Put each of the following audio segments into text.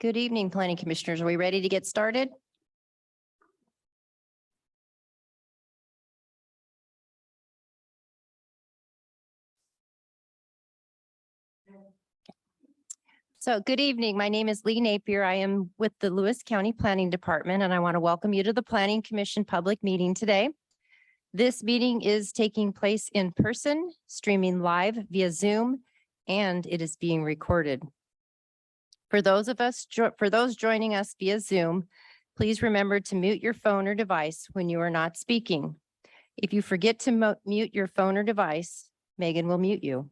Good evening, Planning Commissioners. Are we ready to get started? So good evening. My name is Lee Napier. I am with the Lewis County Planning Department, and I want to welcome you to the Planning Commission public meeting today. This meeting is taking place in person, streaming live via Zoom, and it is being recorded. For those joining us via Zoom, please remember to mute your phone or device when you are not speaking. If you forget to mute your phone or device, Megan will mute you.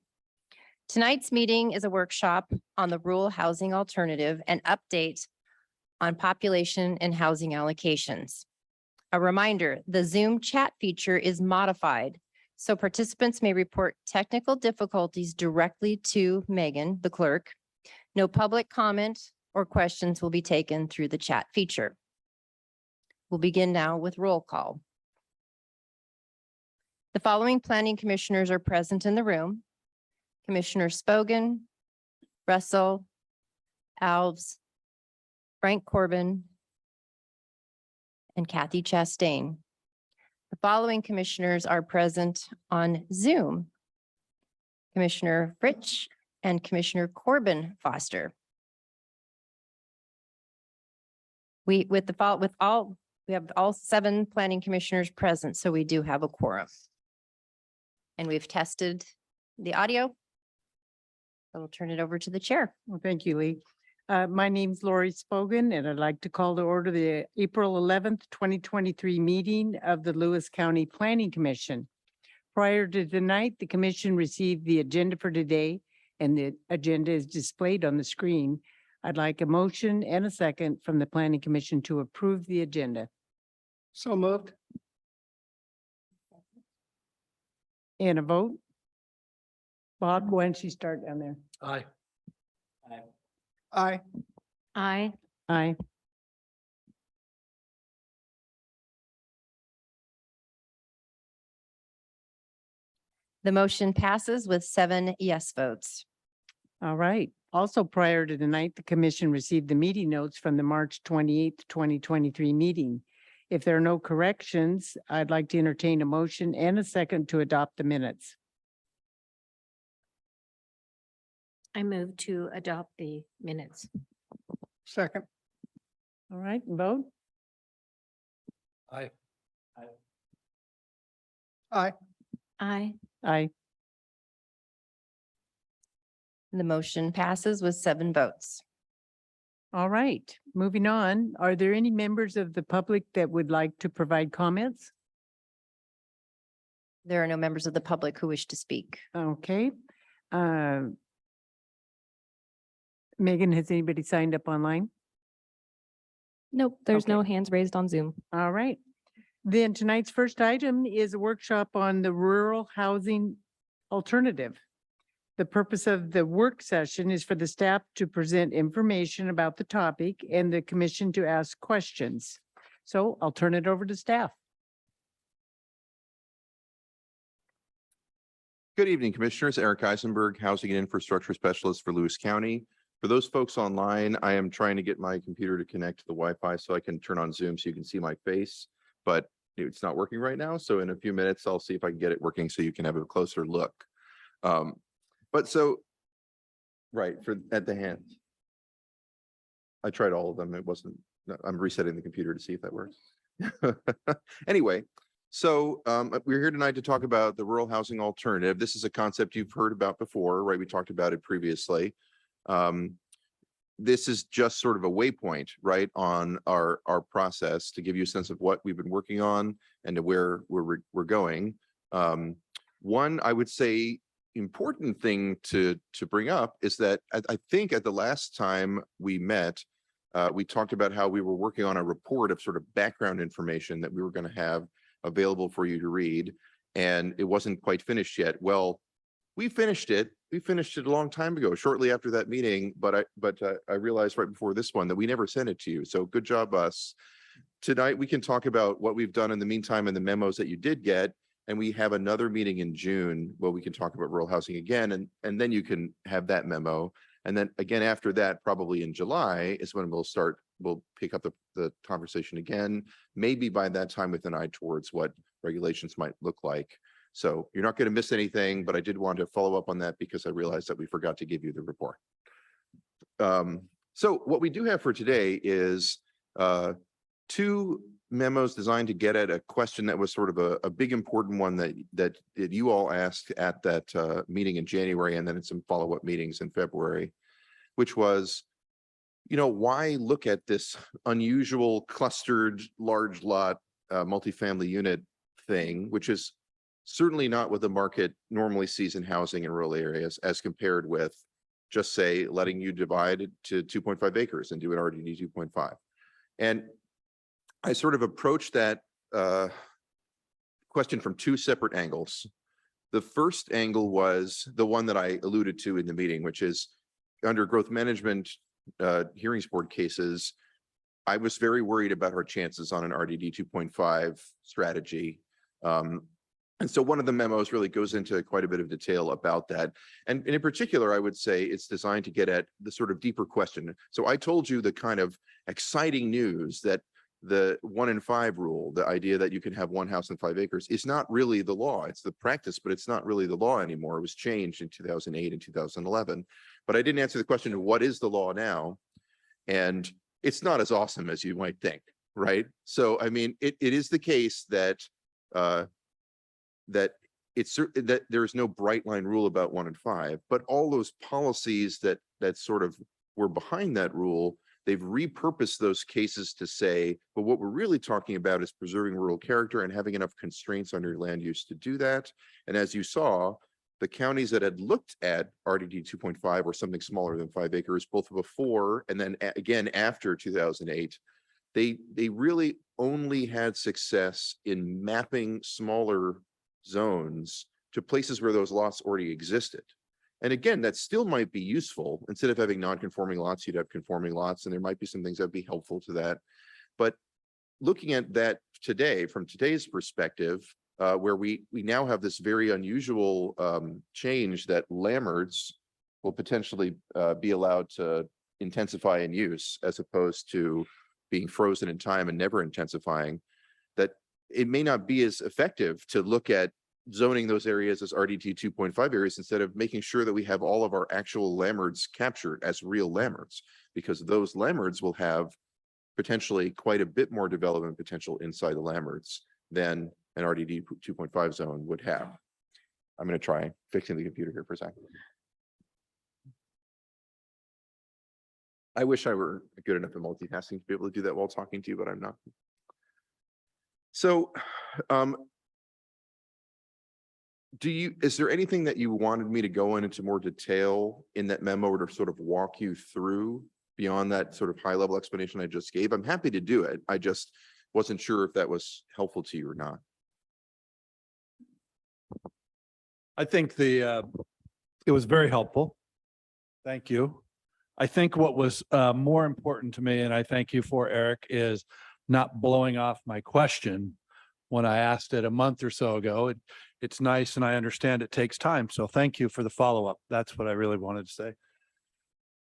Tonight's meeting is a workshop on the rural housing alternative and update on population and housing allocations. A reminder, the Zoom chat feature is modified, so participants may report technical difficulties directly to Megan, the clerk. No public comment or questions will be taken through the chat feature. We'll begin now with roll call. The following planning commissioners are present in the room: Commissioner Spogan, Russell, Alves, Frank Corbin, and Kathy Chastain. The following commissioners are present on Zoom: Commissioner Fritsch and Commissioner Corbin Foster. We have all 7 planning commissioners present, so we do have a quorum. And we've tested the audio. I will turn it over to the chair. Well, thank you, Lee. My name's Lori Spogan, and I'd like to call to order the April 11th, 2023 meeting of the Lewis County Planning Commission. Prior to tonight, the commission received the agenda for today, and the agenda is displayed on the screen. I'd like a motion and a second from the Planning Commission to approve the agenda. So moved. And a vote? Bob, why don't you start down there? Aye. Aye. Aye. Aye. The motion passes with 7 yes votes. All right. Also, prior to tonight, the commission received the meeting notes from the March 28th, 2023 meeting. If there are no corrections, I'd like to entertain a motion and a second to adopt the minutes. I move to adopt the minutes. Second. All right, vote? Aye. Aye. Aye. Aye. The motion passes with 7 votes. All right, moving on. Are there any members of the public that would like to provide comments? There are no members of the public who wish to speak. Okay. Megan, has anybody signed up online? Nope, there's no Okay. hands raised on Zoom. All right. Then tonight's first item is a workshop on the rural housing alternative. The purpose of the work session is for the staff to present information about the topic and the commission to ask questions. So I'll turn it over to staff. Good evening, Commissioners. Eric Eisenberg, Housing and Infrastructure Specialist for Lewis County. For those folks online, I am trying to get my computer to connect to the Wi-Fi so I can turn on Zoom so you can see my face, but it's not working right now. So in a few minutes, I'll see if I can get it working so you can have a closer look. At the hand. I tried all of them. It wasn't, I'm resetting the computer to see if that works. Anyway, so we're here tonight to talk about the rural housing alternative. This is a concept you've heard about before, right? We talked about it previously. This is just sort of a waypoint, right, on our process to give you a sense of what we've been working on and to where we're going. One, I would say, important thing to bring up is that I think at the last time we met, we talked about how we were working on a report of sort of background information that we were going to have available for you to read, and it wasn't quite finished yet. Well, we finished it. We finished it a long time ago, shortly after that meeting, but I realized right before this one that we never sent it to you. So good job, us. Tonight, we can talk about what we've done in the meantime and the memos that you did get. And we have another meeting in June where we can talk about rural housing again, and then you can have that memo. And then again, after that, probably in July is when we'll pick up the conversation again, maybe by that time with an eye towards what regulations might look like. So you're not going to miss anything, but I did want to follow up on that because I realized that we forgot to give you the report. So what we do have for today is two memos designed to get at a question that was sort of a big important one that you all asked at that meeting in January, and then in some follow-up meetings in February, which was, why look at this unusual clustered large lot multifamily unit thing, which is certainly not what the market normally sees in housing in rural areas, as compared with just say letting you divide it to 2.5 acres and do an RDD 2.5. And I sort of approached that question from two separate angles. The first angle was the one that I alluded to in the meeting, which is under growth management hearings board cases. I was very worried about our chances on an RDD 2.5 strategy. And so one of the memos really goes into quite a bit of detail about that. And in particular, I would say it's designed to get at the sort of deeper question. So I told you the kind of exciting news that the 1 in 5 rule, the idea that you can have one house and 5 acres, is not really the law. It's the practice, but it's not really the law anymore. It was changed in 2008 and 2011. But I didn't answer the question of what is the law now? And it's not as awesome as you might think, right? So, I mean, it is the case that that there is no bright line rule about 1 in 5, but all those policies that sort of were behind that rule, they've repurposed those cases to say, but what we're really talking about is preserving rural character and having enough constraints on your land use to do that. And as you saw, the counties that had looked at RDD 2.5 or something smaller than 5 acres, both before and then again after 2008, they really only had success in mapping smaller zones to places where those lots already existed. And again, that still might be useful. Instead of having non-conforming lots, you'd have conforming lots, and there might be some things that'd be helpful to that. But looking at that today, from today's perspective, where we now have this very unusual change that landmarks will potentially be allowed to intensify in use, as opposed to being frozen in time and never intensifying, that it may not be as effective to look at zoning those areas as RDT 2.5 areas instead of making sure that we have all of our actual landmarks captured as real landmarks, because those landmarks will have potentially quite a bit more development potential inside the landmarks than an RDD 2.5 zone would have. I'm going to try fixing the computer here for a second. I wish I were good enough at multitasking to be able to do that while talking to you, but I'm not. So, is there anything that you wanted me to go into more detail in that memo or to sort of walk you through beyond that sort of high level explanation I just gave? I'm happy to do it. I just wasn't sure if that was helpful to you or not. I think it was very helpful. Thank you. I think what was more important to me, and I thank you for, Eric, is not blowing off my question when I asked it a month or so ago. It's nice, and I understand it takes time. So thank you for the follow-up. That's what I really wanted to say.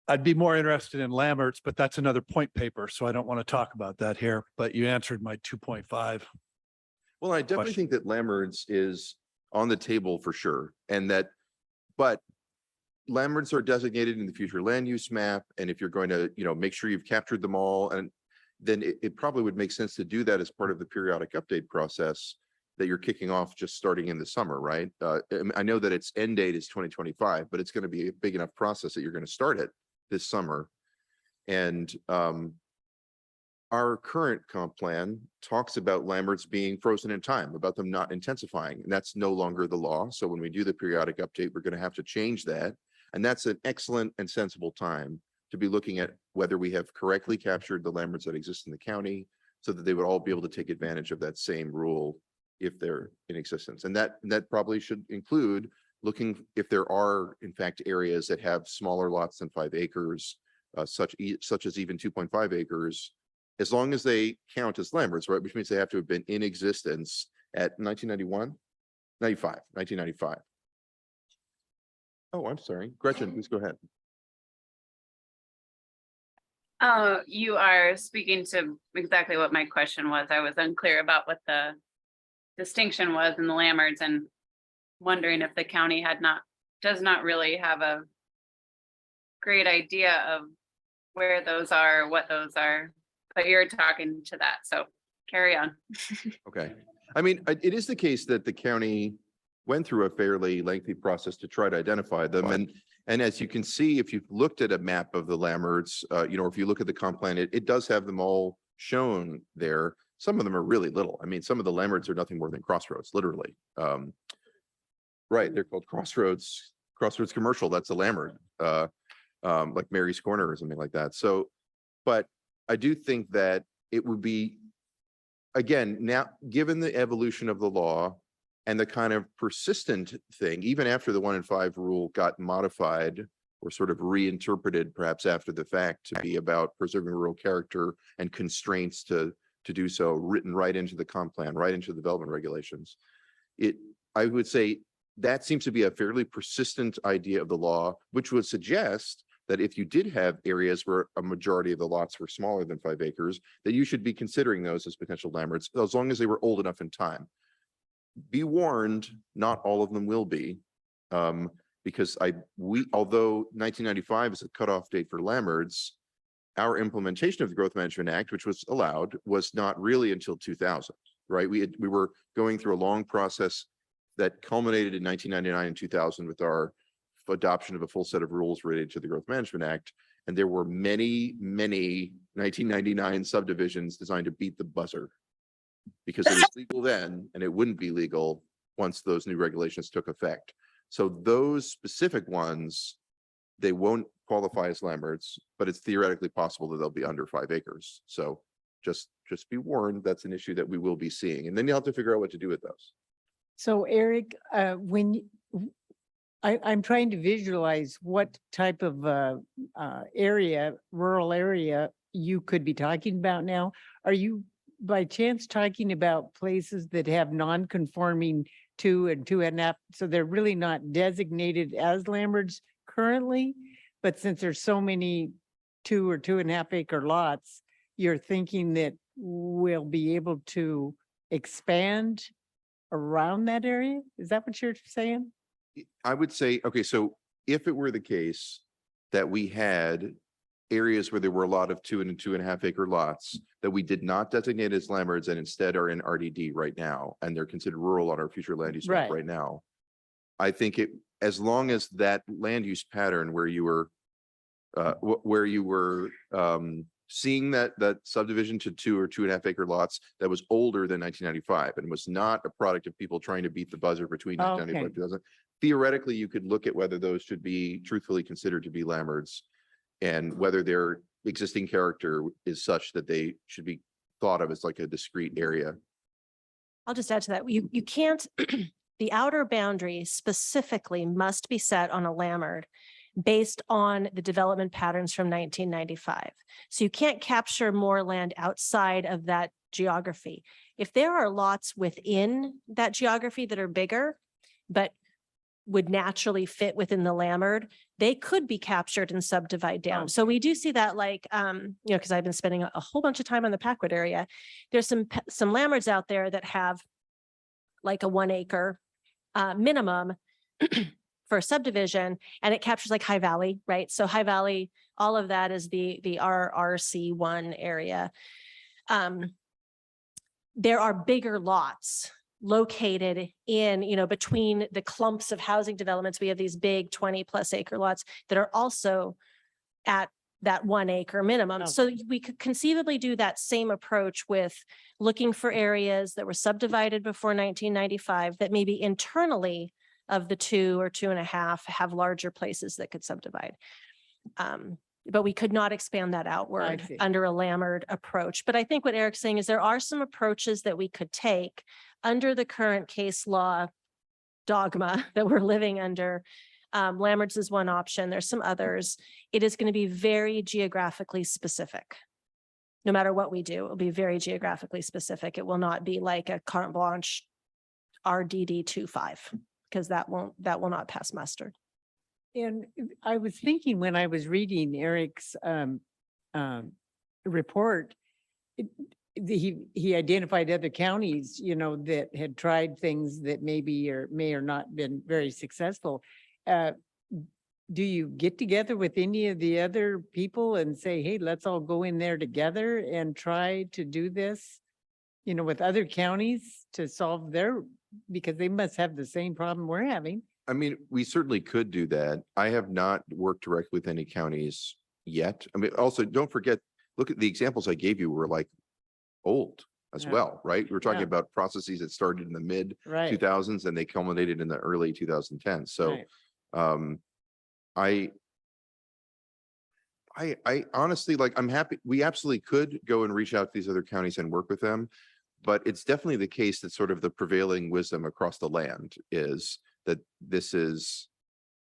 I'd be more interested in Lambert's, but that's another point paper, so I don't want to talk about that here. But you answered my 2.5. Well, I definitely think that Lambert's is on the table for sure, and that, but Lambert's are designated in the future land use map, and if you're going to, make sure you've captured them all, and then it probably would make sense to do that as part of the periodic update process that you're kicking off just starting in the summer, right? I know that its end date is 2025, but it's going to be a big enough process that you're going to start it this summer. And our current comp plan talks about Lambert's being frozen in time, about them not intensifying, and that's no longer the law. So when we do the periodic update, we're going to have to change that. And that's an excellent and sensible time to be looking at whether we have correctly captured the Lambert's that exist in the county so that they would all be able to take advantage of that same rule if they're in existence. And that probably should include looking if there are, in fact, areas that have smaller lots than 5 acres, such as even 2.5 acres, as long as they count as Lambert's, right? Which means they have to have been in existence at 1995. Oh, I'm sorry. Gretchen, please go ahead. Oh, you are speaking to exactly what my question was. I was unclear about what the distinction was in the Lammerts and wondering if the county does not really have a great idea of where those are, what those are, but you're talking to that, so carry on. Okay. I mean, it is the case that the county went through a fairly lengthy process to try to identify them. And as you can see, if you've looked at a map of the Lammerts, if you look at the comp plan, it does have them all shown there. Some of them are really little. I mean, some of the Lammerts are nothing more than crossroads, literally. Right, they're called Crossroads Commercial. That's a Lambert, like Mary's Corner or something like that. So, but I do think that it would be, again, now, given the evolution of the law and the kind of persistent thing, even after the 1 in 5 rule got modified or sort of reinterpreted perhaps after the fact to be about preserving rural character and constraints to do so, written right into the comp plan, right into the development regulations. I would say that seems to be a fairly persistent idea of the law, which would suggest that if you did have areas where a majority of the lots were smaller than 5 acres, that you should be considering those as potential Lammerts, as long as they were old enough in time. Be warned, not all of them will be, because although 1995 is a cutoff date for Lammerts, our implementation of the Growth Management Act, which was allowed, was not really until 2000, right? We were going through a long process that culminated in 1999 and 2000 with our adoption of a full set of rules related to the Growth Management Act. And there were many 1999 subdivisions designed to beat the buzzer because it was legal then and it wouldn't be legal once those new regulations took effect. So those specific ones, they won't qualify as Lammerts, but it's theoretically possible that they'll be under 5 acres. So just be warned, that's an issue that we will be seeing. And then you'll have to figure out what to do with those. So Eric, I'm trying to visualize what type of rural area you could be talking about now. Are you by chance talking about places that have non-conforming 2 and 2.5? So they're really not designated as Lamberts currently, but since there's so many 2 or 2.5 acre lots, you're thinking that we'll be able to expand around that area? Is that what you're saying? I would say, okay, so if it were the case that we had areas where there were a lot of 2 and 2.5 acre lots that we did not designate as Lammerts and instead are in RDD right now, and they're considered rural on our future land use map right now, I think as long as that land use pattern where you were seeing that subdivision to 2 or 2.5 acre lots that was older than 1995 and was not a product of people trying to beat the buzzer between 1995 and 2000, theoretically, you could look at whether those should be truthfully considered to be Lammerts and whether their existing character is such that they should be thought of as like a discrete area. I'll just add to that. You can't, the outer boundary specifically must be set on a Lammert based on the development patterns from 1995. So you can't capture more land outside of that geography. If there are lots within that geography that are bigger, but would naturally fit within the Lammert, they could be captured and subdivide down. So we do see that, like, because I've been spending a whole bunch of time on the Packwood area. There's some Lammerts out there that have like a 1 acre minimum for a subdivision, and it captures like High Valley, right? So High Valley, all of that is the RRC1 area. There are bigger lots located in, between the clumps of housing developments. We have these big 20+ acre lots that are also at that 1 acre minimum. So we could conceivably do that same approach with looking for areas that were subdivided before 1995 that maybe internally of the 2 or 2.5 have larger places that could subdivide. But we could not expand that outward under a Lammert approach. But I think what Eric's saying is there are some approaches that we could take under the current case law dogma that we're living under. Lammerts is one option. There's some others. It is going to be very geographically specific. No matter what we do, it will be very geographically specific. It will not be like a carte blanche RDD 2.5, because that will not pass muster. And I was thinking when I was reading Eric's report, he identified other counties, that had tried things that maybe or may or not been very successful. Do you get together with any of the other people and say, hey, let's all go in there together and try to do this, with other counties to solve their, because they must have the same problem we're having. I mean, we certainly could do that. I have not worked directly with any counties yet. I mean, also, don't forget, look at the examples I gave you were like old as Yeah. well, right? We're talking Yeah. about processes that started in the mid Right. 2000s and they culminated in the early 2010s. So, Right. I honestly, like, I'm happy, we absolutely could go and reach out to these other counties and work with them. But it's definitely the case that sort of the prevailing wisdom across the land is that this is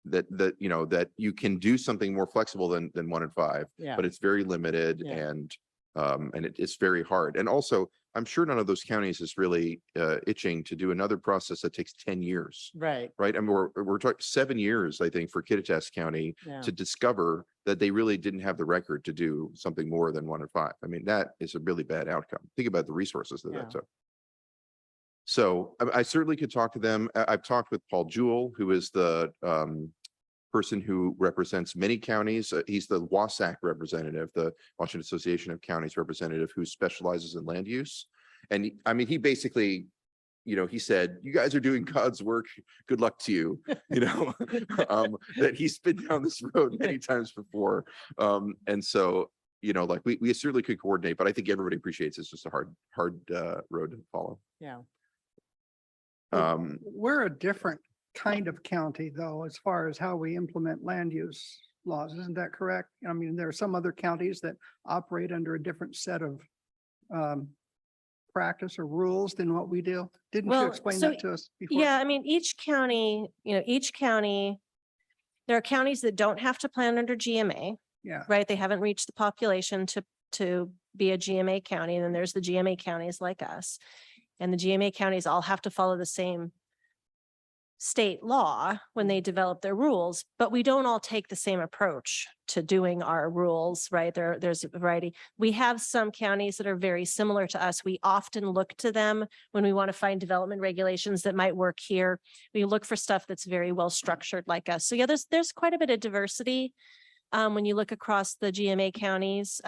that that you can do something more flexible than 1 in 5, Yeah. but it's very limited Yeah. and it's very hard. And also, I'm sure none of those counties is really itching to do another process that takes 10 years. Right. Right. I mean, we're talking 7 years, I think, for Kittitas County Yeah. to discover that they really didn't have the record to do something more than 1 in 5. I mean, that is a really bad outcome. Think about the resources that Yeah. that took. So I certainly could talk to them. I've talked with Paul Jewell, who is the person who represents many counties. He's the WASAC representative, the Washington Association of Counties representative, who specializes in land use. And I mean, he basically, he said, you guys are doing God's work. Good luck to you, that he's been down this road many times before. And so, like we certainly could coordinate, but I think everybody appreciates it's just a hard road to follow. Yeah. We're a different kind of county, though, as far as how we implement land use laws. Isn't that correct? I mean, there are some other counties that operate under a different set of practice or rules than what we do. Didn't you Well, explain so, that to us before? Yeah, I mean, each county, there are counties that don't have to plan under GMA, Yeah. right? They haven't reached the population to be a GMA county. And then there's the GMA counties like us. And the GMA counties all have to follow the same state law when they develop their rules, but we don't all take the same approach to doing our rules, right? There's a variety. We have some counties that are very similar to us. We often look to them when we want to find development regulations that might work here. We look for stuff that's very well structured like us. So yeah, there's quite a bit of diversity when you look across the GMA counties.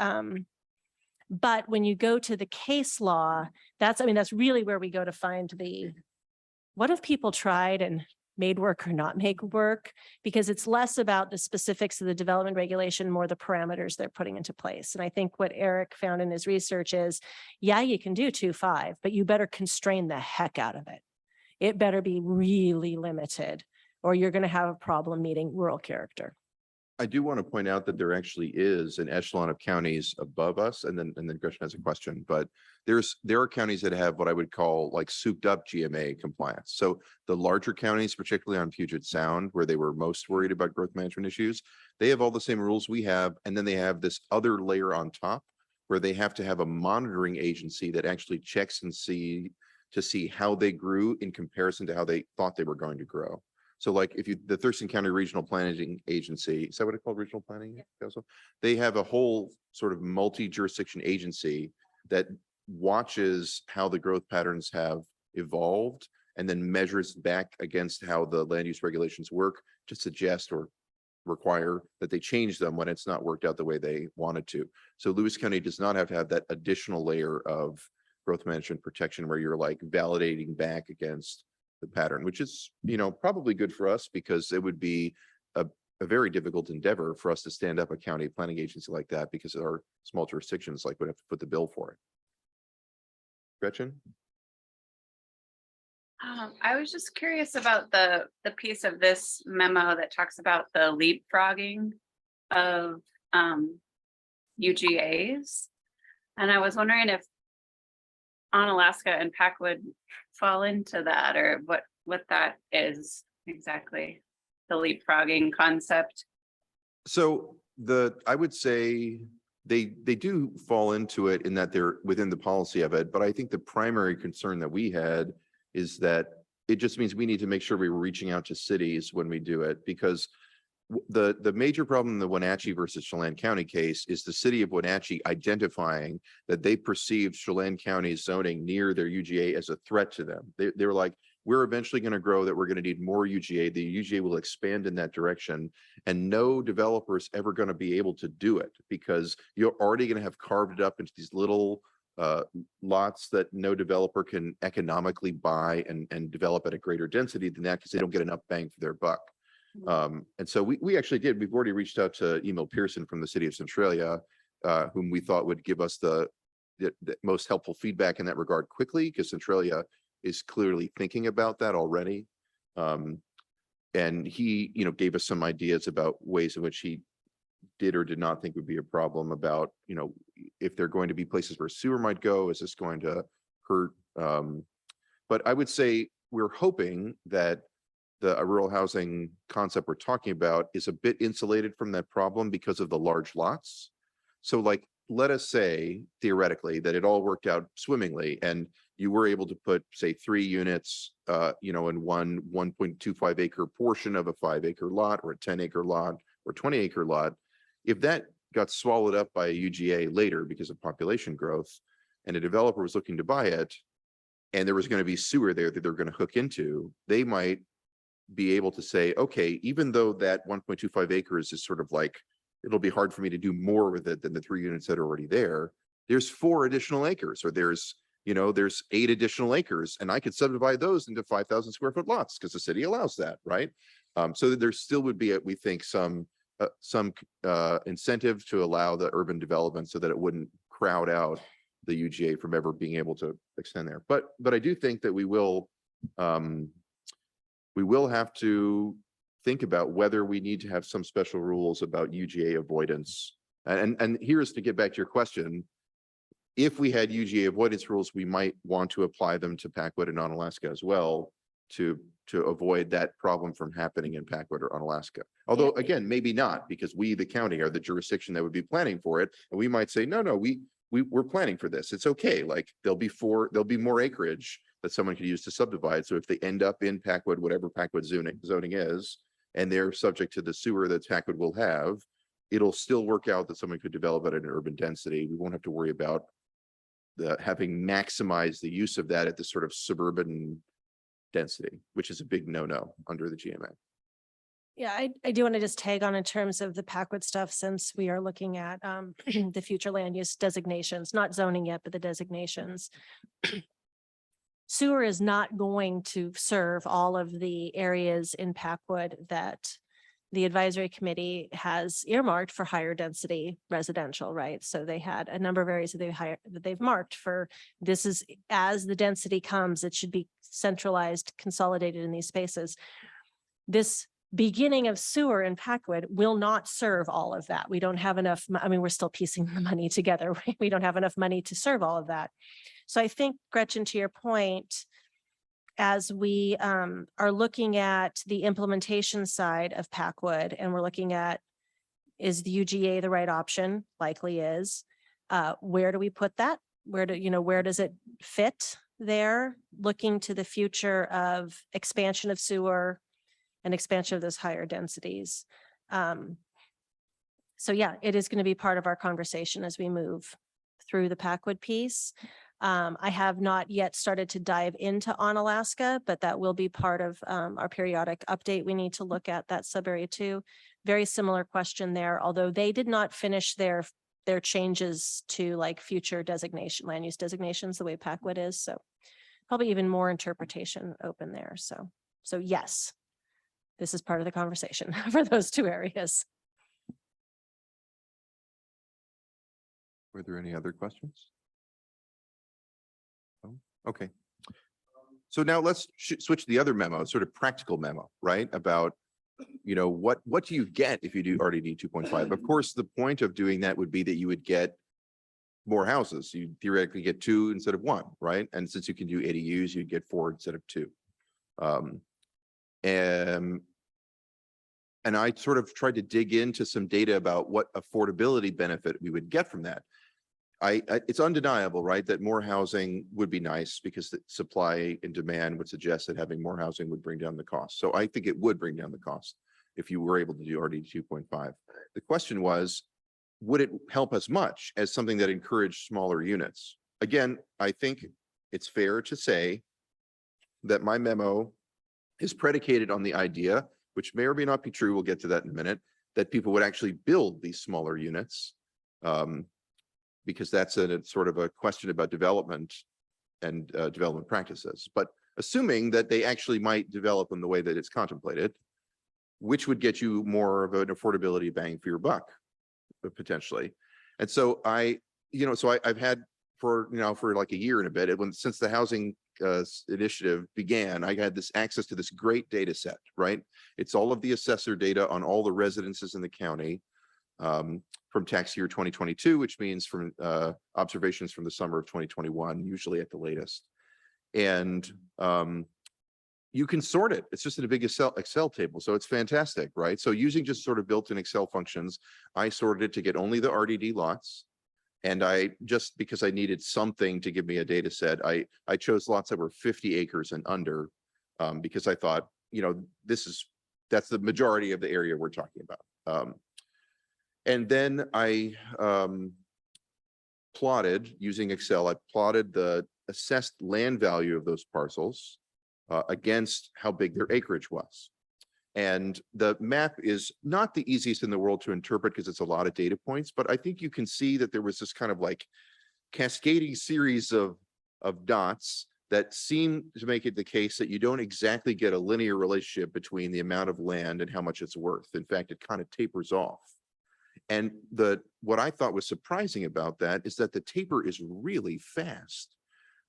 But when you go to the case law, that's really where we go to find what have people tried and made work or not make work? Because it's less about the specifics of the development regulation, more the parameters they're putting into place. And I think what Eric found in his research is, yeah, you can do 2.5, but you better constrain the heck out of it. It better be really limited, or you're going to have a problem meeting rural character. I do want to point out that there actually is an echelon of counties above us, and then Gretchen has a question, but there are counties that have what I would call like souped up GMA compliance. So the larger counties, particularly on Puget Sound, where they were most worried about growth management issues, they have all the same rules we have, and then they have this other layer on top where they have to have a monitoring agency that actually checks and see how they grew in comparison to how they thought they were going to grow. So like the Thurston County Regional Planning Agency, is that what it's called, Regional Planning Council? They have a whole sort of multi-jurisdiction agency that watches how the growth patterns have evolved and then measures back against how the land use regulations work to suggest or require that they change them when it's not worked out the way they wanted to. So Lewis County does not have to have that additional layer of growth management protection where you're like validating back against the pattern, which is, probably good for us because it would be a very difficult endeavor for us to stand up a county planning agency like that because our small jurisdictions would have to put the bill for it. Gretchen? I was just curious about the piece of this memo that talks about the leapfrogging of UGAs. And I was wondering if Onalaska and Pack would fall into that, or what that is exactly, the leapfrogging concept. So I would say they do fall into it in that they're within the policy of it, but I think the primary concern that we had is that it just means we need to make sure we were reaching out to cities when we do it, because The major problem in the Wenatchee versus Chelan County case is the city of Wenatchee identifying that they perceived Chelan County's zoning near their UGA as a threat to them. They were like, we're eventually going to grow, that we're going to need more UGA. The UGA will expand in that direction, and no developer is ever going to be able to do it because you're already going to have carved it up into these little lots that no developer can economically buy and develop at a greater density than that because they don't get enough bang for their buck. And so we actually did. We've already reached out to Emil Pearson from the city of Centralia, whom we thought would give us the most helpful feedback in that regard quickly, because Centralia is clearly thinking about that already. And he, gave us some ideas about ways in which he did or did not think would be a problem about, if they're going to be places where sewer might go, is this going to hurt? But I would say we're hoping that the rural housing concept we're talking about is a bit insulated from that problem because of the large lots. So like, let us say theoretically that it all worked out swimmingly and you were able to put, say, 3 units, in one 1.25 acre portion of a 5 acre lot or a 10 acre lot or 20 acre lot. If that got swallowed up by a UGA later because of population growth and a developer was looking to buy it and there was going to be sewer there that they're going to hook into, they might be able to say, okay, even though that 1.25 acres is sort of like, it'll be hard for me to do more with it than the 3 units that are already there. There's 4 additional acres, or there's 8 additional acres, and I could subdivide those into 5,000 square foot lots because the city allows that, right? So that there still would be, we think, some incentive to allow the urban development so that it wouldn't crowd out the UGA from ever being able to extend there. But I do think that we will have to think about whether we need to have some special rules about UGA avoidance. And here's to get back to your question. If we had UGA avoidance rules, we might want to apply them to Packwood and Onalaska as well to avoid that problem from happening in Packwood or Onalaska. Although again, maybe not, because we, the county, are the jurisdiction that would be planning for it. And we might say, no, we're planning for this. It's okay. Like there'll be more acreage that someone could use to subdivide. So if they end up in Packwood, whatever Packwood zoning is, and they're subject to the sewer that Packwood will have, it'll still work out that someone could develop at an urban density. We won't have to worry about having maximized the use of that at this sort of suburban density, which is a big no-no under the GMA. Yeah, I do want to just tag on in terms of the Packwood stuff, since we are looking at the future land use designations, not zoning yet, but the designations. Sewer is not going to serve all of the areas in Packwood that the advisory committee has earmarked for higher density residential, right? So they had a number of areas that they've marked for, this is, as the density comes, it should be centralized, consolidated in these spaces. This beginning of sewer in Packwood will not serve all of that. We don't have enough, we're still piecing the money together. Right? We don't have enough money to serve all of that. So I think, Gretchen, to your point, as we are looking at the implementation side of Packwood, and we're looking at, is the UGA the right option? Likely is. Where do we put that? Where does it fit there? Looking to the future of expansion of sewer and expansion of those higher densities. So yeah, it is going to be part of our conversation as we move through the Packwood piece. I have not yet started to dive into Onalaska, but that will be part of our periodic update. We need to look at that sub area too. Very similar question there, although they did not finish their changes to like future designation, land use designations, the way Packwood is. So probably even more interpretation open there. So yes, this is part of the conversation for those 2 areas. Were there any other questions? Oh, okay. So now let's switch to the other memo, sort of practical memo, right? About, what do you get if you do RDD 2.5? Of course, the point of doing that would be that you would get more houses. You theoretically get 2 instead of 1, right? And since you can do ADUs, you'd get 4 instead of 2. And I sort of tried to dig into some data about what affordability benefit we would get from that. It's undeniable, right, that more housing would be nice because the supply and demand would suggest that having more housing would bring down the cost. So I think it would bring down the cost. if you were able to do RD 2.5. The question was, would it help as much as something that encouraged smaller units? Again, I think it's fair to say that my memo is predicated on the idea, which may or may not be true, we'll get to that in a minute, that people would actually build these smaller units. Because that's a sort of a question about development and development practices. But assuming that they actually might develop in the way that it's contemplated, which would get you more of an affordability bang for your buck, potentially. And so I've had for like a year and a bit, since the housing initiative began, I had this access to this great data set, right? It's all of the assessor data on all the residences in the county from tax year 2022, which means from observations from the summer of 2021, usually at the latest. And you can sort it. It's just in a big Excel table. So it's fantastic, right? So using just sort of built-in Excel functions, I sorted it to get only the RDD lots. And just because I needed something to give me a data set, I chose lots that were 50 acres and under, because I thought, that's the majority of the area we're talking about. And then I plotted using Excel, I plotted the assessed land value of those parcels against how big their acreage was. And the map is not the easiest in the world to interpret because it's a lot of data points, but I think you can see that there was this kind of like cascading series of dots that seem to make it the case that you don't exactly get a linear relationship between the amount of land and how much it's worth. In fact, it kind of tapers off. And what I thought was surprising about that is that the taper is really fast,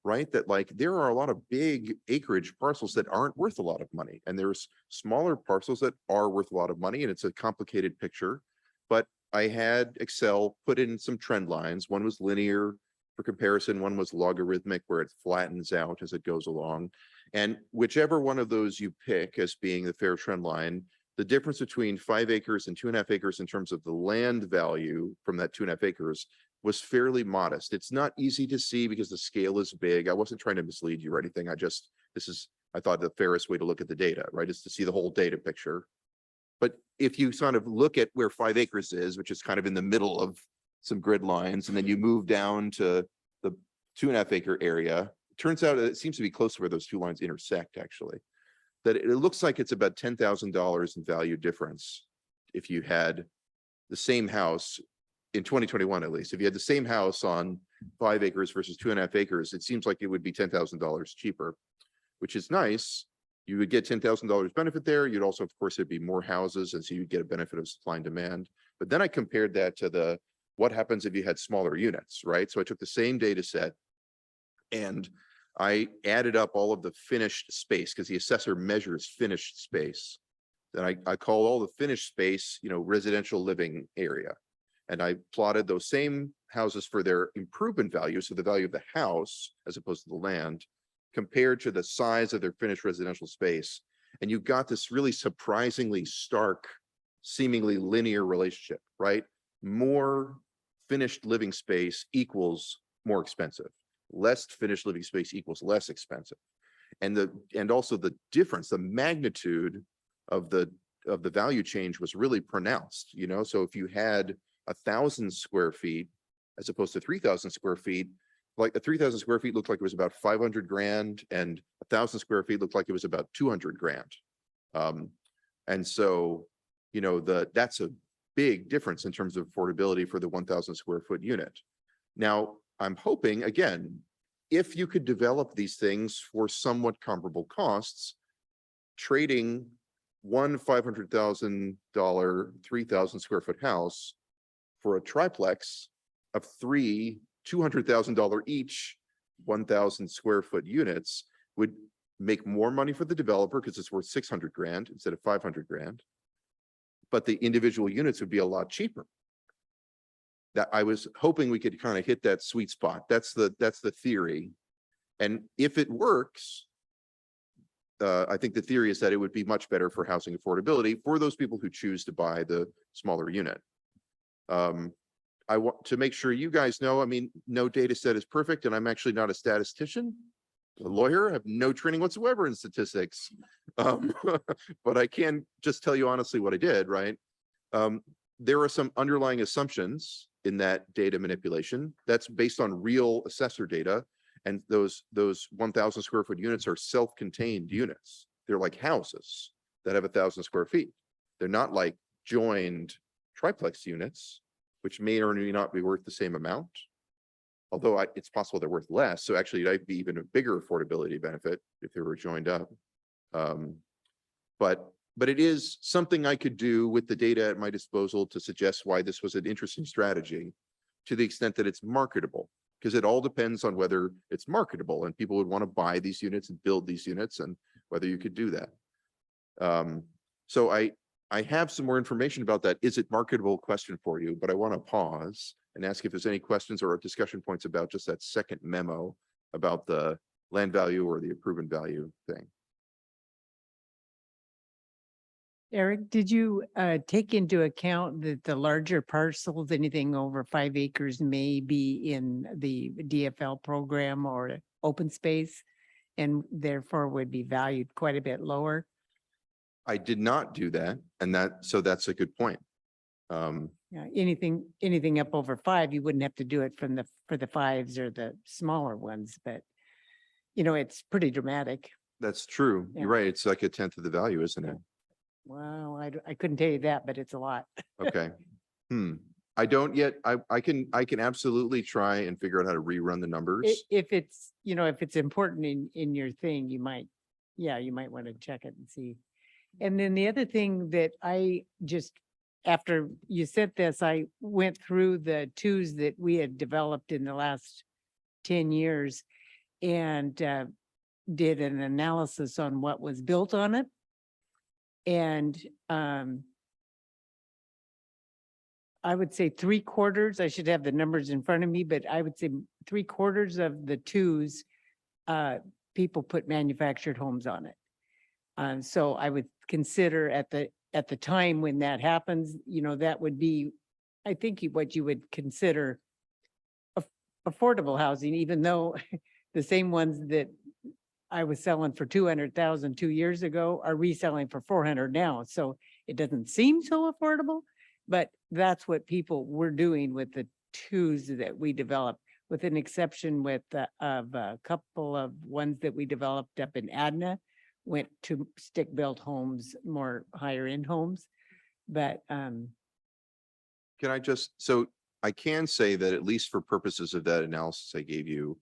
right? That like there are a lot of big acreage parcels that aren't worth a lot of money. And there's smaller parcels that are worth a lot of money. And it's a complicated picture. But I had Excel put in some trend lines. One was linear for comparison. One was logarithmic where it flattens out as it goes along. And whichever one of those you pick as being the fair trend line, the difference between 5 acres and 2.5 acres in terms of the land value from that 2.5 acres was fairly modest. It's not easy to see because the scale is big. I wasn't trying to mislead you or anything. I thought the fairest way to look at the data, right, is to see the whole data picture. But if you sort of look at where 5 acres is, which is kind of in the middle of some grid lines, and then you move down to the 2.5 acre area, it turns out it seems to be close to where those two lines intersect, actually. That it looks like it's about $10,000 in value difference if you had the same house in 2021, at least. If you had the same house on 5 acres versus 2.5 acres, it seems like it would be $10,000 cheaper, which is nice. You would get $10,000 benefit there. You'd also, of course, there'd be more houses, and so you'd get a benefit of supply and demand. But then I compared that to what happens if you had smaller units, right? So I took the same data set and I added up all of the finished space because the assessor measures finished space. Then I call all the finished space, residential living area. And I plotted those same houses for their improvement value. So the value of the house, as opposed to the land, compared to the size of their finished residential space. And you got this really surprisingly stark, seemingly linear relationship, right? More finished living space equals more expensive. Less finished living space equals less expensive. And also the difference, the magnitude of the value change was really pronounced, So if you had 1,000 square feet as opposed to 3,000 square feet, like 3,000 square feet looked like it was about 500 grand, and 1,000 square feet looked like it was about 200 grand. And so, that's a big difference in terms of affordability for the 1,000 square foot unit. Now, I'm hoping, again, if you could develop these things for somewhat comparable costs, trading one $500,000, 3,000 square foot house for a triplex of 3 $200,000 each 1,000 square foot units would make more money for the developer because it's worth 600 grand instead of 500 grand. But the individual units would be a lot cheaper. That I was hoping we could kind of hit that sweet spot. That's the theory. And if it works, I think the theory is that it would be much better for housing affordability for those people who choose to buy the smaller unit. I want to make sure you guys know, no data set is perfect, and I'm actually not a statistician. A lawyer, I have no training whatsoever in statistics. But I can just tell you honestly what I did, right? There are some underlying assumptions in that data manipulation that's based on real assessor data. And those 1,000 square foot units are self-contained units. They're like houses that have 1,000 square feet. They're not like joined triplex units, which may or may not be worth the same amount. Although it's possible they're worth less. So actually it might be even a bigger affordability benefit if they were joined up. But it is something I could do with the data at my disposal to suggest why this was an interesting strategy to the extent that it's marketable, because it all depends on whether it's marketable and people would want to buy these units and build these units and whether you could do that. So I have some more information about that. Is it marketable question for you, but I want to pause and ask if there's any questions or discussion points about just that second memo about the land value or the proven value thing. Eric, did you take into account that the larger parcels, anything over 5 acres may be in the DFL program or open space and therefore would be valued quite a bit lower? I did not do that. And so that's a good point. Yeah, anything up over 5, you wouldn't have to do it for the 5s or the smaller ones, but it's pretty dramatic. That's true. Yeah. You're right. It's like 1/10 of the value, isn't it? Well, I couldn't tell you that, but it's a lot. Okay. I don't yet. I can absolutely try and figure out how to rerun the numbers. If it's, if it's important in your thing, you might want to check it and see. And then the other thing that I just, after you said this, I went through the 2s that we had developed in the last 10 years and did an analysis on what was built on it. And I would say 3/4, I should have the numbers in front of me, but I would say 3/4 of the 2s, people put manufactured homes on it. So I would consider at the time when that happens, that would be, I think what you would consider affordable housing, even though the same ones that I was selling for 200,000 2 years ago are reselling for 400 now. So it doesn't seem so affordable, but that's what people were doing with the 2s that we developed, with an exception of a couple of ones that we developed up in Adna, went to stick-built homes, more higher end homes. But Can I so I can say that at least for purposes of that analysis I gave you,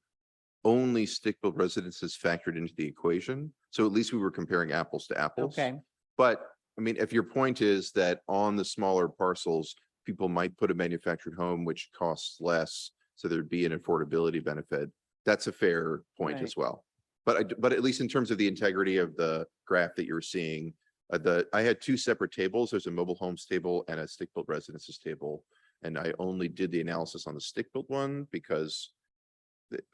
only stick-built residences factored into the equation. So at least we were comparing apples to apples. okay, But I mean, if your point is that on the smaller parcels, people might put a manufactured home, which costs less, so there'd be an affordability benefit, that's a fair point Right. as well. But at least in terms of the integrity of the graph that you're seeing, I had 2 separate tables. There's a mobile homes table and a stick-built residences table. And I only did the analysis on the stick-built one because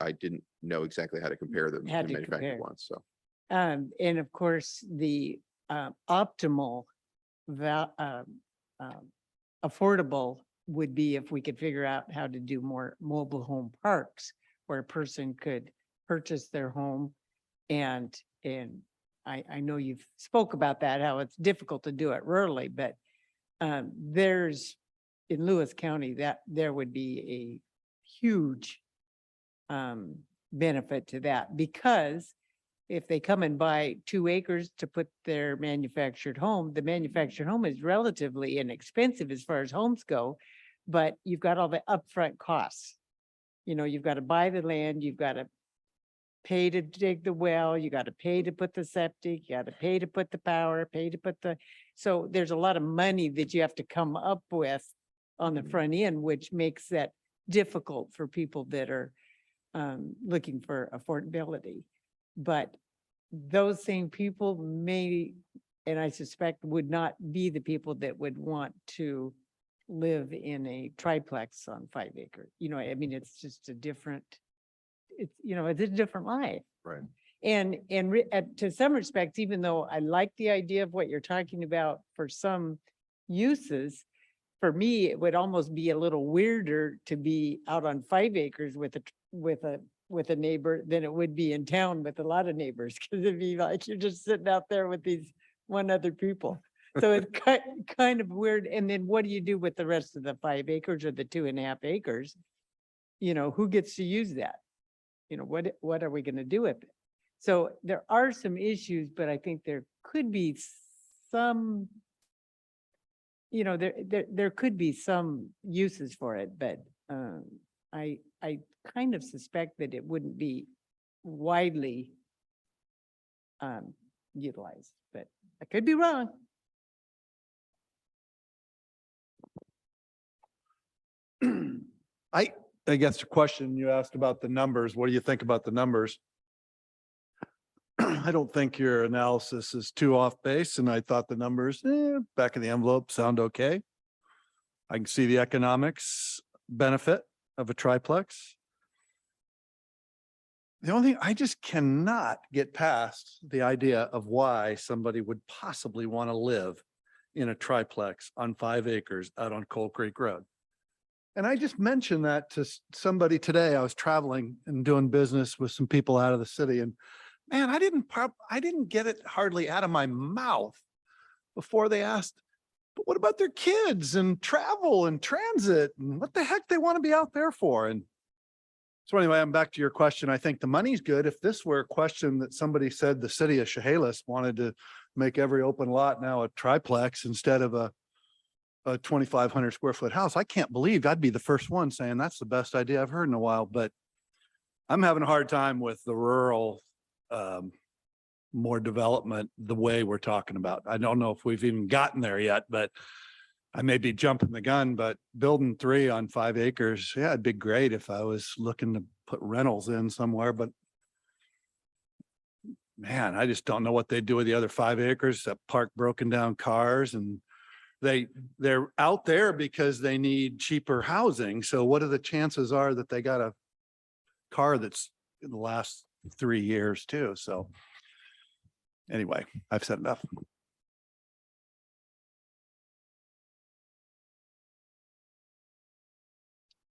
I didn't know exactly how to compare them to Had the to manufactured compare. ones. So and of course, the optimal affordable would be if we could figure out how to do more mobile home parks where a person could purchase their home. And I know you've spoke about that, how it's difficult to do it rurally, but there's in Lewis County that there would be a huge benefit to that, because if they come and buy 2 acres to put their manufactured home, the manufactured home is relatively inexpensive as far as homes go, but you've got all the upfront costs. You've got to buy the land, you've got to pay to dig the well, you got to pay to put the septic, you got to pay to put the power, pay to put so there's a lot of money that you have to come up with on the front end, which makes that difficult for people that are looking for affordability. But those same people may, and I suspect would not be the people that would want to live in a triplex on 5 acres. I mean, it's just a different, it's a different life. right. And to some respects, even though I like the idea of what you're talking about for some uses, for me, it would almost be a little weirder to be out on 5 acres with a with a neighbor than it would be in town with a lot of neighbors, because it'd be like you're just sitting out there with these one other people. So it's kind of weird. And then what do you do with the rest of the 5 acres or the 2.5 acres? You know, who gets to use that? You know, what are we gonna do with it? So there are some issues, but I think there could be some, you know, there could be some uses for it, but I kind of suspect that it wouldn't be widely utilized, but I could be wrong. I guess the question you asked about the numbers, what do you think about the numbers? I don't think your analysis is too off base, and I thought the numbers, back of the envelope sound okay. I can see the economics benefit of a triplex. The only thing, I just cannot get past the idea of why somebody would possibly want to live in a triplex on 5 acres out on Coal Creek Road. And I just mentioned that to somebody today. I was traveling and doing business with some people out of the city, and man, I didn't get it hardly out of my mouth before they asked, but what about their kids and travel and transit and what the heck they want to be out there for? And so anyway, I'm back to your question. I think the money's good. If this were a question that somebody said the city of Chehalis wanted to make every open lot now a triplex instead of a 2,500 square foot house, I can't believe I'd be the first one saying that's the best idea I've heard in a while. But I'm having a hard time with the rural, more development the way we're talking about. I don't know if we've even gotten there yet, but I may be jumping the gun, but building 3 on 5 acres, yeah, it'd be great if I was looking to put rentals in somewhere, but man, I just don't know what they do with the other 5 acres that park broken down cars, and they're out there because they need cheaper housing. So what are the chances are that they got a car that's in the last 3 years too? So anyway, I've said enough.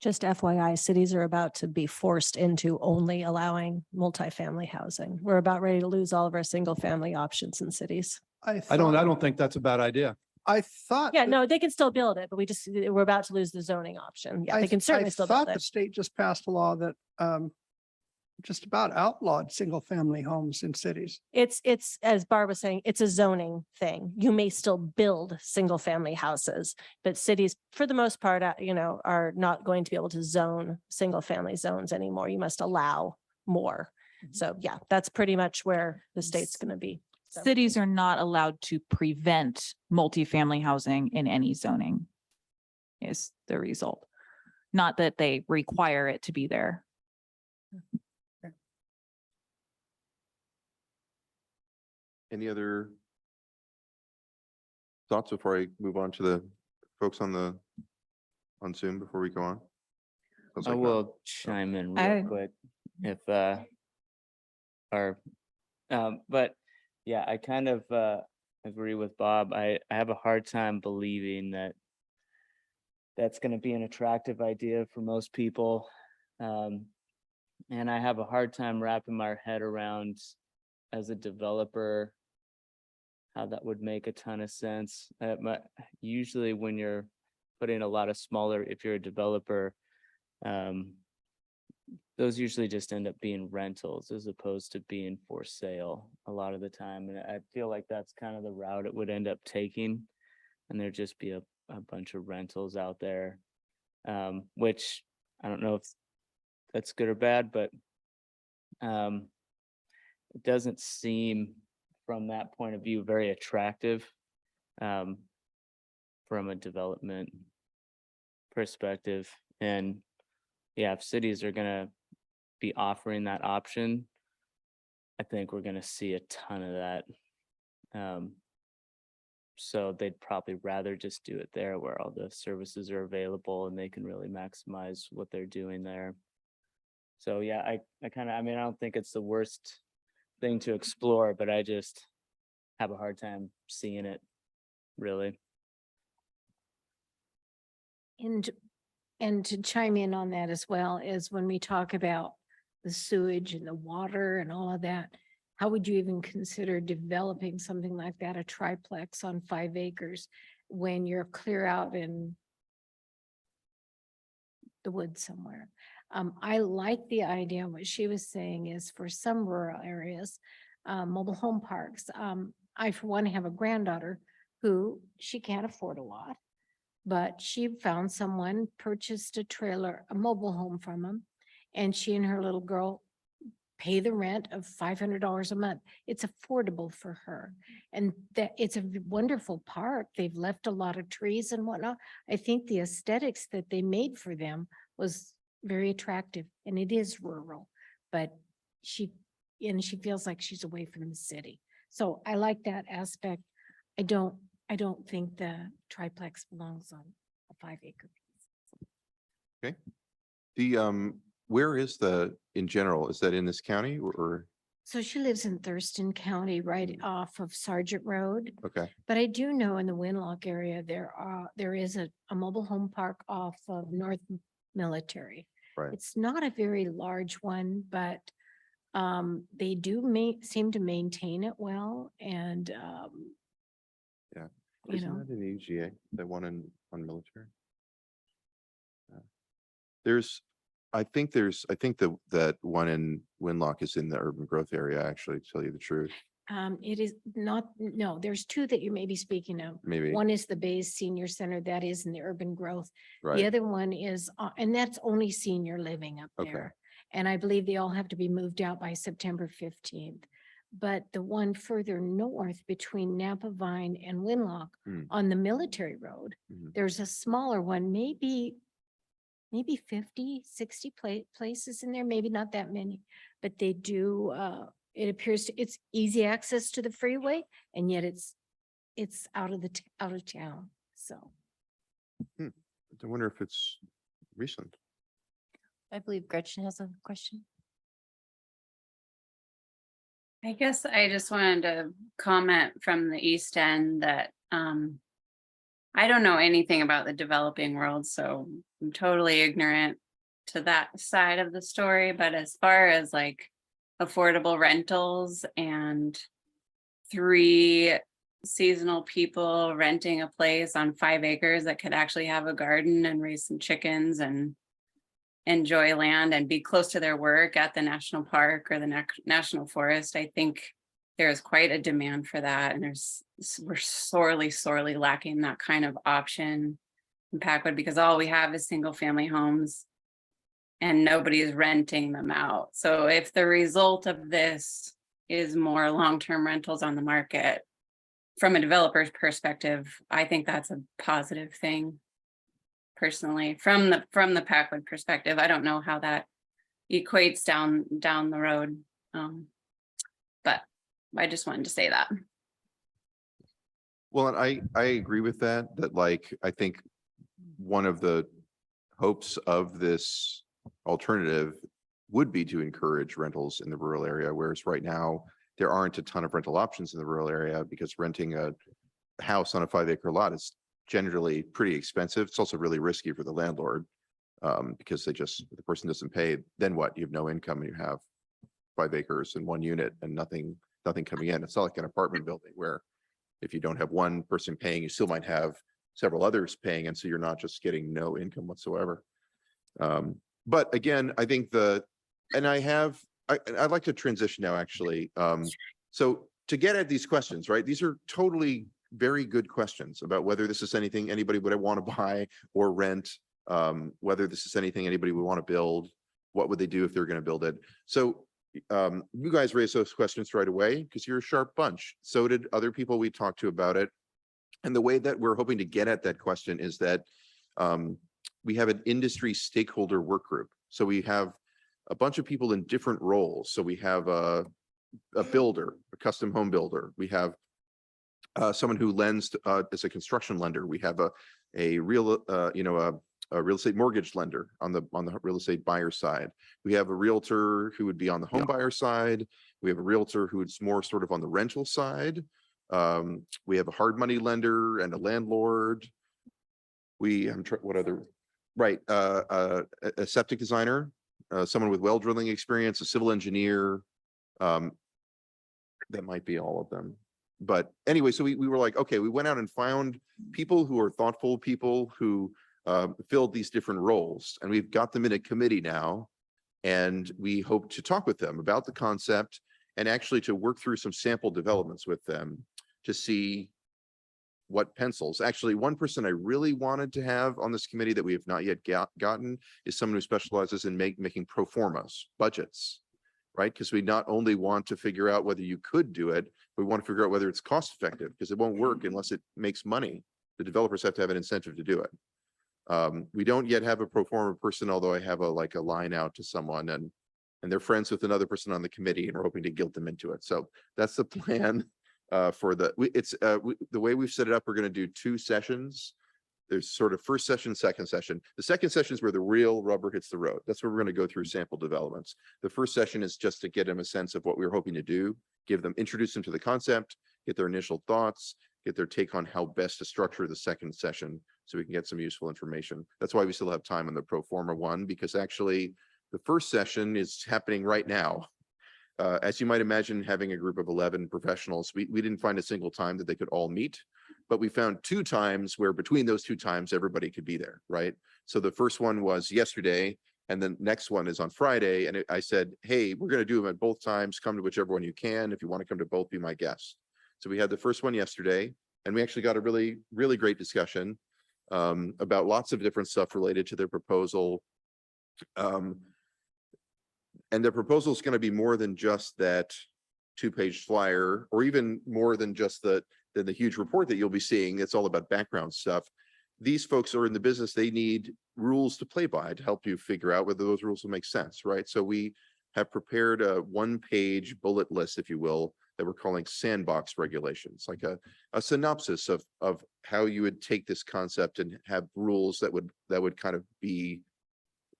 Just FYI, cities are about to be forced into only allowing multifamily housing. We're about ready to lose all of our single family options in cities. I don't think that's a bad idea. I thought. Yeah, that- no, they can still build it, but we're about to lose the zoning option. Yeah, they can certainly still build I thought the it. state just passed a law that just about outlawed single family homes in cities. It's, as Barb was saying, it's a zoning thing. You may still build single family houses, but cities, for the most part, are not going to be able to zone single family zones anymore. You must allow more. So yeah, that's pretty much where the state's going to be. So- Cities are not allowed to prevent multifamily housing in any zoning is the result. Not that they require it to be there. Any other thoughts before I move on to the folks on Zoom before we go on? Sounds I like not. will chime in I- real quick if, but yeah, I kind of, agree with Bob. I have a hard time believing that that's going to be an attractive idea for most people. And I have a hard time wrapping my head around as a developer, how that would make a ton of sense. Usually when you're putting a lot of smaller, if you're a developer, those usually just end up being rentals as opposed to being for sale a lot of the time. And I feel like that's kind of the route it would end up taking. And there'd just be a bunch of rentals out there, which I don't know if that's good or bad, but it doesn't seem from that point of view very attractive from a development perspective. And yeah, if cities are gonna be offering that option, I think we're gonna see a ton of that. So they'd probably rather just do it there where all the services are available and they can really maximize what they're doing there. So yeah, I don't think it's the worst thing to explore, but I just have a hard time seeing it, really. And to chime in on that as well is when we talk about the sewage and the water and all of that, how would you even consider developing something like that, a triplex on 5 acres, when you're clear out in the woods somewhere? I like the idea. What she was saying is for some rural areas, mobile home parks. I, for one, have a granddaughter who she can't afford a lot, but she found someone, purchased a trailer, a mobile home from them, and she and her little girl pay the rent of $500 a month. It's affordable for her. And that it's a wonderful park. They've left a lot of trees and whatnot. I think the aesthetics that they made for them was very attractive, and it is rural, but she feels like she's away from the city. So I like that aspect. I don't think the triplex belongs on a 5-acre piece. The, where is in general, is that in this county or, So she lives in Thurston County, right off of Sargent Road. okay, But I do know in the Winlock area, there is a mobile home park off of North Military. right. It's not a very large one, but they do seem to maintain it well, and Yeah. you Isn't know, that in the UGA, that one on military? There's, I think that one in Winlock is in the urban growth area, actually, to tell you the truth, it is not, no, there's 2 that you may be speaking of. maybe, One is the Bays Senior Center, that is in the urban growth. The right? other one is, and that's only senior living up Okay. there. And I believe they all have to be moved out by September 15th. But the one further north between Napa Vine and Winlock Hmm. on the military road, Mhm. there's a smaller one, maybe 50, 60 places in there, maybe not that many, but they do, it appears it's easy access to the freeway, and yet it's out of out of town, so. I wonder if it's recent. I believe Gretchen has a question. I guess I just wanted to comment from the East End that I don't know anything about the developing world, so I'm totally ignorant to that side of the story. But as far as like affordable rentals and 3 seasonal people renting a place on 5 acres that could actually have a garden and raise some chickens and enjoy land and be close to their work at the national park or the national forest, I think there is quite a demand for that. And we're sorely lacking that kind of option in Packwood, because all we have is single family homes and nobody is renting them out. So if the result of this is more long-term rentals on the market, from a developer's perspective, I think that's a positive thing. Personally, from the Packwood perspective, I don't know how that equates down the road. But I just wanted to say that. Well, and I agree with that, like, I think one of the hopes of this alternative would be to encourage rentals in the rural area, whereas right now there aren't a ton of rental options in the rural area because renting a house on a 5-acre lot is generally pretty expensive. It's also really risky for the landlord because if the person doesn't pay, then what? You have no income and you have 5 acres and 1 unit and nothing coming in. It's not like an apartment building where if you don't have one person paying, you still might have several others paying. And so you're not just getting no income whatsoever. But again, I think I'd like to transition now, actually. So to get at these questions, right? These are totally very good questions about whether this is anything anybody would want to buy or rent, whether this is anything anybody would want to build, what would they do if they're going to build it? So you guys raised those questions right away because you're a sharp bunch. So did other people we talked to about it. And the way that we're hoping to get at that question is that we have an industry stakeholder work group. So we have a bunch of people in different roles. So we have a builder, a custom home builder. We have someone who lends as a construction lender. We have a real estate mortgage lender on the real estate buyer side. We have a realtor who would be on the home buyer side. We have a realtor who's more sort of on the rental side. We have a hard money lender and a landlord. What other? Right, a septic designer. someone with well drilling experience, a civil engineer. That might be all of them. But anyway, so we were like, okay, we went out and found people who are thoughtful, people who filled these different roles, and we've got them in a committee now. And we hope to talk with them about the concept and actually to work through some sample developments with them to see what pencils. Actually, one person I really wanted to have on this committee that we have not yet gotten is someone who specializes in making pro formas, budgets, right? Because we not only want to figure out whether you could do it, but we want to figure out whether it's cost effective, because it won't work unless it makes money. The developers have to have an incentive to do it. We don't yet have a pro forma person, although I have a line out to someone, and they're friends with another person on the committee, and we're hoping to guilt them into it. So that's the plan for the way we've set it up. We're going to do 2 sessions. There's sort of first session, second session. The second session is where the real rubber hits the road. That's where we're going to go through sample developments. The first session is just to get them a sense of what we were hoping to do, introduce them to the concept, get their initial thoughts, get their take on how best to structure the second session so we can get some useful information. That's why we still have time on the pro forma one, because actually the first session is happening right now. As you might imagine, having a group of 11 professionals, we didn't find a single time that they could all meet, but we found 2 times where between those 2 times, everybody could be there, right? So the first one was yesterday, and the next one is on Friday. And I said, hey, we're going to do them at both times. Come to whichever one you can. If you want to come to both, be my guest. So we had the first one yesterday, and we actually got a really, really great discussion about lots of different stuff related to their proposal. And the proposal is going to be more than just that 2-page flyer, or even more than just the huge report that you'll be seeing. It's all about background stuff. These folks are in the business. They need rules to play by to help you figure out whether those rules will make sense, right? So we have prepared a 1-page bullet list, if you will, that we're calling sandbox regulations, like a synopsis of how you would take this concept and have rules that would kind of be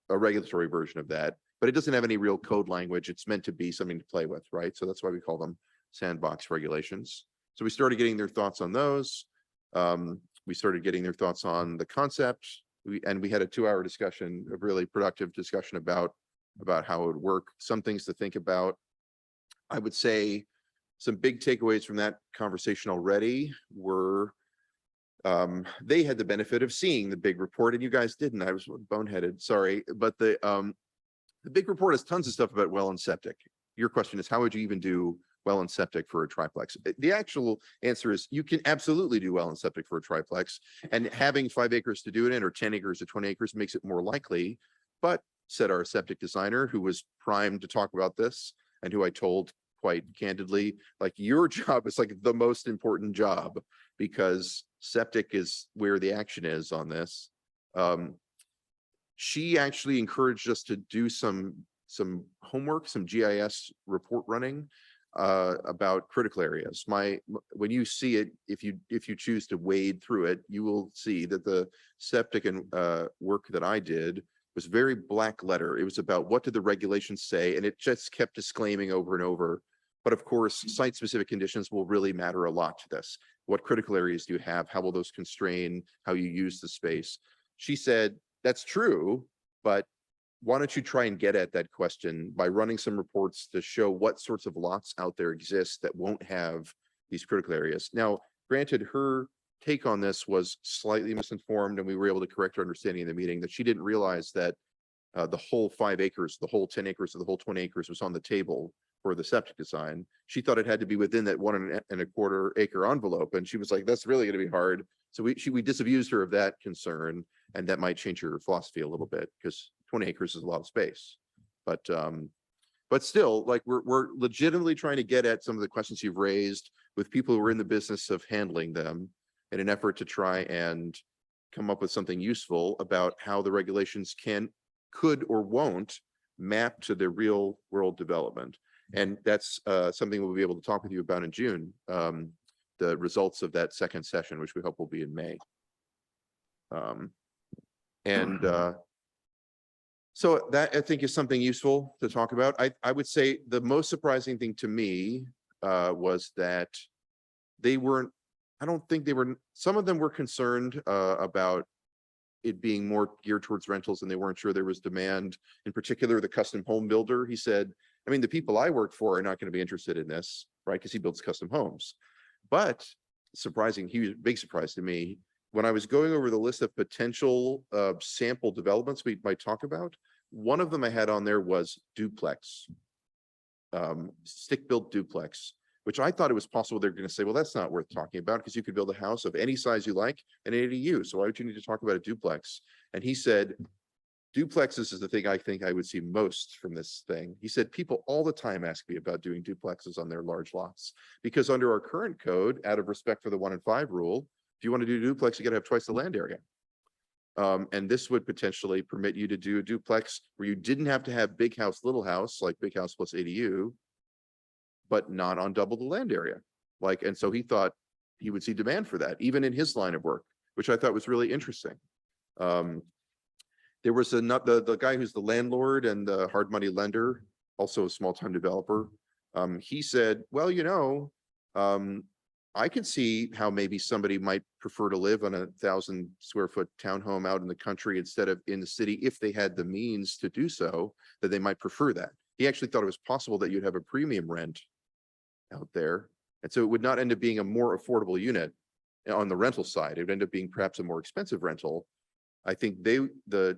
a regulatory version of that. But it doesn't have any real code language. It's meant to be something to play with, right? So that's why we call them sandbox regulations. So we started getting their thoughts on those. We started getting their thoughts on the concept. We had a 2-hour discussion, a really productive discussion about how it would work. Some things to think about. I would say some big takeaways from that conversation already were they had the benefit of seeing the big report, and you guys didn't. I was boneheaded, sorry. But the big report has tons of stuff about well and septic. Your question is, how would you even do well and septic for a triplex? The actual answer is you can absolutely do well and septic for a triplex, and having 5 acres to do it in, or 10 acres or 20 acres, makes it more likely. But said our septic designer, who was primed to talk about this, and who I told quite candidly, like, your job is like the most important job, because septic is where the action is on this. She actually encouraged us to do some homework, some GIS report running about critical areas. When you see it, if you choose to wade through it, you will see that the septic and work that I did was very black letter. It was about what did the regulations say, and it just kept disclaiming over and over. But of course, site-specific conditions will really matter a lot to this. What critical areas do you have? How will those constrain how you use the space? She said, that's true, but why don't you try and get at that question by running some reports to show what sorts of lots out there exist that won't have these critical areas. Now, granted, her take on this was slightly misinformed, and we were able to correct her understanding in the meeting that she didn't realize that the whole 5 acres, the whole 10 acres, or the whole 20 acres was on the table for the septic design. She thought it had to be within that 1.25 acre envelope, and she was like, that's really going to be hard. So we disabused her of that concern, and that might change her philosophy a little bit, because 20 acres is a lot of space. But still, like, we're legitimately trying to get at some of the questions you've raised with people who are in the business of handling them, in an effort to try and come up with something useful about how the regulations could or won't map to the real world development. And that's something we'll be able to talk with you about in June, the results of that second session, which we hope will be in May. So that, I think, is something useful to talk about. I would say the most surprising thing to me was that they weren't, I don't think they were, some of them were concerned about it being more geared towards rentals and they weren't sure there was demand, in particular, the custom home builder. He said, I mean, the people I work for are not going to be interested in this, right? Because he builds custom homes. But surprising, he was a big surprise to me. When I was going over the list of potential sample developments we might talk about, one of them I had on there was duplex, stick-built duplex, which I thought it was possible they're going to say, well, that's not worth talking about because you could build a house of any size you like and an ADU. So why would you need to talk about a duplex? And he said, duplexes is the thing I think I would see most from this thing. He said, people all the time ask me about doing duplexes on their large lots because under our current code, out of respect for the 1 in 5 rule, if you want to do duplex, you got to have twice the land area. And this would potentially permit you to do a duplex where you didn't have to have big house, little house, like big house plus ADU, but not on double the land area. Like, and so he thought he would see demand for that, even in his line of work, which I thought was really interesting. There was the guy who's the landlord and the hard money lender, also a small-time developer. He said, well, you know, I could see how maybe somebody might prefer to live on a 1,000 square foot townhome out in the country instead of in the city if they had the means to do so, that they might prefer that. He actually thought it was possible that you'd have a premium rent out there. And so it would not end up being a more affordable unit on the rental side. It would end up being perhaps a more expensive rental. I think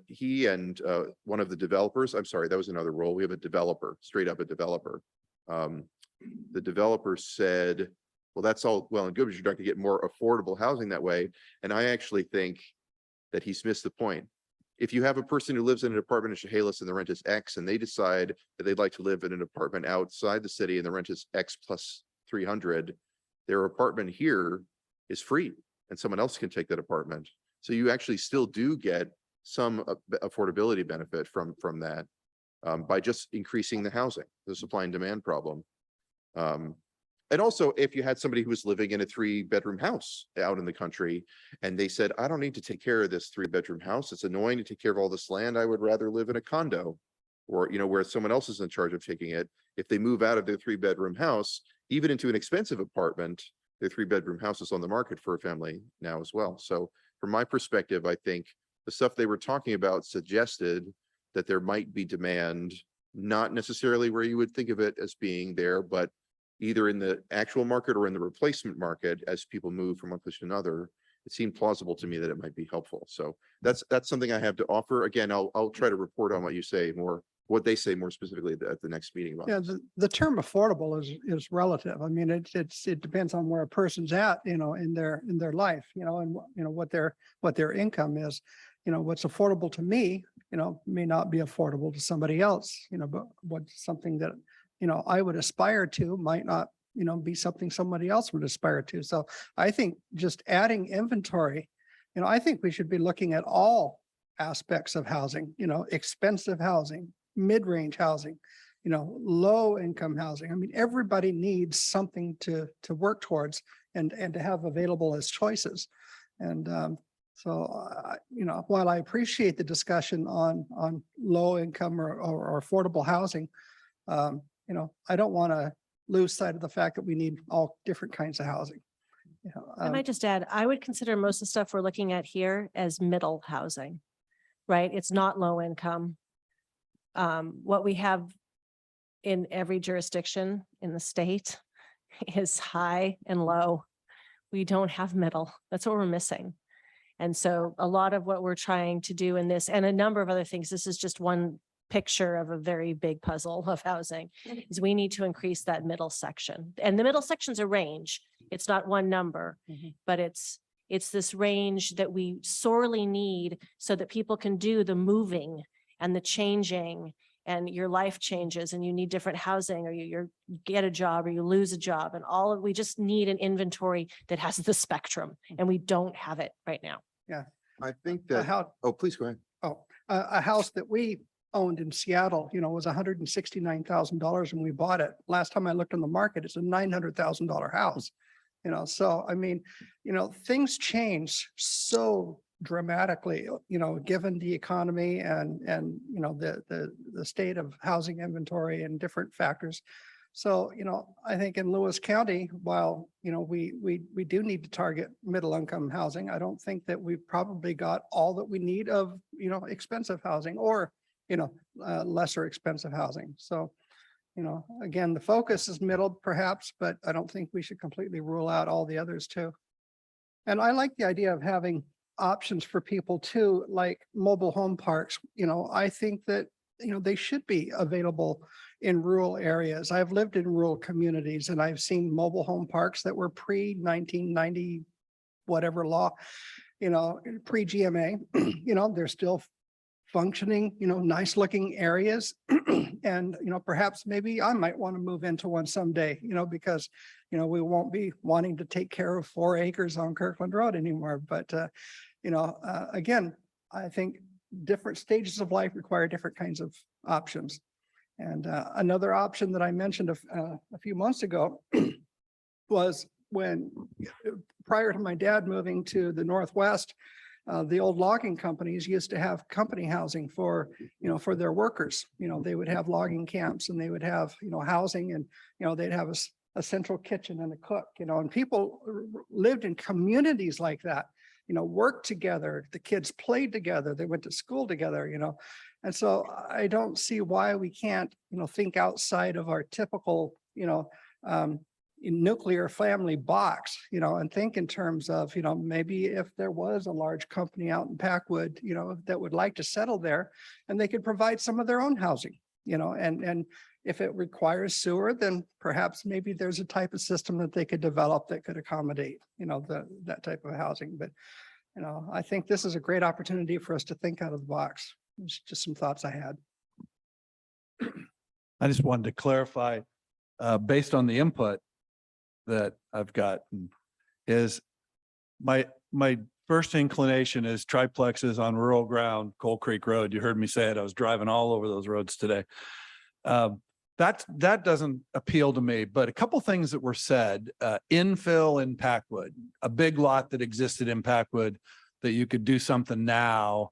he and one of the developers, I'm sorry, that was another role. We have a developer, straight up a developer. The developer said, well, that's all well and good, but you're not going to get more affordable housing that way. And I actually think that he's missed the point. If you have a person who lives in an apartment in Chehalis and the rent is X and they decide that they'd like to live in an apartment outside the city and the rent is X plus 300, their apartment here is free and someone else can take that apartment. So you actually still do get some affordability benefit from that by just increasing the housing, the supply and demand problem. And also, if you had somebody who was living in a 3-bedroom house out in the country and they said, I don't need to take care of this 3-bedroom house. It's annoying to take care of all this land. I would rather live in a condo or, you know, where someone else is in charge of taking it. If they move out of their 3-bedroom house, even into an expensive apartment, their 3-bedroom house is on the market for a family now as well. So from my perspective, I think the stuff they were talking about suggested that there might be demand, not necessarily where you would think of it as being there, but either in the actual market or in the replacement market as people move from one place to another. It seemed plausible to me that it might be helpful. So that's something I have to offer. Again, I'll try to report on what you say more, what they say more specifically at the next meeting about Yeah, this. the term affordable is relative. I mean, it depends on where a person's at, you know, in their life, you know, and you know, what their income is. You know, what's affordable to me, you know, may not be affordable to somebody else, you know, but what's something that, you know, I would aspire to might not, you know, be something somebody else would aspire to. So I think just adding inventory, you know, I think we should be looking at all aspects of housing, you know, expensive housing, mid-range housing, you know, low income housing. I mean, everybody needs something to work towards and to have available as choices. And you know, while I appreciate the discussion on low income or affordable housing, you know, I don't want to lose sight of the fact that we need all different kinds of housing. You know, I might just add, I would consider most of the stuff we're looking at here as middle housing, right? It's not low income. What we have in every jurisdiction in the state is high and low. We don't have middle. That's what we're missing. And so a lot of what we're trying to do in this and a number of other things, this is just one picture of a very big puzzle of housing, is we need to increase that middle section. And the middle section's a range. It's not one number, but it's this range that we sorely need so that people can do the moving and the changing and your life changes and you need different housing or you get a job or you lose a job and we just need an inventory that has the spectrum and we don't have it right now. yeah. I think A that, house, oh, please go ahead. a house that we owned in Seattle, you know, was $169,000 when we bought it. Last time I looked on the market, it's a $900,000 house. You know, so I mean, you know, things change so dramatically, you know, given the economy and you know, the state of housing inventory and different factors. So, I think in Lewis County, while, we do need to target middle income housing, I don't think that we've probably got all that we need of, expensive housing or, lesser expensive housing. So, again, the focus is middle perhaps, but I don't think we should completely rule out all the others too. And I like the idea of having options for people too, like mobile home parks. I think that, they should be available in rural areas. I've lived in rural communities and I've seen mobile home parks that were pre-1990, whatever law, pre-GMA, they're still functioning, nice looking areas. And, perhaps maybe I might want to move into one someday, because, we won't be wanting to take care of 4 acres on Kirkland Road anymore. But, again, I think different stages of life require different kinds of options. And another option that I mentioned a few months ago was when, prior to my dad moving to the Northwest, the old logging companies used to have company housing for, for their workers. They would have logging camps and they would have, housing and, they'd have a central kitchen and a cook, and people lived in communities like that, worked together. The kids played together. They went to school together, And so I don't see why we can't, think outside of our typical, nuclear family box, and think in terms of, maybe if there was a large company out in Packwood, that would like to settle there and they could provide some of their own housing, and if it requires sewer, then perhaps maybe there's a type of system that they could develop that could accommodate, that type of housing. But, I think this is a great opportunity for us to think out of the box. It's just some thoughts I had. I just wanted to clarify, based on the input that I've gotten, is my first inclination is triplexes on rural ground, Coal Creek Road. You heard me say it. I was driving all over those roads today. That doesn't appeal to me, but a couple things that were said, infill in Packwood, a big lot that existed in Packwood that you could do something now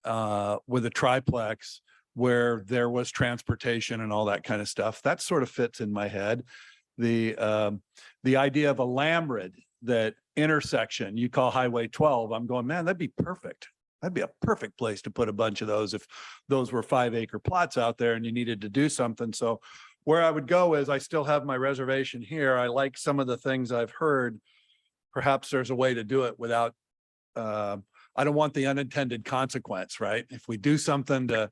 with a triplex where there was transportation and all that kind of stuff. That sort of fits in my head. The idea of a Lamrid, that intersection you call Highway 12, I'm going, man, that'd be perfect. That'd be a perfect place to put a bunch of those if those were 5-acre plots out there and you needed to do something. So where I would go is I still have my reservation here. I like some of the things I've heard. Perhaps there's a way to do it without, I don't want the unintended consequence, right? If we do something to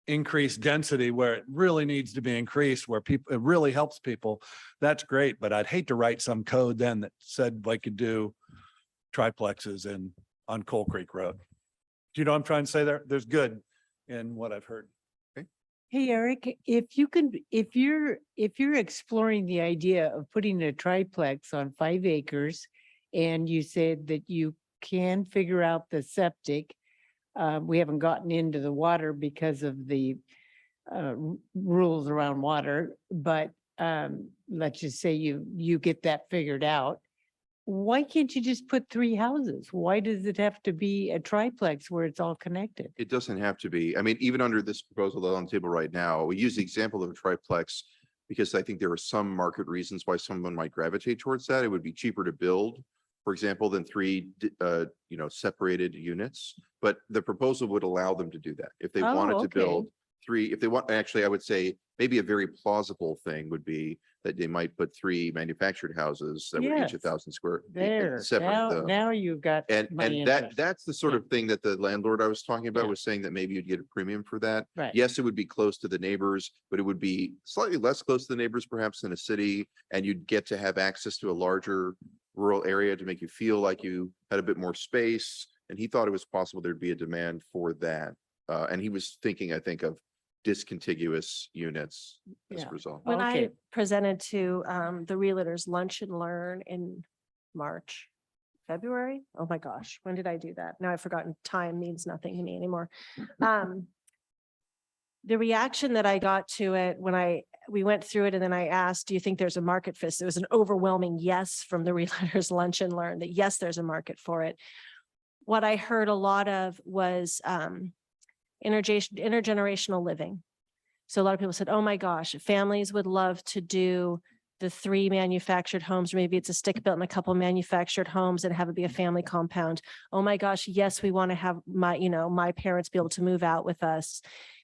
increase density where it really needs to be increased, where people, it really helps people, that's great. But I'd hate to write some code then that said I could do triplexes on Coal Creek Road. Do you know what I'm trying to say there? There's good in what I've heard. Hey, Eric, if you're exploring the idea of putting a triplex on 5 acres and you said that you can figure out the septic, we haven't gotten into the water because of the rules around water, but let's just say you get that figured out. Why can't you just put 3 houses? Why does it have to be a triplex where it's all connected? It doesn't have to be. I mean, even under this proposal that's on the table right now, we use the example of a triplex because I think there are some market reasons why someone might gravitate towards that. It would be cheaper to build, for example, than 3, separated units. But the proposal would allow them to do that if they wanted to build 3. If they want, actually, I would say maybe a very plausible thing would be that they might put 3 manufactured houses that were each 1,000 square feet. There, now you've got And my and interest. that's the sort of thing that the landlord I was talking about was saying that maybe you'd get a premium for that. Right. Yes, it would be close to the neighbors, but it would be slightly less close to the neighbors perhaps than a city. And you'd get to have access to a larger rural area to make you feel like you had a bit more space. And he thought it was possible there'd be a demand for that. And he was thinking, I think, of discontiguous units as a result. When I Okay. presented to the Realtors Lunch and Learn in March, February. Oh my gosh, when did I do that? Now I've forgotten. Time means nothing to me anymore. The reaction that I got to it when we went through it and then I asked, do you think there's a market for this? It was an overwhelming yes from the Realtors Lunch and Learn, that yes, there's a market for it. What I heard a lot of was intergenerational living. So a lot of people said, oh my gosh, families would love to do the 3 manufactured homes, or maybe it's a stick built and a couple manufactured homes and have it be a family compound. Oh my gosh, yes, we want to have my parents be able to move out with us.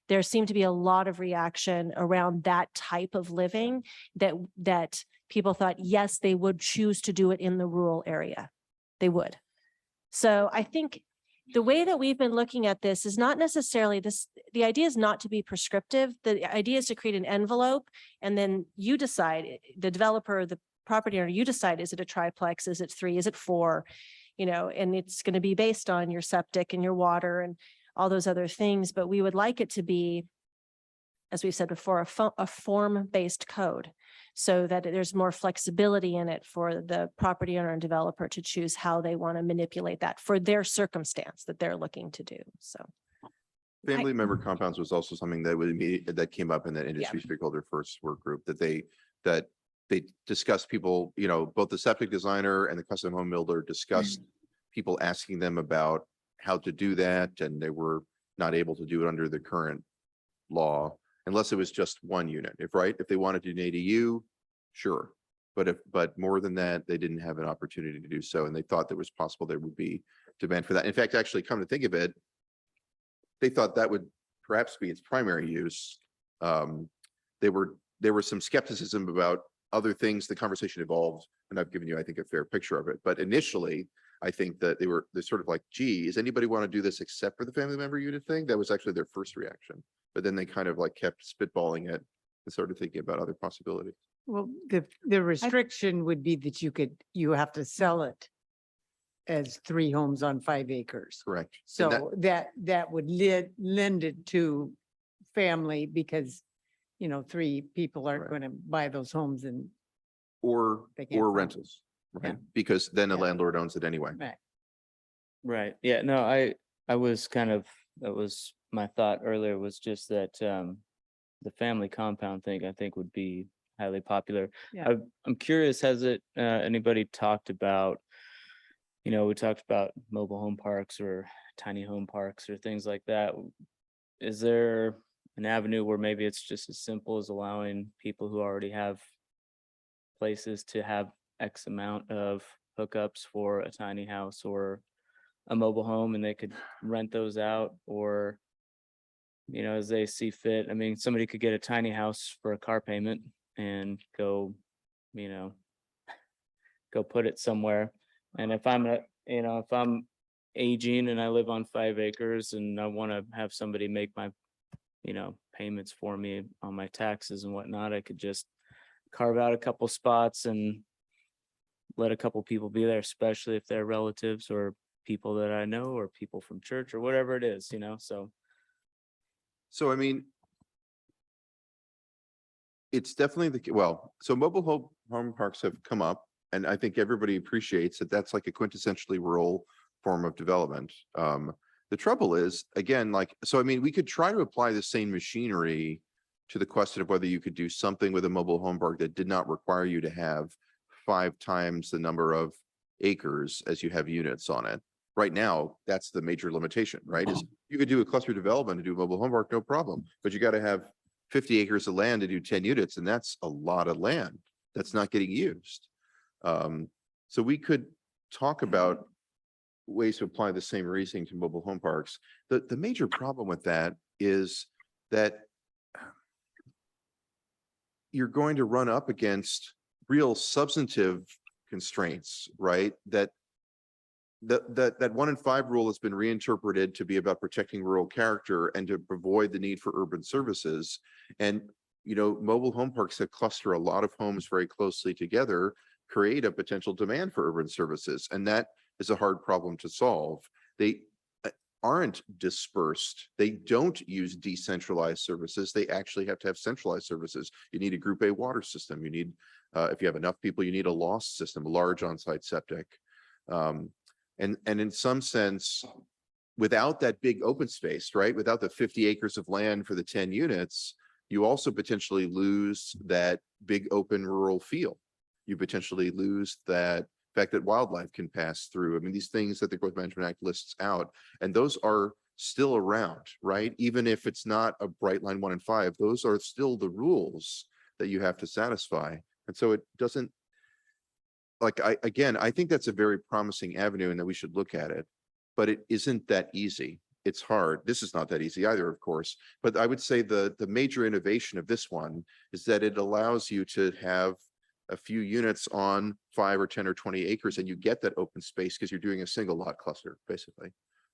There seemed to be a lot of reaction around that type of living that people thought, yes, they would choose to do it in the rural area. They would. So I think the way that we've been looking at this is not necessarily this, the idea is not to be prescriptive. The idea is to create an envelope, and then you decide, the developer, the property owner, you decide, is it a triplex? Is it 3? Is it 4? And it's going to be based on your septic and your water and all those other things. But we would like it to be, as we've said before, a form-based code, so that there's more flexibility in it for the property owner and developer to choose how they want to manipulate that for their circumstance that they're looking to do. So Family member compounds was also something that came up in that industry stakeholder first work group, that they discussed people, both the septic designer and the custom home builder discussed people asking them about how to do that, and they were not able to do it under the current law unless it was just one unit. If they wanted to do an ADU, sure. But more than that, they didn't have an opportunity to do so. And they thought that was possible there would be demand for that. In fact, actually, come to think of it, they thought that would perhaps be its primary use. There was some skepticism about other things. The conversation evolved, and I've given you, I think, a fair picture of it. But initially, I think that they're sort of like, gee, does anybody want to do this except for the family member unit thing? That was actually their first reaction. But then they kind of like kept spitballing it and started thinking about other possibilities. Well, the restriction would be that you have to sell it as 3 homes on 5 acres. Correct. So that would lend it to family, because 3 people aren't Right. going to buy those homes and Or They can't sell it. rentals, right? Yeah. Because then the Yeah. landlord owns it anyway. right. Right. Yeah, no, I was that was my thought earlier, was just that the family compound thing, I think, would be highly popular. Yeah. I'm curious, has anybody talked about, we talked about mobile home parks or tiny home parks or things like that. Is there an avenue where maybe it's just as simple as allowing people who already have places to have X amount of hookups for a tiny house or a mobile home, and they could rent those out, or as they see fit? I mean, somebody could get a tiny house for a car payment and go put it somewhere. And if I'm aging and I live on 5 acres and I want to have somebody make my payments for me on my taxes and whatnot, I could just carve out a couple spots and let a couple people be there, especially if they're relatives or people that I know or people from church or whatever it is, So, I mean, it's definitely so mobile home parks have come up, and I think everybody appreciates that that's like a quintessentially rural form of development. The trouble is, again, we could try to apply the same machinery to the question of whether you could do something with a mobile home park that did not require you to have 5 times the number of acres as you have units on it. Right now, that's the major limitation, right? Is you could do a cluster development and do a mobile home park, no problem, but you got to have 50 acres of land to do 10 units, and that's a lot of land that's not getting used. So we could talk about ways to apply the same reasoning to mobile home parks. The major problem with that is that you're going to run up against real substantive constraints, right? That 1 in 5 rule has been reinterpreted to be about protecting rural character and to avoid the need for urban services. And, mobile home parks that cluster a lot of homes very closely together create a potential demand for urban services. And that is a hard problem to solve. They aren't dispersed. They don't use decentralized services. They actually have to have centralized services. You need a Group A water system. You need, if you have enough people, you need a loss system, a large on-site septic. And in some sense, without that big open space, right? Without the 50 acres of land for the 10 units, you also potentially lose that big open rural feel. You potentially lose that fact that wildlife can pass through. I mean, these things that the Growth Management Act lists out, and those are still around, right? Even if it's not a bright line 1 in 5, those are still the rules that you have to satisfy. And so it doesn't, like, I think that's a very promising avenue and that we should look at it, but it isn't that easy. It's hard. This is not that easy either, of course, but I would say the major innovation of this one is that it allows you to have a few units on 5 or 10 or 20 acres, and you get that open space because you're doing a single lot cluster, basically.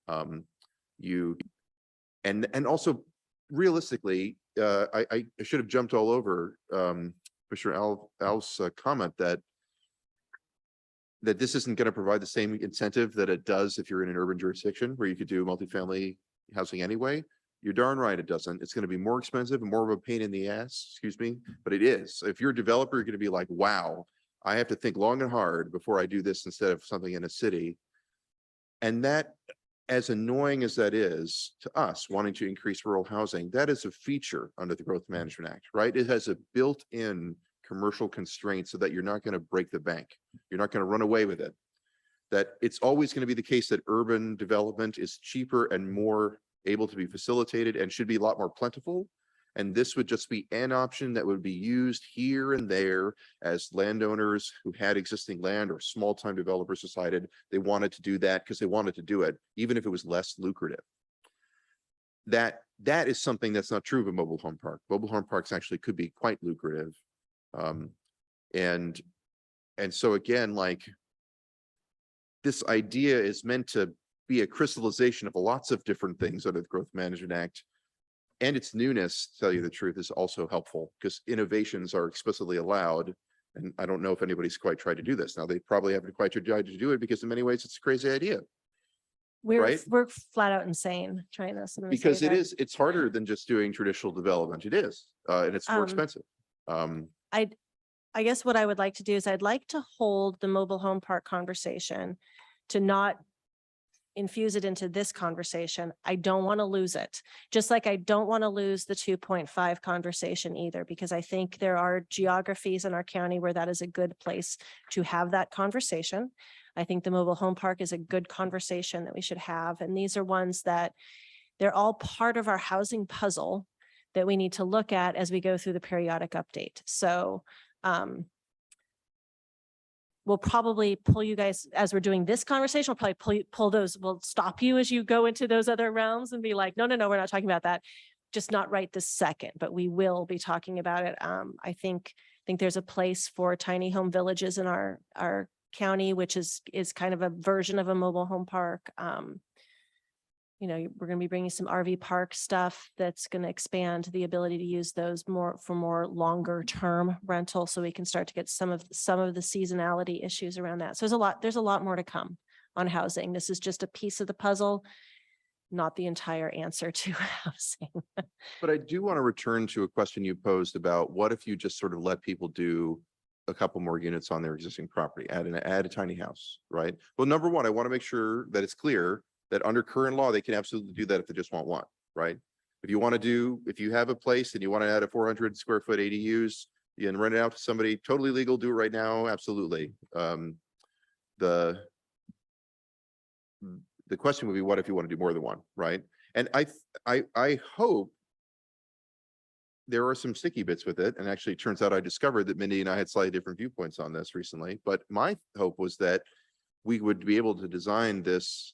And also realistically, I should have jumped all over Commissioner Al's comment that this isn't going to provide the same incentive that it does if you're in an urban jurisdiction where you could do multifamily housing anyway. You're darn right it doesn't. It's going to be more expensive and more of a pain in the ass, excuse me, but it is. If you're a developer, you're going to be like, wow, I have to think long and hard before I do this instead of something in a city. And that, as annoying as that is to us wanting to increase rural housing, that is a feature under the Growth Management Act, right? It has a built-in commercial constraint so that you're not going to break the bank. You're not going to run away with it. That it's always going to be the case that urban development is cheaper and more able to be facilitated and should be a lot more plentiful. And this would just be an option that would be used here and there as landowners who had existing land or small time developers decided they wanted to do that because they wanted to do it, even if it was less lucrative. That is something that's not true of a mobile home park. Mobile home parks actually could be quite lucrative. And so again, like, this idea is meant to be a crystallization of lots of different things under the Growth Management Act. And its newness, to tell you the truth, is also helpful because innovations are explicitly allowed. And I don't know if anybody's quite tried to do this. Now, they probably haven't quite tried to do it because in many ways it's a crazy idea. Right? We're flat out insane trying this. I'm gonna say Because that. it's harder than just doing traditional development. It is, and it's more expensive. I guess what I would like to do is I'd like to hold the mobile home park conversation to not infuse it into this conversation. I don't want to lose it. Just like I don't want to lose the 2.5 conversation either, because I think there are geographies in our county where that is a good place to have that conversation. I think the mobile home park is a good conversation that we should have. And these are ones that they're all part of our housing puzzle that we need to look at as we go through the periodic update. So we'll probably pull you guys as we're doing this conversation. We'll probably pull those. We'll stop you as you go into those other realms and be like, no, we're not talking about that. Just not right this second, but we will be talking about it. I think there's a place for tiny home villages in our county, which is kind of a version of a mobile home park. We're going to be bringing some RV park stuff that's going to expand the ability to use those for more longer term rental. So we can start to get some of the seasonality issues around that. So there's a lot more to come on housing. This is just a piece of the puzzle, not the entire answer to housing. But I do want to return to a question you posed about what if you just sort of let people do a couple more units on their existing property, add a tiny house, right? Well, number one, I want to make sure that it's clear that under current law, they can absolutely do that if they just want one, right? If you have a place and you want to add a 400 square foot ADUs, you can rent it out to somebody, totally legal, do it right now, absolutely. The question would be, what if you want to do more than one, right? And I hope there are some sticky bits with it. And actually, it turns out I discovered that Mindy and I had slightly different viewpoints on this recently. But my hope was that we would be able to design this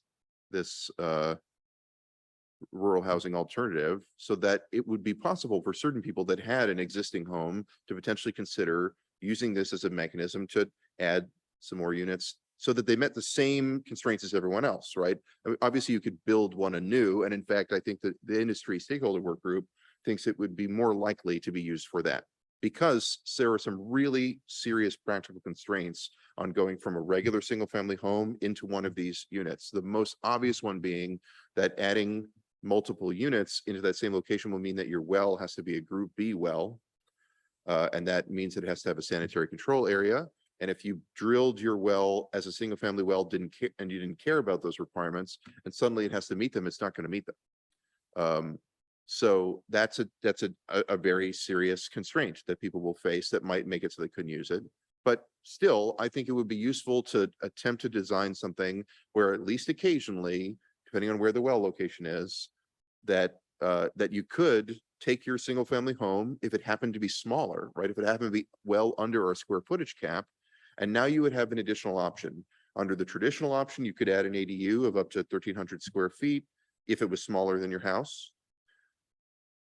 rural housing alternative so that it would be possible for certain people that had an existing home to potentially consider using this as a mechanism to add some more units so that they met the same constraints as everyone else, right? I mean, obviously, you could build one anew. And in fact, I think that the industry stakeholder work group thinks it would be more likely to be used for that because there are some really serious practical constraints on going from a regular single family home into one of these units. The most obvious one being that adding multiple units into that same location will mean that your well has to be a group B well. And that means it has to have a sanitary control area. And if you drilled your well as a single family well, and you didn't care about those requirements, and suddenly it has to meet them, it's not going to meet them. So that's a very serious constraint that people will face that might make it so they couldn't use it. But still, I think it would be useful to attempt to design something where at least occasionally depending on where the well location is, that that you could take your single family home if it happened to be smaller, right? If it happened to be well under our square footage cap, and now you would have an additional option. Under the traditional option, you could add an ADU of up to 1,300 square feet if it was smaller than your house.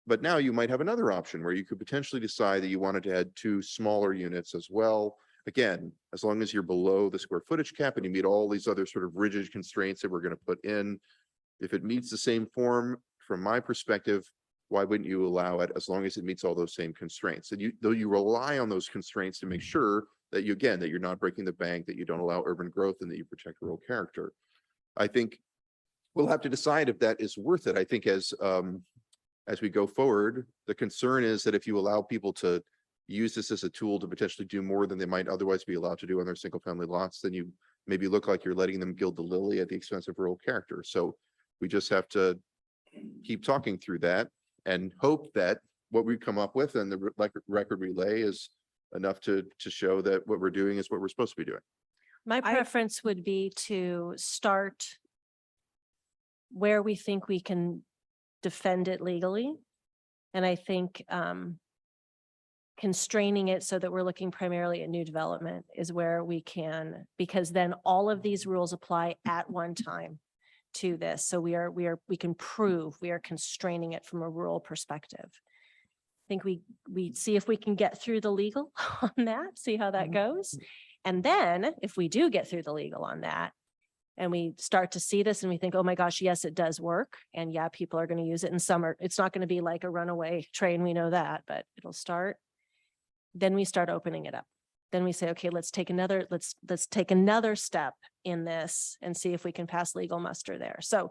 But now you might have another option where you could potentially decide that you wanted to add 2 smaller units as well. Again, as long as you're below the square footage cap and you meet all these other sort of rigid constraints that we're going to put in, if it meets the same form, from my perspective, why wouldn't you allow it as long as it meets all those same constraints? And though you rely on those constraints to make sure that you, again, that you're not breaking the bank, that you don't allow urban growth, and that you protect rural character. I think we'll have to decide if that is worth it. I think as we go forward, the concern is that if you allow people to use this as a tool to potentially do more than they might otherwise be allowed to do on their single family lots, then you maybe look like you're letting them gild the lily at the expense of rural character. So we just have to keep talking through that and hope that what we come up with and the record relay is enough to show that what we're doing is what we're supposed to be doing. My preference would be to start where we think we can defend it legally. And I think constraining it so that we're looking primarily at new development is where we can, because then all of these rules apply at one time to this. So we can prove we are constraining it from a rural perspective. I think we see if we can get through the legal on that, see how that goes. And then if we do get through the legal on that, and we start to see this and we think, oh my gosh, yes, it does work. And yeah, people are going to use it in summer. It's not going to be like a runaway train. We know that, but it'll start. Then we start opening it up. Then we say, okay, let's take another step in this and see if we can pass legal muster there. So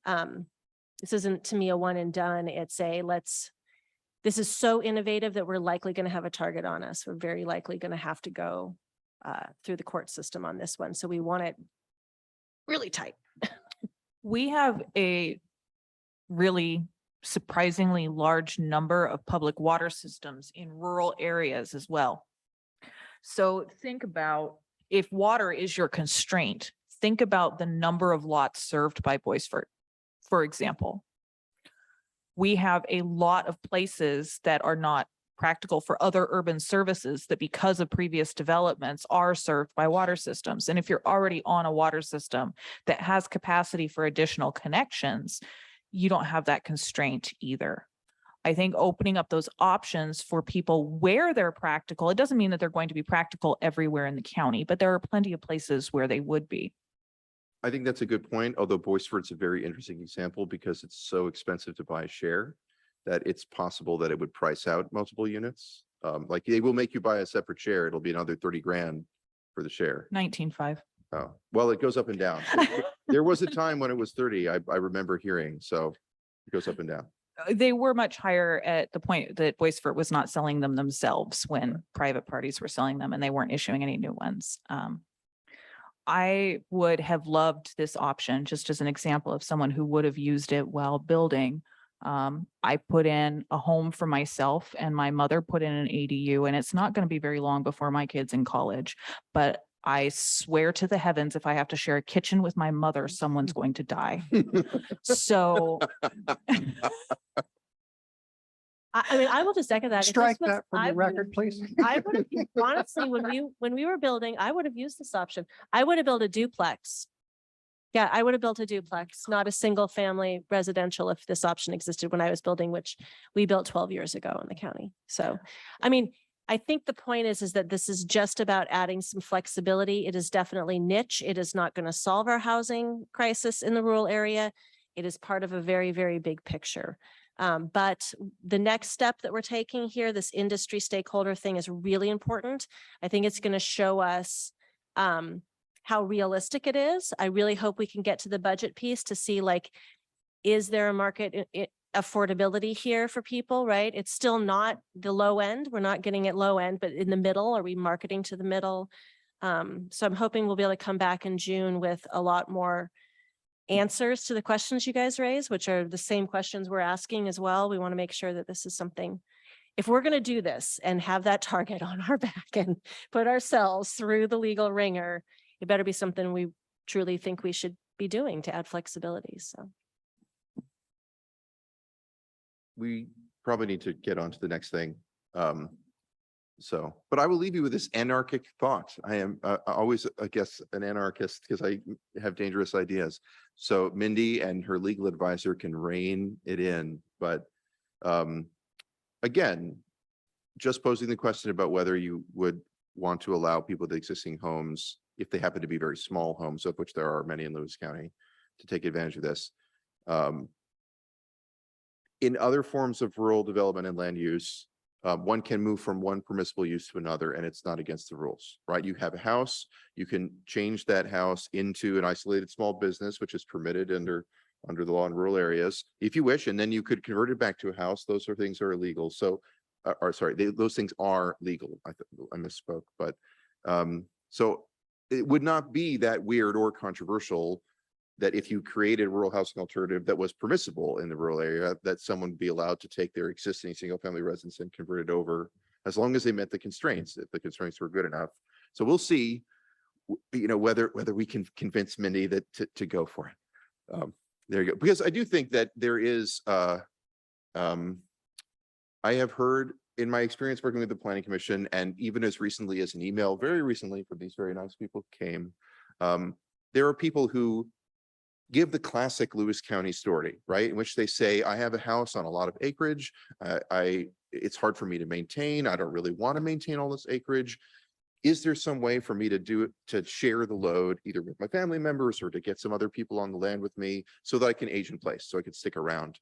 this isn't to me a one and done. It's this is so innovative that we're likely going to have a target on us. We're very likely going to have to go through the court system on this one. So we want it really tight. We have a really surprisingly large number of public water systems in rural areas as well. So think about, if water is your constraint, think about the number of lots served by Boisfort, for example. We have a lot of places that are not practical for other urban services that, because of previous developments, are served by water systems. And if you're already on a water system that has capacity for additional connections, you don't have that constraint either. I think opening up those options for people where they're practical, it doesn't mean that they're going to be practical everywhere in the county, but there are plenty of places where they would be. I think that's a good point, although Boisfort's a very interesting example because it's so expensive to buy a share that it's possible that it would price out multiple units. Like they will make you buy a separate share. It'll be another 30 grand for the share. 19.5. Oh, well, it goes up and down. There was a time when it was 30, I remember hearing, so it goes up and down. They were much higher at the point that Boisfort was not selling them themselves when private parties were selling them and they weren't issuing any new ones. I would have loved this option, just as an example of someone who would have used it while building. I put in a home for myself and my mother put in an ADU, and it's not going to be very long before my kid's in college, but I swear to the heavens, if I have to share a kitchen with my mother, someone's going to die. So I mean, I will just echo that. If this Strike was- that from I the would've- record, please. I would have, honestly, when we were building, I would have used this option. I would have built a duplex. Yeah, I would have built a duplex, not a single family residential if this option existed when I was building, which we built 12 years ago in the county. So, I mean, I think the point is that this is just about adding some flexibility. It is definitely niche. It is not going to solve our housing crisis in the rural area. It is part of a very, very big picture. But the next step that we're taking here, this industry stakeholder thing, is really important. I think it's going to show us how realistic it is. I really hope we can get to the budget piece to see, like, is there a market affordability here for people, right? It's still not the low end. We're not getting it low end, but in the middle, are we marketing to the middle? So I'm hoping we'll be able to come back in June with a lot more answers to the questions you guys raise, which are the same questions we're asking as well. We want to make sure that this is something, if we're going to do this and have that target on our back and put ourselves through the legal ringer, it better be something we truly think we should be doing to add flexibility. So. We probably need to get on to the next thing. But I will leave you with this anarchic thought. I am always, I guess, an anarchist because I have dangerous ideas. So Mindy and her legal advisor can rein it in. But again, just posing the question about whether you would want to allow people with existing homes, if they happen to be very small homes, of which there are many in Lewis County, to take advantage of this. In other forms of rural development and land use, one can move from one permissible use to another, and it's not against the rules, right? You have a house, you can change that house into an isolated small business, which is permitted under the law in rural areas, if you wish, and then you could convert it back to a house. Those are things are illegal. So, those things are legal. I misspoke, but so it would not be that weird or controversial that if you created a rural housing alternative that was permissible in the rural area, that someone would be allowed to take their existing single family residence and convert it over, as long as they met the constraints, if the constraints were good enough. So we'll see, whether we can convince Mindy that to go for it. There you go. Because I do think that there is, I have heard in my experience working with the Planning Commission, and even as recently as an email, very recently from these very nice people came, there are people who give the classic Lewis County story, right? In which they say, I have a house on a lot of acreage. It's hard for me to maintain. I don't really want to maintain all this acreage. Is there some way for me to do it, to share the load either with my family members or to get some other people on the land with me so that I can age in place, so I can stick around?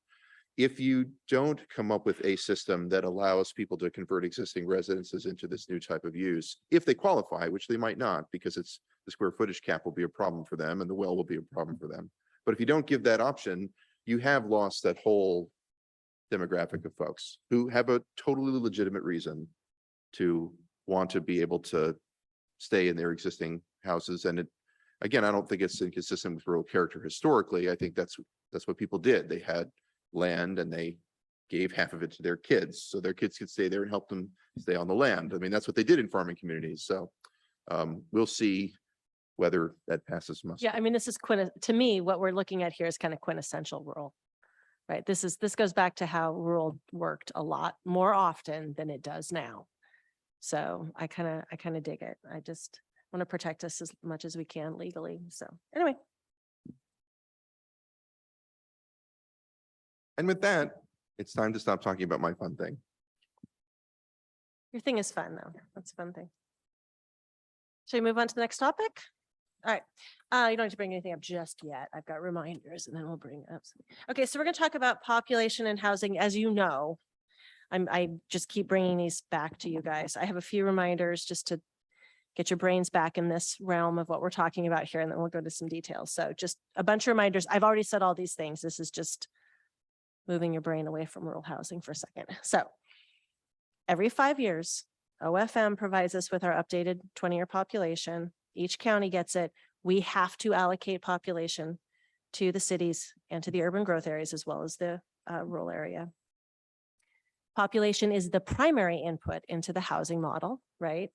If you don't come up with a system that allows people to convert existing residences into this new type of use, if they qualify, which they might not, because it's the square footage cap will be a problem for them and the well will be a problem for them. But if you don't give that option, you have lost that whole demographic of folks who have a totally legitimate reason to want to be able to stay in their existing houses. And again, I don't think it's inconsistent with rural character historically. I think that's what people did. They had land and they gave half of it to their kids so their kids could stay there and help them stay on the land. I mean, that's what they did in farming communities. So we'll see whether that passes muster. Yeah, I mean, this is to me, what we're looking at here is kind of quintessential rural, right? This goes back to how rural worked a lot more often than it does now. So I kind of dig it. I just want to protect us as much as we can legally. So anyway. And with that, it's time to stop talking about my fun thing. Your thing is fun though. That's a fun thing. Should we move on to the next topic? All right. You don't have to bring anything up just yet. I've got reminders and then we'll bring up. Okay. So we're going to talk about population and housing. As you know, I just keep bringing these back to you guys. I have a few reminders just to get your brains back in this realm of what we're talking about here. And then we'll go to some details. So just a bunch of reminders. I've already said all these things. This is just moving your brain away from rural housing for a second. So every 5 years, OFM provides us with our updated 20-year population. Each county gets it. We have to allocate population to the cities and to the urban growth areas as well as the rural area. Population is the primary input into the housing model, right?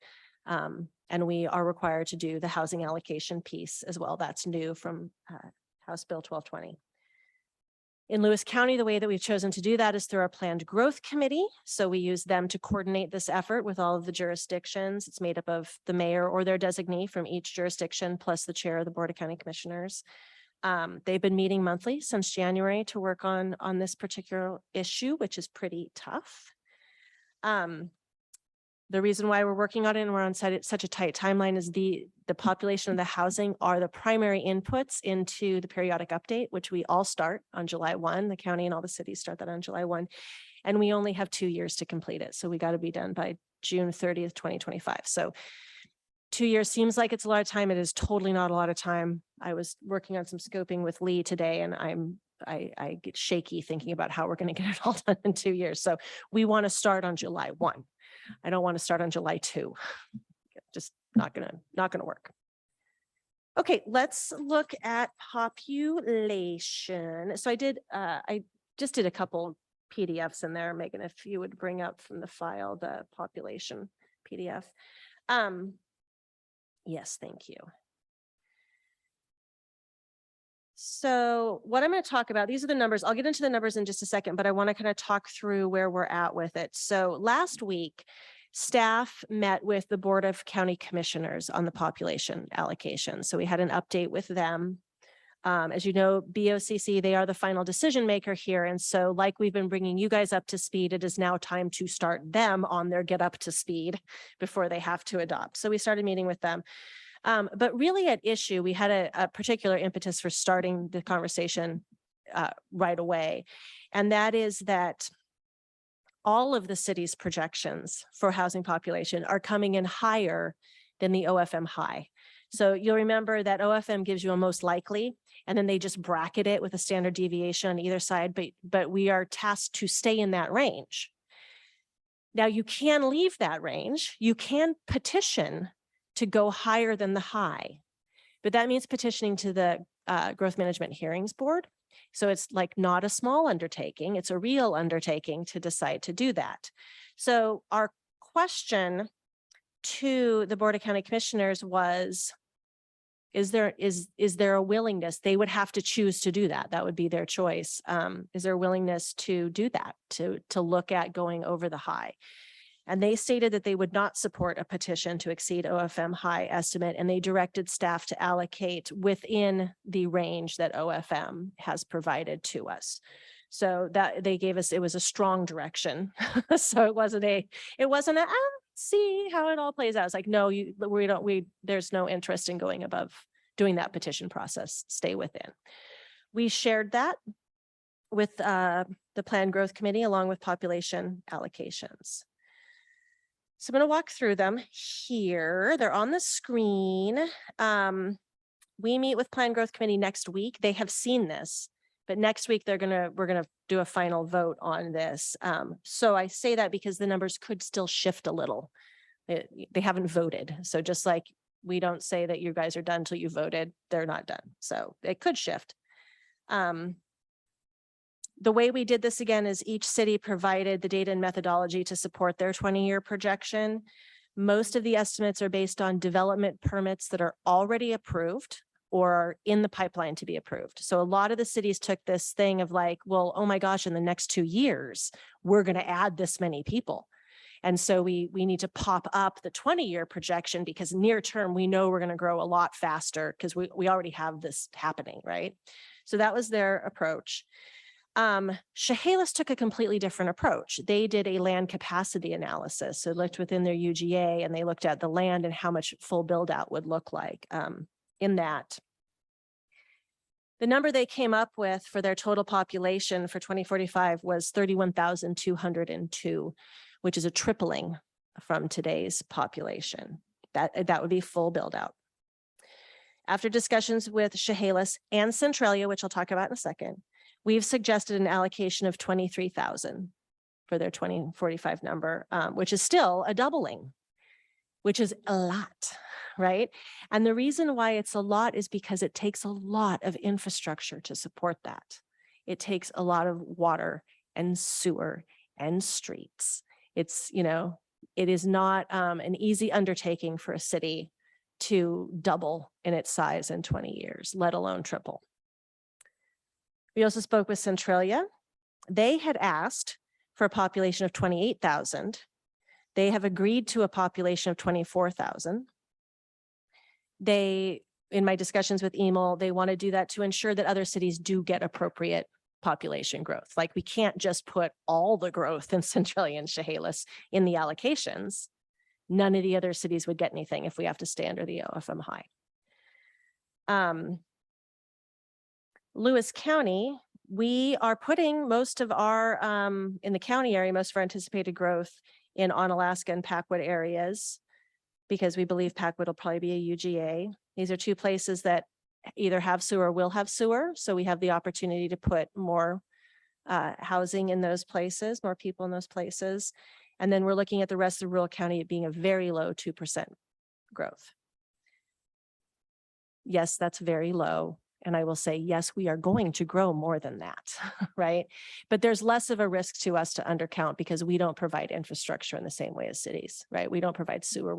And we are required to do the housing allocation piece as well. That's new from House Bill 1220. In Lewis County, the way that we've chosen to do that is through our Planned Growth Committee. So we use them to coordinate this effort with all of the jurisdictions. It's made up of the mayor or their designee from each jurisdiction, plus the chair of the Board of County Commissioners. They've been meeting monthly since January to work on this particular issue, which is pretty tough. The reason why we're working on it and we're on such a tight timeline is the population of the housing are the primary inputs into the periodic update, which we all start on July 1. The county and all the cities start that on July 1. And we only have 2 years to complete it. So we got to be done by June 30th, 2025. So 2 years seems like it's a lot of time. It is totally not a lot of time. I was working on some scoping with Lee today and I get shaky thinking about how we're going to get it all done in 2 years. So we want to start on July 1. I don't want to start on July 2. Just not gonna work. Okay, let's look at population. So I just did a couple PDFs in there. Megan, if you would bring up from the file the population PDF. Yes, thank you. So what I'm going to talk about, these are the numbers. I'll get into the numbers in just a second, but I want to kind of talk through where we're at with it. So last week, staff met with the Board of County Commissioners on the population allocation. So we had an update with them. As you know, BOCC, they are the final decision maker here. And so like we've been bringing you guys up to speed, it is now time to start them on their get up to speed before they have to adopt. So we started meeting with them. But really at issue, we had a particular impetus for starting the conversation right away. And that is that all of the city's projections for housing population are coming in higher than the OFM high. So you'll remember that OFM gives you a most likely, and then they just bracket it with a standard deviation on either side, but we are tasked to stay in that range. Now you can leave that range. You can petition to go higher than the high, but that means petitioning to the Growth Management Hearings Board. So it's like not a small undertaking, it's a real undertaking to decide to do that. So our question to the Board of County Commissioners was, is there a willingness? They would have to choose to do that. That would be their choice. Is there a willingness to do that, to look at going over the high? And they stated that they would not support a petition to exceed OFM high estimate, and they directed staff to allocate within the range that OFM has provided to us. So that they gave us, it was a strong direction. So it wasn't a see how it all plays out. It's like, no, there's no interest in going above, doing that petition process, stay within. We shared that with the Planned Growth Committee along with population allocations. So I'm going to walk through them here. They're on the screen. We meet with Planned Growth Committee next week. They have seen this, but next week we're gonna do a final vote on this. So I say that because the numbers could still shift a little. They haven't voted. So just like we don't say that you guys are done until you voted, they're not done. So it could shift. The way we did this again is each city provided the data and methodology to support their 20-year projection. Most of the estimates are based on development permits that are already approved or are in the pipeline to be approved. So a lot of the cities took this thing of like, well, oh my gosh, in the next 2 years, we're going to add this many people. And so we need to pop up the 20-year projection because near term, we know we're going to grow a lot faster because we already have this happening, right? So that was their approach. Chehalis took a completely different approach. They did a land capacity analysis. So looked within their UGA and they looked at the land and how much full build out would look like in that. The number they came up with for their total population for 2045 was 31,202, which is a tripling from today's population. That would be full build out. After discussions with Chehalis and Centralia, which I'll talk about in a second, we've suggested an allocation of 23,000 for their 2045 number, which is still a doubling, which is a lot, right? And the reason why it's a lot is because it takes a lot of infrastructure to support that. It takes a lot of water and sewer and streets. It's, it is not an easy undertaking for a city to double in its size in 20 years, let alone triple. We also spoke with Centralia. They had asked for a population of 28,000. They have agreed to a population of 24,000. They, in my discussions with Emil, they want to do that to ensure that other cities do get appropriate population growth. Like we can't just put all the growth in Centralia and Chehalis in the allocations. None of the other cities would get anything if we have to stay under the OFM high. Lewis County, we are putting most of our, in the county area, most of our anticipated growth in Onalaska and Packwood areas, because we believe Packwood will probably be a UGA. These are two places that either have sewer or will have sewer. So we have the opportunity to put more housing in those places, more people in those places. And then we're looking at the rest of rural county at being a very low 2% growth. Yes, that's very low. And I will say, yes, we are going to grow more than that, right? But there's less of a risk to us to undercount because we don't provide infrastructure in the same way as cities, right? We don't provide sewer.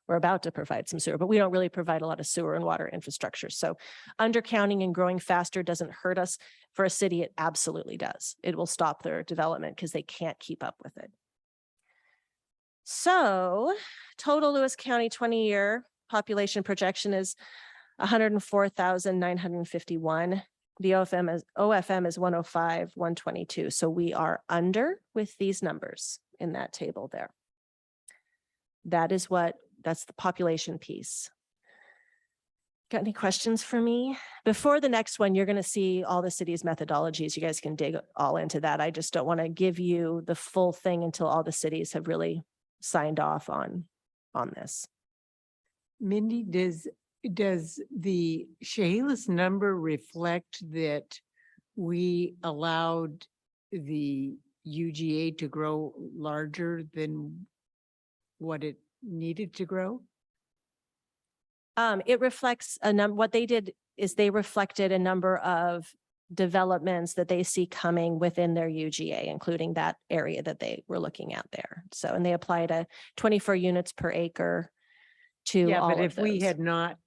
We're about to provide some sewer, but we don't really provide a lot of sewer and water infrastructure. So undercounting and growing faster doesn't hurt us. For a city, it absolutely does. It will stop their development because they can't keep up with it. So total Lewis County 20-year population projection is 104,951. The OFM is 105, 122. So we are under with these numbers in that table there. That's the population piece. Got any questions for me? Before the next one, you're going to see all the city's methodologies. You guys can dig all into that. I just don't want to give you the full thing until all the cities have really signed off on this. Mindy, does the Chehalis number reflect that we allowed the UGA to grow larger than what it needed to grow? It reflects what they did is they reflected a number of developments that they see coming within their UGA, including that area that they were looking at there. So, and they applied a 24 units per acre to Yeah, all but of if we those. had not,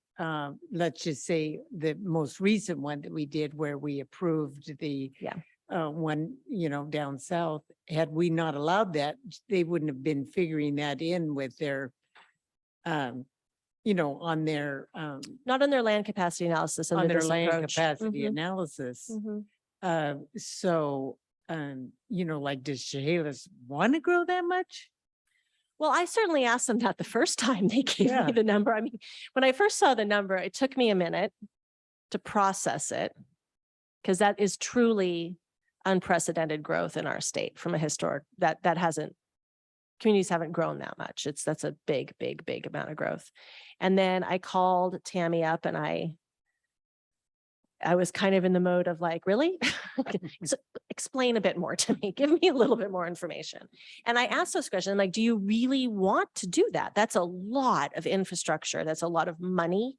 let's just say the most recent one that we did where we approved the one, down south, had we not allowed that, they wouldn't have been figuring that in with their, on their, Not on their land capacity analysis on under their this land approach. capacity Mhm, analysis. mhm. Like, does Chehalis want to grow that much? Well, I certainly asked them that the first time they gave Yeah. me the number. I mean, when I first saw the number, it took me a minute to process it because that is truly unprecedented growth in our state from a historic communities haven't grown that much. That's a big, big, big amount of growth. And then I called Tammy up and I was kind of in the mode of like, really? So explain a bit more to me. Give me a little bit more information. And I asked those questions, like, do you really want to do that? That's a lot of infrastructure. That's a lot of money.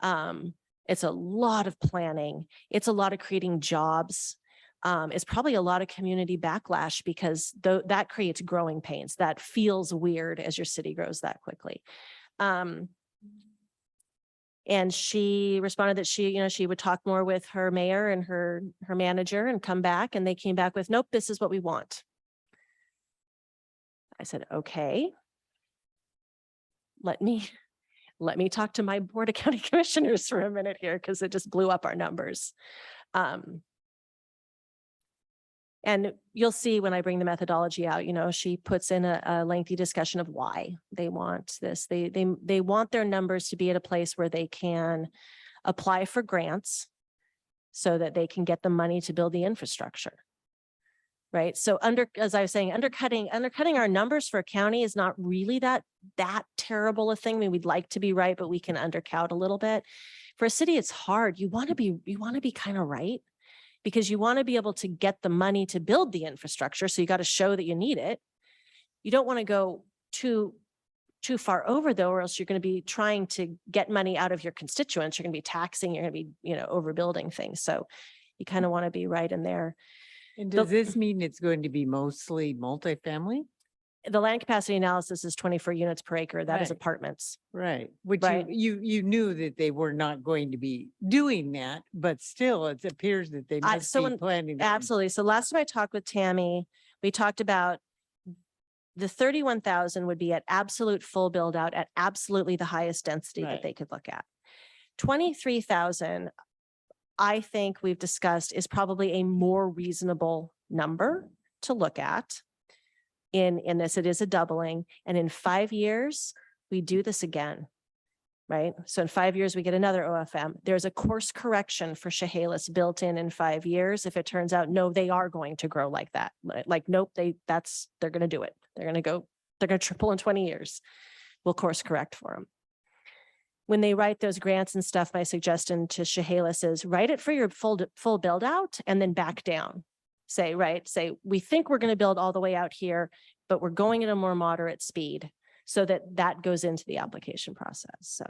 It's a lot of planning. It's a lot of creating jobs. It's probably a lot of community backlash because that creates growing pains. That feels weird as your city grows that quickly. And she responded that she would talk more with her mayor and her manager and come back. And they came back with, nope, this is what we want. I said, okay, let me talk to my board of county commissioners for a minute here because it just blew up our numbers. And you'll see when I bring the methodology out, she puts in a lengthy discussion of why they want this. They want their numbers to be at a place where they can apply for grants so that they can get the money to build the infrastructure. Right. So as I was saying, undercutting our numbers for a county is not really that terrible a thing. I mean, we'd like to be right, but we can undercount a little bit. For a city, it's hard. You want to be kind of right, because you want to be able to get the money to build the infrastructure. So you got to show that you need it. You don't want to go too far over though, or else you're going to be trying to get money out of your constituents. You're going to be taxing, you're going to be, overbuilding things. So you kind of want to be right in there. And does this mean it's going to be mostly multifamily? The land capacity analysis is 24 units per acre. That is Right. apartments. Right, which Right. you knew that they were not going to be doing that, but still it appears that they must be planning. on- Absolutely. So last time I talked with Tammy, we talked about the 31,000 would be at absolute full build out at absolutely the highest density that Right. they could look at. 23,000, I think we've discussed, is probably a more reasonable number to look at. In this, it is a doubling. And in 5 years, we do this again, right? So in 5 years, we get another OFM. There's a course correction for Chehalis built in 5 years. If it turns out, no, they are going to grow like that. Like, nope, they're going to do it. They're going to triple in 20 years. We'll course correct for them. When they write those grants and stuff, my suggestion to Chehalis is write it for your full build out and then back down. Say, we think we're going to build all the way out here, but we're going at a more moderate speed so that goes into the application process. So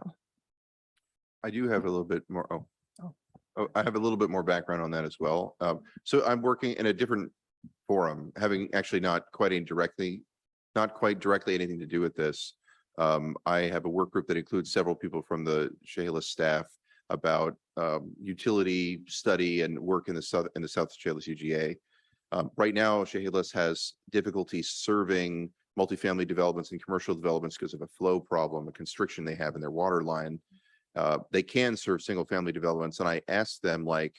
I do have a little bit more. I have a little bit more background on that as well. So I'm working in a different forum, having actually not quite directly anything to do with this. I have a work group that includes several people from the Chehalis staff about utility study and work in the South Chehalis UGA. Right now, Chehalis has difficulty serving multifamily developments and commercial developments because of a flow problem, a constriction they have in their water line. They can serve single family developments, and I asked them like,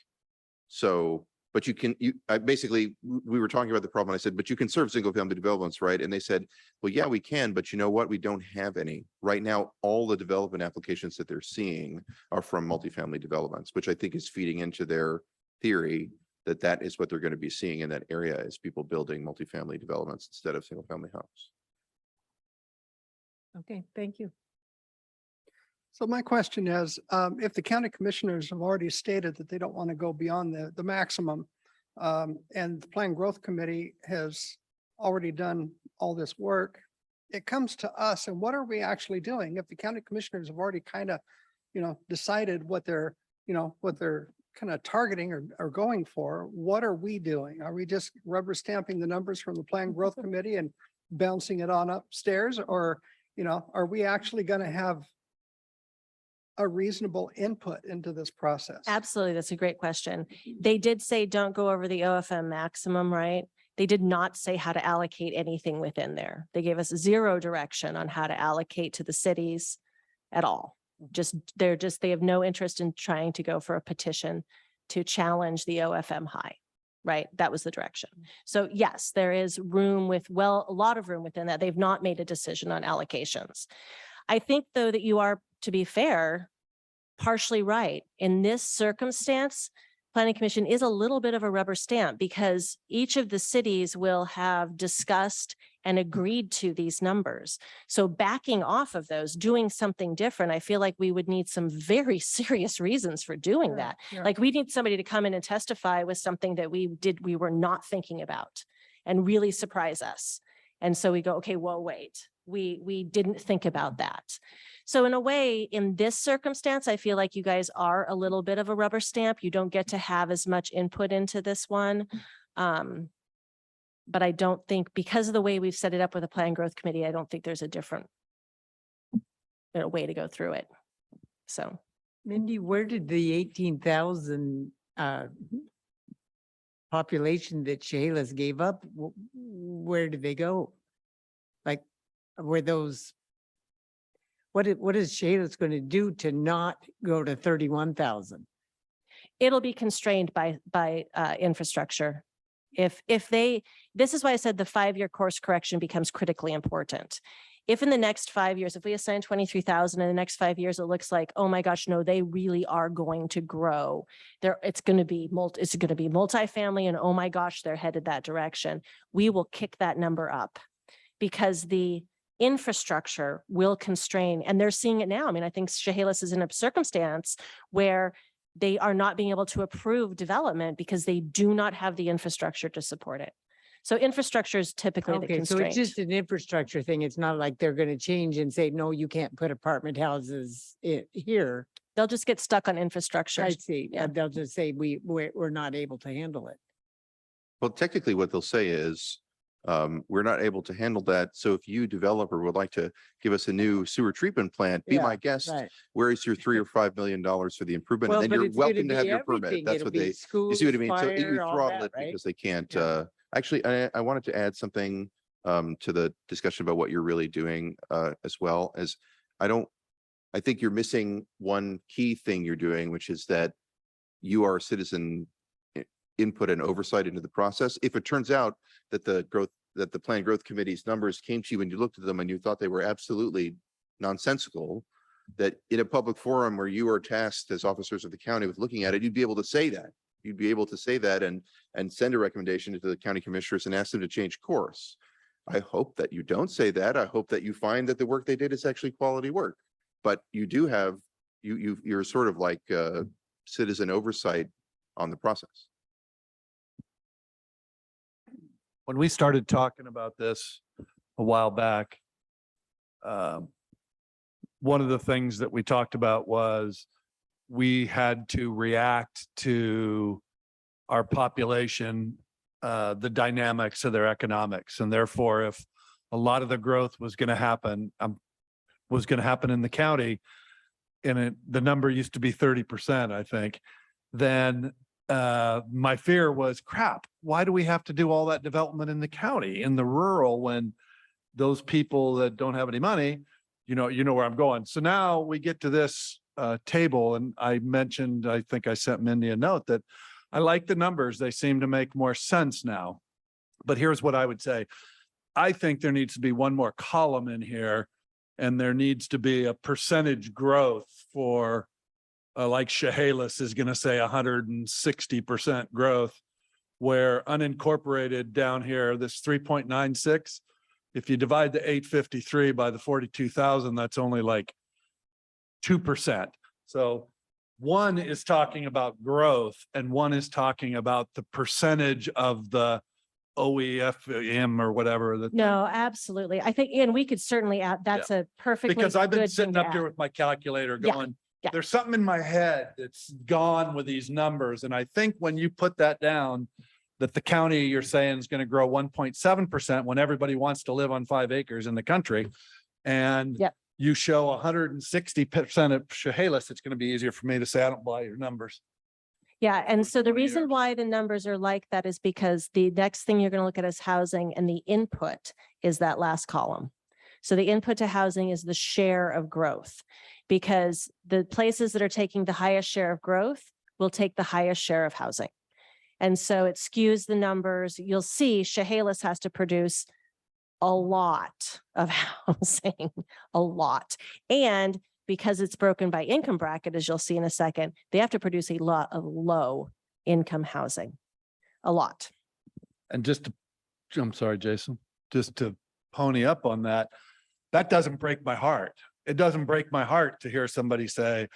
so, but we were talking about the problem. And I said, but you can serve single family developments, right? And they said, well, yeah, we can, but you know what? We don't have any. Right now, all the development applications that they're seeing are from multifamily developments, which I think is feeding into their theory that that is what they're going to be seeing in that area, is people building multifamily developments instead of single family homes. Okay, thank you. So my question is, if the county commissioners have already stated that they don't want to go beyond the maximum, and the Plan Growth Committee has already done all this work, it comes to us, and what are we actually doing? If the county commissioners have already kind of, decided what they're kind of targeting or going for, what are we doing? Are we just rubber stamping the numbers from the Plan Growth Committee and bouncing it on upstairs? Or, are we actually going to have a reasonable input into this process? Absolutely. That's a great question. They did say, don't go over the OFM maximum, right? They did not say how to allocate anything within there. They gave us zero direction on how to allocate to the cities at all. They have no interest in trying to go for a petition to challenge the OFM high, right? That was the direction. So yes, there is room a lot of room within that. They've not made a decision on allocations. I think though that you are, to be fair, partially right. In this circumstance, Planning Commission is a little bit of a rubber stamp because each of the cities will have discussed and agreed to these numbers. So backing off of those, doing something different, I feel like we would need some very serious reasons for doing that. Like we need somebody to come in and testify with something that we were not thinking about and really surprise us. And so we go, okay, well, wait, we didn't think about that. So in a way, in this circumstance, I feel like you guys are a little bit of a rubber stamp. You don't get to have as much input into this one. But I don't think, because of the way we've set it up with a Plan Growth Committee, I don't think there's a different way to go through it. So. Mindy, where did the 18,000 population that Chehalis gave up, where did they go? Like, were those, what is Chehalis going to do to not go to 31,000? It'll be constrained by infrastructure. This is why I said the 5-year course correction becomes critically important. If in the next 5 years, if we assign 23,000 in the next 5 years, it looks like, oh my gosh, no, they really are going to grow. It's going to be multifamily, and oh my gosh, they're headed that direction. We will kick that number up because the infrastructure will constrain, and they're seeing it now. I mean, I think Chehalis is in a circumstance where they are not being able to approve development because they do not have the infrastructure to support it. So infrastructure is typically the Okay, so constraint. it's just an infrastructure thing. It's not like they're going to change and say, no, you can't put apartment houses here. They'll just get stuck on infrastructure. I see. Yeah. They'll just say, we're not able to handle it. Well, technically what they'll say is, we're not able to handle that. So if you developer would like to give us a new sewer treatment plant, be my guest. Right. Where is your $3 or $5 million for the improvement? Well, And then but you're it's gonna welcome to have be your permit. everything. That's It'll what be they, you schools, see what I mean? So you fire, all throttle that, it right? because they can't, Yeah. actually, I wanted to add something to the discussion about what you're really doing as well as I think you're missing one key thing you're doing, which is that you are citizen input and oversight into the process. If it turns out that the Plan Growth Committee's numbers came to you and you looked at them and you thought they were absolutely nonsensical, that in a public forum where you are tasked as officers of the county with looking at it, you'd be able to say that. You'd be able to say that and send a recommendation to the county commissioners and ask them to change course. I hope that you don't say that. I hope that you find that the work they did is actually quality work. But you do have, you're sort of like citizen oversight on the process. When we started talking about this a while back, one of the things that we talked about was we had to react to our population, the dynamics of their economics. And therefore, if a lot of the growth was going to happen, was going to happen in the county, and the number used to be 30%, I think, then my fear was, crap, why do we have to do all that development in the county, in the rural, when those people that don't have any money, you know where I'm going. So now we get to this table, and I mentioned, I think I sent Mindy a note that I like the numbers. They seem to make more sense now. But here's what I would say. I think there needs to be one more column in here, and there needs to be a percentage growth for like Chehalis is going to say 160% growth, where unincorporated down here, this 3.96, if you divide the 853 by the 42,000, that's only like 2%. So one is talking about growth and one is talking about the percentage of the OEFM or whatever that. No, absolutely. I think, and we could certainly add, that's a perfectly Because I've been good thing sitting to up here add. with my calculator Yeah, going, yeah. there's something in my head that's gone with these numbers. And I think when you put that down, that the county you're saying is going to grow 1.7% when everybody wants to live on 5 acres in the country. And Yep. you show 160% of Chehalis, it's going to be easier for me to say, I don't buy your numbers. Yeah, and so the 20 reason years. why the numbers are like that is because the next thing you're going to look at is housing, and the input is that last column. So the input to housing is the share of growth, because the places that are taking the highest share of growth will take the highest share of housing. And so it skews the numbers. You'll see Chehalis has to produce a lot of housing, a lot. And because it's broken by income bracket, as you'll see in a second, they have to produce a lot of low income housing, a lot. And just to, I'm sorry, Jason, just to pony up on that, that doesn't break my heart. It doesn't break my heart to hear somebody say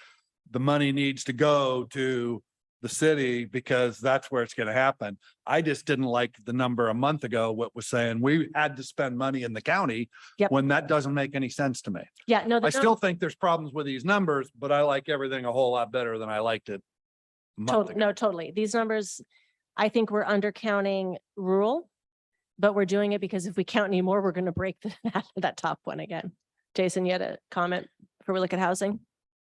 the money needs to go to the city because that's where it's going to happen. I just didn't like the number a month ago, what was saying we had to spend money in the county. Yep. When that doesn't make any sense to me. Yeah, no, I still think there's problems with these numbers, but I like everything a whole lot better than I liked it a month ago. no, totally. These numbers, I think we're undercounting rural, but we're doing it because if we count any more, we're going to break that top one again. Jason, you had a comment before we look at housing?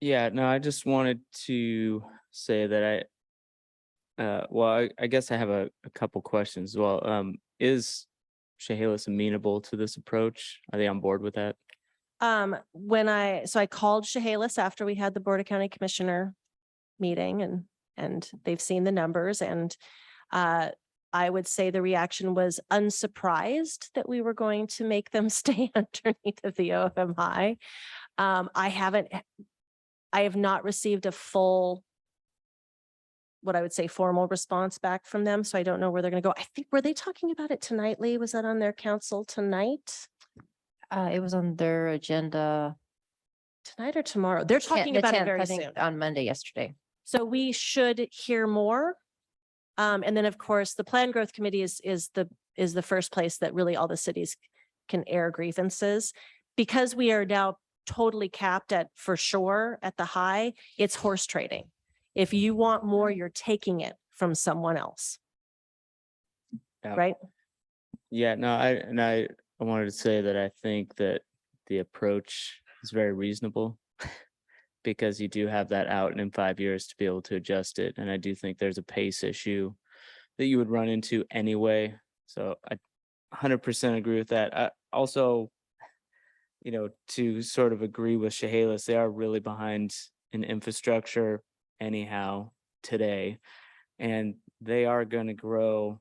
Yeah, no, I just wanted to say that I guess I have a couple questions as well. Is Chehalis amenable to this approach? Are they on board with that? So I called Chehalis after we had the Board of County Commissioner meeting, and they've seen the numbers, and I would say the reaction was unsurprised that we were going to make them stay underneath of the OFM high. I have not received a full, what I would say, formal response back from them. So I don't know where they're going to go. I think, were they talking about it tonight, Lee? Was that on their council tonight? It was on their agenda. Tonight or tomorrow? They're talking The about it 10th, very I think, soon. on Monday, yesterday. So we should hear more. And then, of course, the Plan Growth Committee is the first place that really all the cities can air grievances. Because we are now totally capped at, for sure, at the high, it's horse trading. If you want more, you're taking it from someone else. Yeah. Right? Yeah, no, I wanted to say that I think that the approach is very reasonable because you do have that out and in 5 years to be able to adjust it. And I do think there's a pace issue that you would run into anyway. So I 100% agree with that. I also, to sort of agree with Chehalis, they are really behind in infrastructure anyhow today, and they are going to grow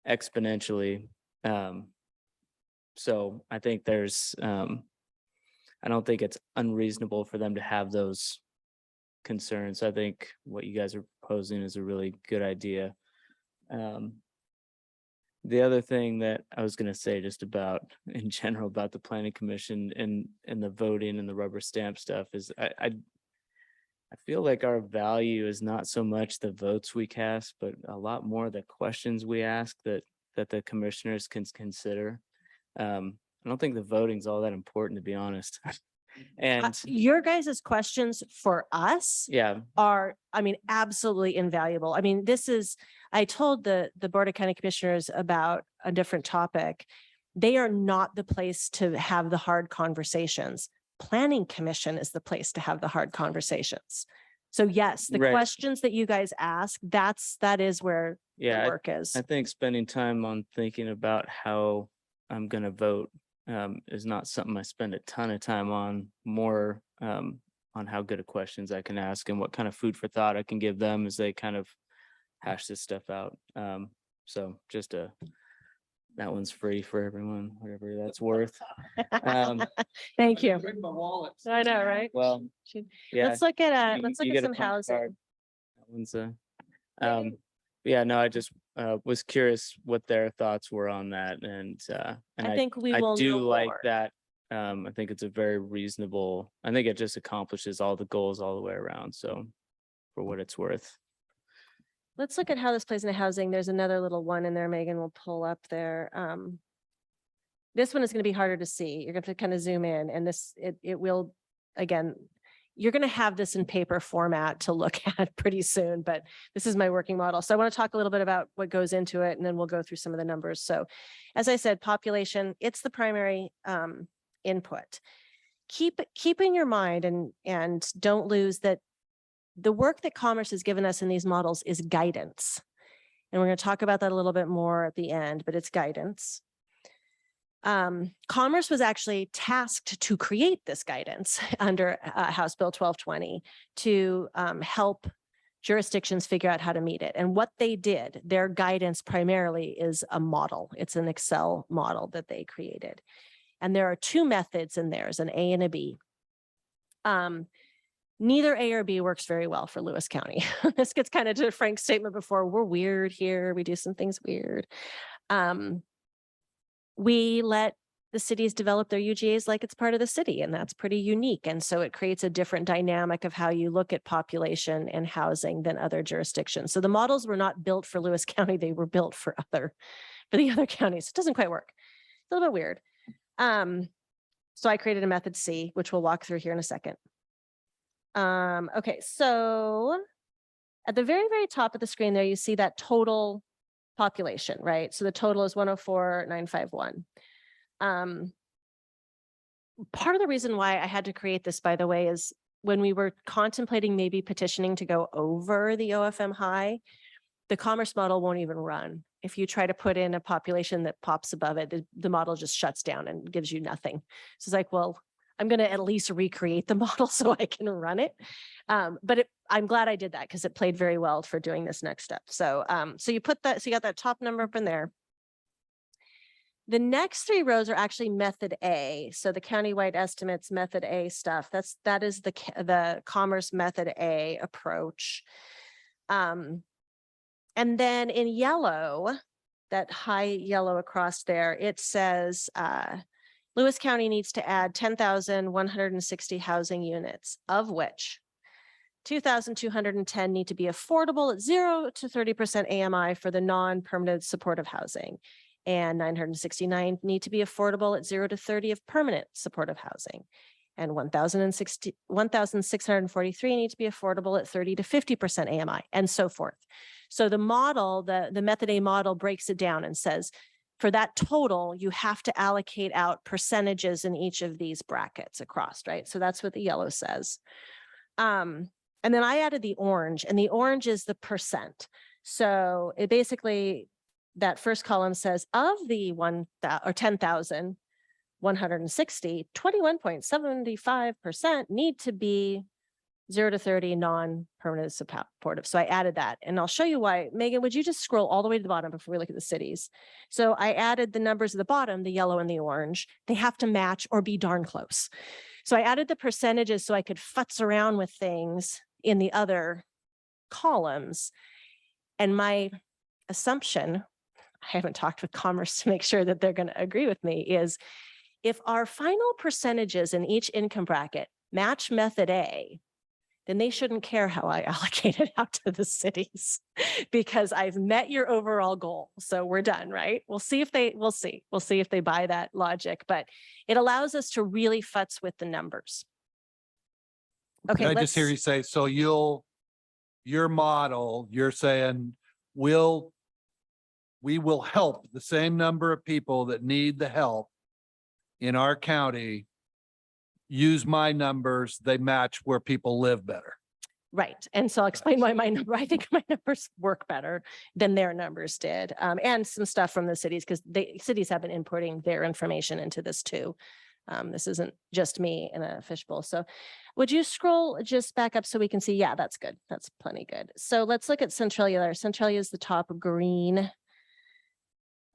exponentially. So I think there's, I don't think it's unreasonable for them to have those concerns. I think what you guys are proposing is a really good idea. The other thing that I was going to say just about in general about the planning commission and the voting and the rubber stamp stuff is I feel like our value is not so much the votes we cast, but a lot more the questions we ask that the commissioners can consider. I don't think the voting's all that important, to be honest. And Your guys' questions for us yeah, are, I mean, absolutely invaluable. I mean, I told the Board of County Commissioners about a different topic. They are not the place to have the hard conversations. planning commission is the place to have the hard conversations. So yes, the Right. questions that you guys ask, that is where the Yeah, work is. I think spending time on thinking about how I'm gonna vote is not something I spend a ton of time on, more on how good of questions I can ask and what kind of food for thought I can give them as they kind of hash this stuff out. So just that one's free for everyone, whatever that's worth. Thank you. Bring my wallet. I know, right? Well, yeah. Let's look at, you- let's you look get at a some punch housing. card. That one's yeah, no, I just was curious what their thoughts were on that, and I think we I will do know like more. that. I think it's a very reasonable, I think it just accomplishes all the goals all the way around, so for what it's worth. Let's look at how this plays into housing. There's another little one in there, Megan will pull up there. This one is going to be harder to see. You're going to kind of zoom in, and it will, again, you're going to have this in paper format to look at pretty soon, but this is my working model. So I want to talk a little bit about what goes into it, and then we'll go through some of the numbers. So as I said, population, it's the primary input. Keep in your mind and don't lose that the work that Commerce has given us in these models is guidance. And we're going to talk about that a little bit more at the end, but it's guidance. Commerce was actually tasked to create this guidance under House Bill 1220 to help jurisdictions figure out how to meet it. And what they did, their guidance primarily is a model. It's an Excel model that they created. And there are two methods in there, an A and a B. Neither A or B works very well for Lewis County. This gets kind of to Frank's statement before, we're weird here. We do some things weird. We let the cities develop their UGAs like it's part of the city, and that's pretty unique. And so it creates a different dynamic of how you look at population and housing than other jurisdictions. So the models were not built for Lewis County. They were built for the other counties. It doesn't quite work. It's a little bit weird. So I created a method C, which we'll walk through here in a second. Okay, so at the very, very top of the screen there, you see that total population, right? So the total is 104,951. Part of the reason why I had to create this, by the way, is when we were contemplating maybe petitioning to go over the OFM high, the Commerce model won't even run. If you try to put in a population that pops above it, the model just shuts down and gives you nothing. So it's like, well, I'm going to at least recreate the model so I can run it. But I'm glad I did that because it played very well for doing this next step. So, so you put that, so you got that top number up in there. The next three rows are actually method A. So the countywide estimates method A stuff, that is the Commerce method A approach. And then in yellow, that high yellow across there, it says, Lewis County needs to add 10,160 housing units, of which 2,210 need to be affordable at 0 to 30% AMI for the non-permanent supportive housing. And 969 need to be affordable at 0 to 30 of permanent supportive housing. And 1,643 need to be affordable at 30 to 50% AMI, and so forth. So the model, the method A model breaks it down and says, for that total, you have to allocate out percentages in each of these brackets across, right? So that's what the yellow says. And then I added the orange, and the orange is the percent. So it basically, that first column says of the 10,160, 21.75% need to be 0 to 30 non-permanent supportive. So I added that, and I'll show you why. Megan, would you just scroll all the way to the bottom before we look at the cities? So I added the numbers at the bottom, the yellow and the orange. They have to match or be darn close. So I added the percentages so I could futz around with things in the other columns. And my assumption, I haven't talked with Commerce to make sure that they're going to agree with me, is if our final percentages in each income bracket match method A, then they shouldn't care how I allocate it out to the cities because I've met your overall goal. So we're done, right? We'll see if they buy that logic, but it allows us to really futz with the numbers. Okay. Can I just hear you say, so your model, you're saying we will help the same number of people that need the help in our county use my numbers, they match where people live better. Right. And so I'll explain why my number, I think my numbers work better than their numbers did. And some stuff from the cities, because the cities have been importing their information into this too. This isn't just me in a fishbowl. So would you scroll just back up so we can see? Yeah, that's good. That's plenty good. So let's look at Centralia there. Centralia is the top green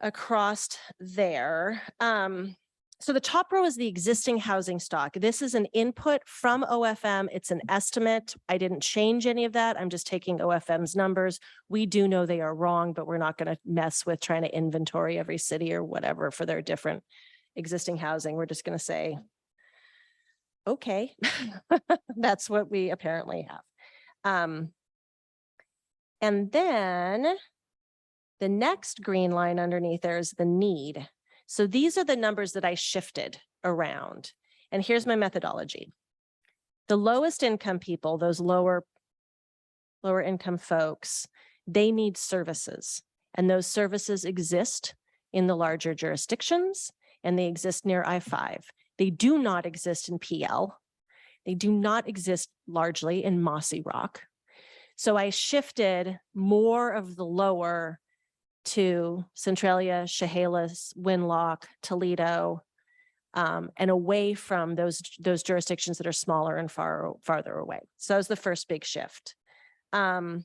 across there. So the top row is the existing housing stock. This is an input from OFM. It's an estimate. I didn't change any of that. I'm just taking OFM's numbers. We do know they are wrong, but we're not going to mess with trying to inventory every city or whatever for their different existing housing. We're just going to say, okay, that's what we apparently have. And then the next green line underneath there is the need. So these are the numbers that I shifted around. And here's my methodology. The lowest income people, those lower income folks, they need services. And those services exist in the larger jurisdictions, and they exist near I-5. They do not exist in PL. They do not exist largely in Mossy Rock. So I shifted more of the lower to Centralia, Chehalis, Winlock, Toledo, and away from those jurisdictions that are smaller and farther away. So that was the first big shift. And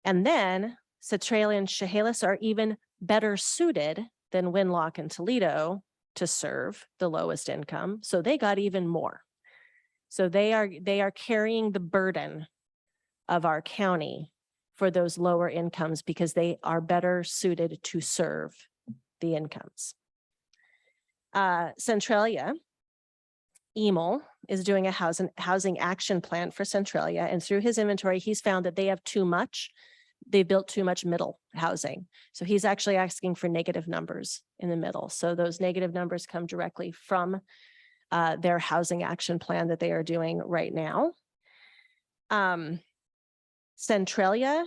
then Centralia and Chehalis are even better suited than Winlock and Toledo to serve the lowest income. So they got even more. So they are carrying the burden of our county for those lower incomes because they are better suited to serve the incomes. Centralia, Emil is doing a housing action plan for Centralia, and through his inventory, he's found that they have too much. They built too much middle housing. So he's actually asking for negative numbers in the middle. So those negative numbers come directly from their housing action plan that they are doing right now. Centralia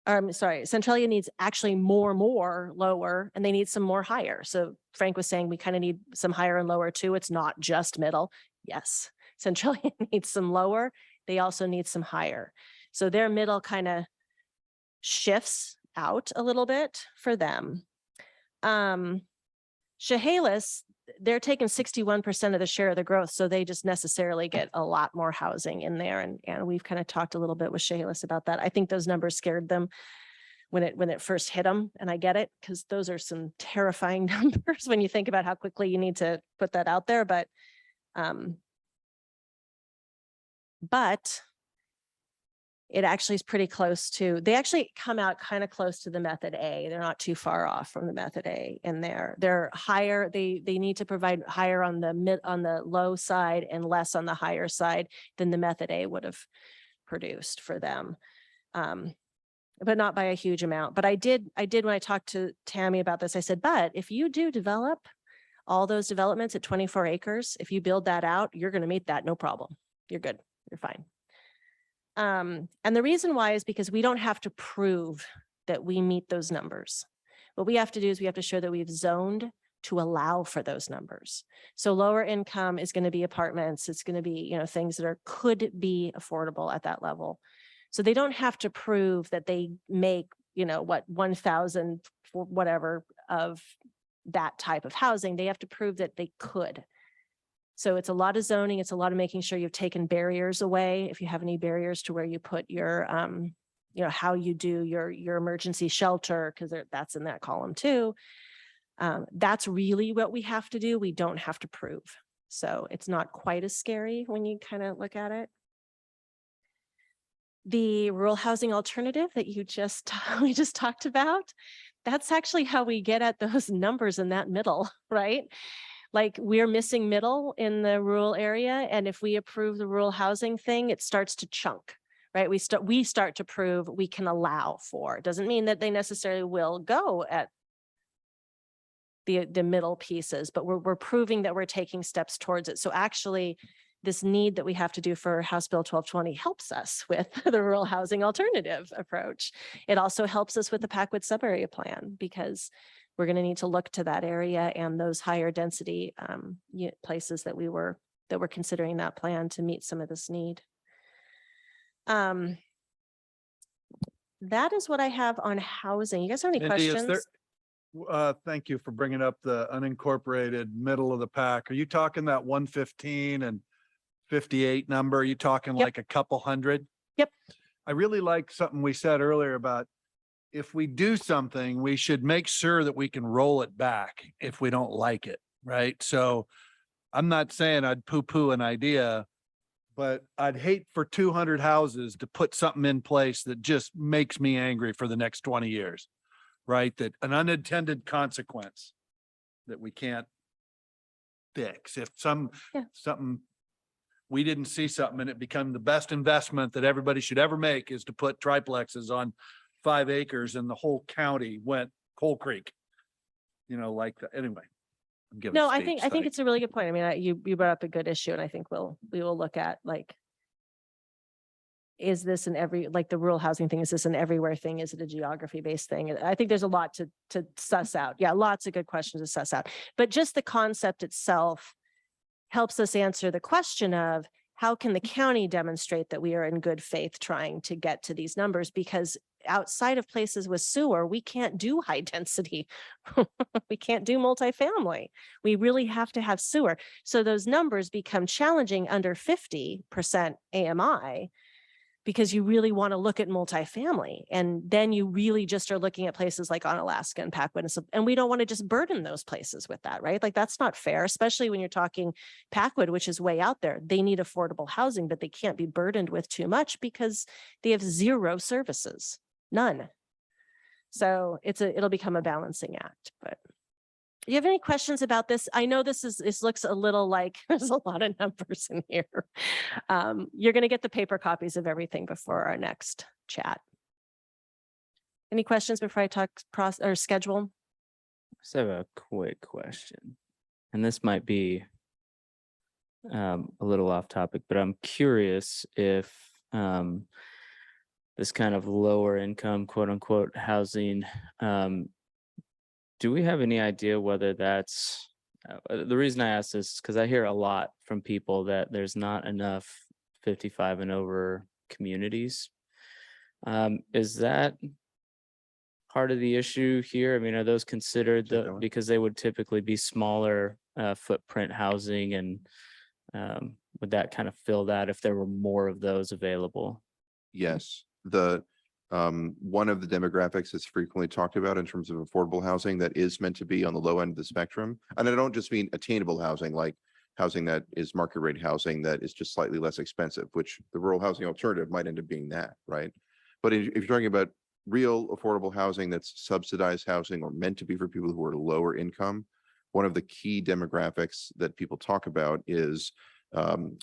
needs actually more lower, and they need some more higher. So Frank was saying we kind of need some higher and lower too. It's not just middle. Yes, Centralia needs some lower. They also need some higher. So their middle kind of shifts out a little bit for them. Chehalis, they're taking 61% of the share of the growth, so they just necessarily get a lot more housing in there. And we've kind of talked a little bit with Chehalis about that. I think those numbers scared them when it first hit them, and I get it, because those are some terrifying numbers when you think about how quickly you need to put that out there. But it actually is pretty close to, they actually come out kind of close to the method A. They're not too far off from the method A in there. They're higher. They need to provide higher on the low side and less on the higher side than the method A would have produced for them. But not by a huge amount. But I did when I talked to Tammy about this, I said, but if you do develop all those developments at 24 acres, if you build that out, you're going to meet that, no problem. You're good. You're fine. And the reason why is because we don't have to prove that we meet those numbers. What we have to do is we have to show that we've zoned to allow for those numbers. So lower income is going to be apartments. It's going to be, things that could be affordable at that level. So they don't have to prove that they make, 1,000 for whatever of that type of housing. They have to prove that they could. So it's a lot of zoning. It's a lot of making sure you've taken barriers away. If you have any barriers to where you put your, how you do your emergency shelter, because that's in that column too. That's really what we have to do. We don't have to prove. So it's not quite as scary when you kind of look at it. The rural housing alternative that we just talked about, that's actually how we get at those numbers in that middle, right? Like we're missing middle in the rural area. And if we approve the rural housing thing, it starts to chunk, right? We start to prove we can allow for. It doesn't mean that they necessarily will go at the middle pieces, but we're proving that we're taking steps towards it. So actually this need that we have to do for House Bill 1220 helps us with the rural housing alternative approach. It also helps us with the Packwood subarea plan, because we're going to need to look to that area and those higher density places that we were that we're considering that plan to meet some of this need. That is what I have on housing. You guys have any Mindy, is there- questions? Thank you for bringing up the unincorporated middle of the pack. Are you talking that 115 and 58 number? Are you talking Yep. like a couple hundred? Yep. I really like something we said earlier about if we do something, we should make sure that we can roll it back if we don't like it, right? So I'm not saying I'd poo-poo an idea, but I'd hate for 200 houses to put something in place that just makes me angry for the next 20 years, right? That an unintended consequence that we can't fix. If something, we didn't see something and it become the best investment that everybody should ever make is to put triplexes on 5 acres and the whole county went Coal Creek. You know, like, anyway. I'm giving No, a I speech think tonight. it's a really good point. I mean, you brought up a good issue, and I think we will look at, like, is this an like the rural housing thing? Is this an everywhere thing? Is it a geography based thing? And I think there's a lot to suss out. Yeah, lots of good questions to suss out. But just the concept itself helps us answer the question of how can the county demonstrate that we are in good faith trying to get to these numbers? Because outside of places with sewer, we can't do high density. We can't do multifamily. We really have to have sewer. So those numbers become challenging under 50% AMI, because you really want to look at multifamily. And then you really just are looking at places like Onalaska and Packwood. And we don't want to just burden those places with that, right? Like, that's not fair, especially when you're talking Packwood, which is way out there. They need affordable housing, but they can't be burdened with too much because they have zero services, none. So it'll become a balancing act. But do you have any questions about this? I know this looks a little like there's a lot of numbers in here. You're going to get the paper copies of everything before our next chat. Any questions before I talk or schedule? Just have a quick question, and this might be a little off topic, but I'm curious if this kind of lower income, quote unquote, housing, do we have any idea whether that's, the reason I ask this is because I hear a lot from people that there's not enough 55 and over communities. Is that part of the issue here? I mean, are those considered because they would typically be smaller footprint housing, and would that kind of fill that if there were more of those available? Yes, one of the demographics that's frequently talked about in terms of affordable housing that is meant to be on the low end of the spectrum. And I don't just mean attainable housing, like housing that is market rate housing that is just slightly less expensive, which the rural housing alternative might end up being that, right? But if you're talking about real affordable housing that's subsidized housing or meant to be for people who are lower income, one of the key demographics that people talk about is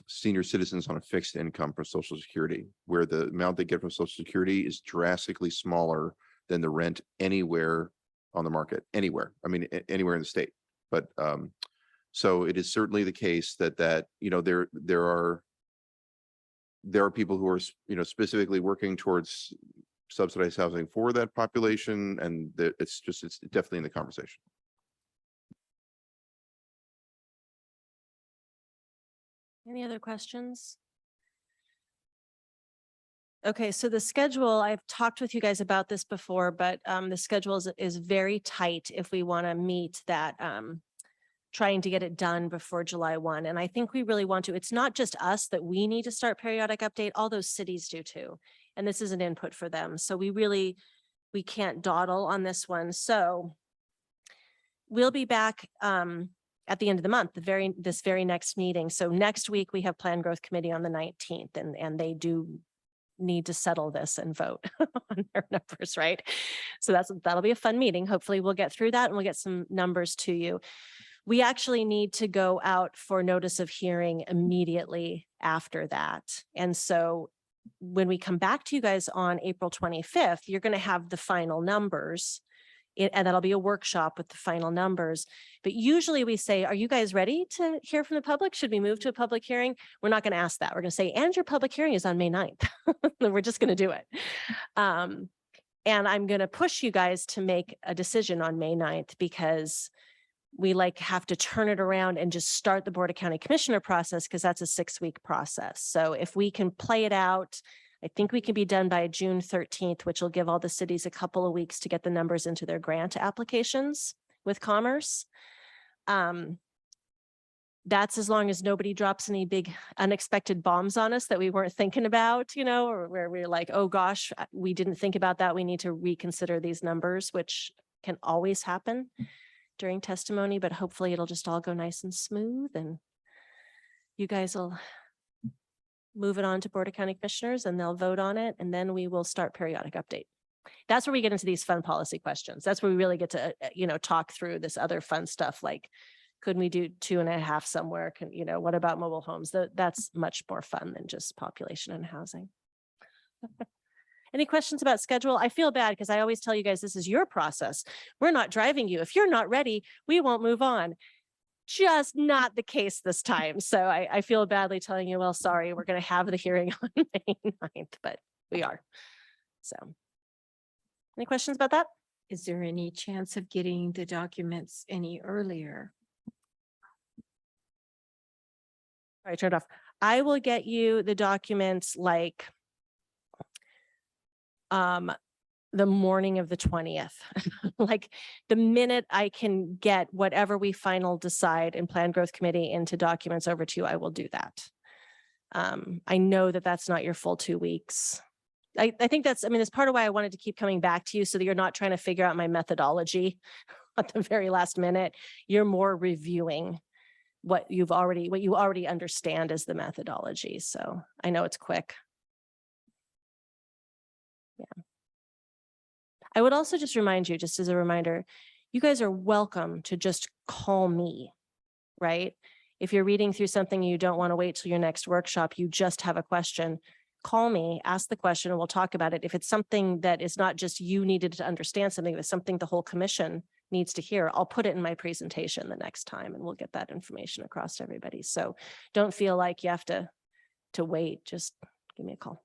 senior citizens on a fixed income for Social Security, where the amount they get from Social Security is drastically smaller than the rent anywhere on the market, anywhere. I mean, anywhere in the state. But so it is certainly the case that you know there are people who are specifically working towards subsidized housing for that population, and it's definitely in the conversation. Any other questions? Okay, so the schedule, I've talked with you guys about this before, but the schedule is very tight if we want to meet that, trying to get it done before July 1. And I think we really want to. It's not just us that we need to start periodic update, all those cities do too. And this is an input for them. So we can't dawdle on this one. So we'll be back at the end of the month, this very next meeting. So next week we have Plan Growth Committee on the 19th, and they do need to settle this and vote on their numbers, right? So that'll be a fun meeting. Hopefully we'll get through that and we'll get some numbers to you. We actually need to go out for notice of hearing immediately after that. And so when we come back to you guys on April 25th, you're going to have the final numbers. And that'll be a workshop with the final numbers. But usually we say, are you guys ready to hear from the public? Should we move to a public hearing? We're not going to ask that. We're going to say, and your public hearing is on May 9th. We're just going to do it. And I'm going to push you guys to make a decision on May 9th, because we like have to turn it around and just start the Board of County Commissioner process because that's a 6-week process. So if we can play it out, I think we can be done by June 13th, which will give all the cities a couple of weeks to get the numbers into their grant applications with Commerce. That's as long as nobody drops any big unexpected bombs on us that we weren't thinking about, you know, or where we're like, oh gosh, we didn't think about that. We need to reconsider these numbers, which can always happen during testimony, but hopefully it'll just all go nice and smooth and you guys will move it on to Board of County Commissioners and they'll vote on it. And then we will start periodic update. That's where we get into these fun policy questions. That's where we really get to, talk through this other fun stuff like, could we do 2.5 somewhere? What about mobile homes? That's much more fun than just population and housing. Any questions about schedule? I feel bad because I always tell you guys, this is your process. We're not driving you. If you're not ready, we won't move on. Just not the case this time. So I feel badly telling you, well, sorry, we're going to have the hearing on May 9th, but we are. So any questions about that? Is there any chance of getting the documents any earlier? All right, turn it off. I will get you the documents like the morning of the 20th. Like the minute I can get whatever we final decide in Plan Growth Committee into documents over to you, I will do that. I know that that's not your full 2 weeks. I think that's part of why I wanted to keep coming back to you so that you're not trying to figure out my methodology at the very last minute. You're more reviewing what you already understand as the methodology. So I know it's quick. Yeah. I would also just remind you, just as a reminder, you guys are welcome to just call me, right? If you're reading through something you don't want to wait till your next workshop, you just have a question, call me, ask the question, and we'll talk about it. If it's something that is not just you needed to understand something, but something the whole commission needs to hear, I'll put it in my presentation the next time and we'll get that information across to everybody. So don't feel like you have to wait, just give me a call.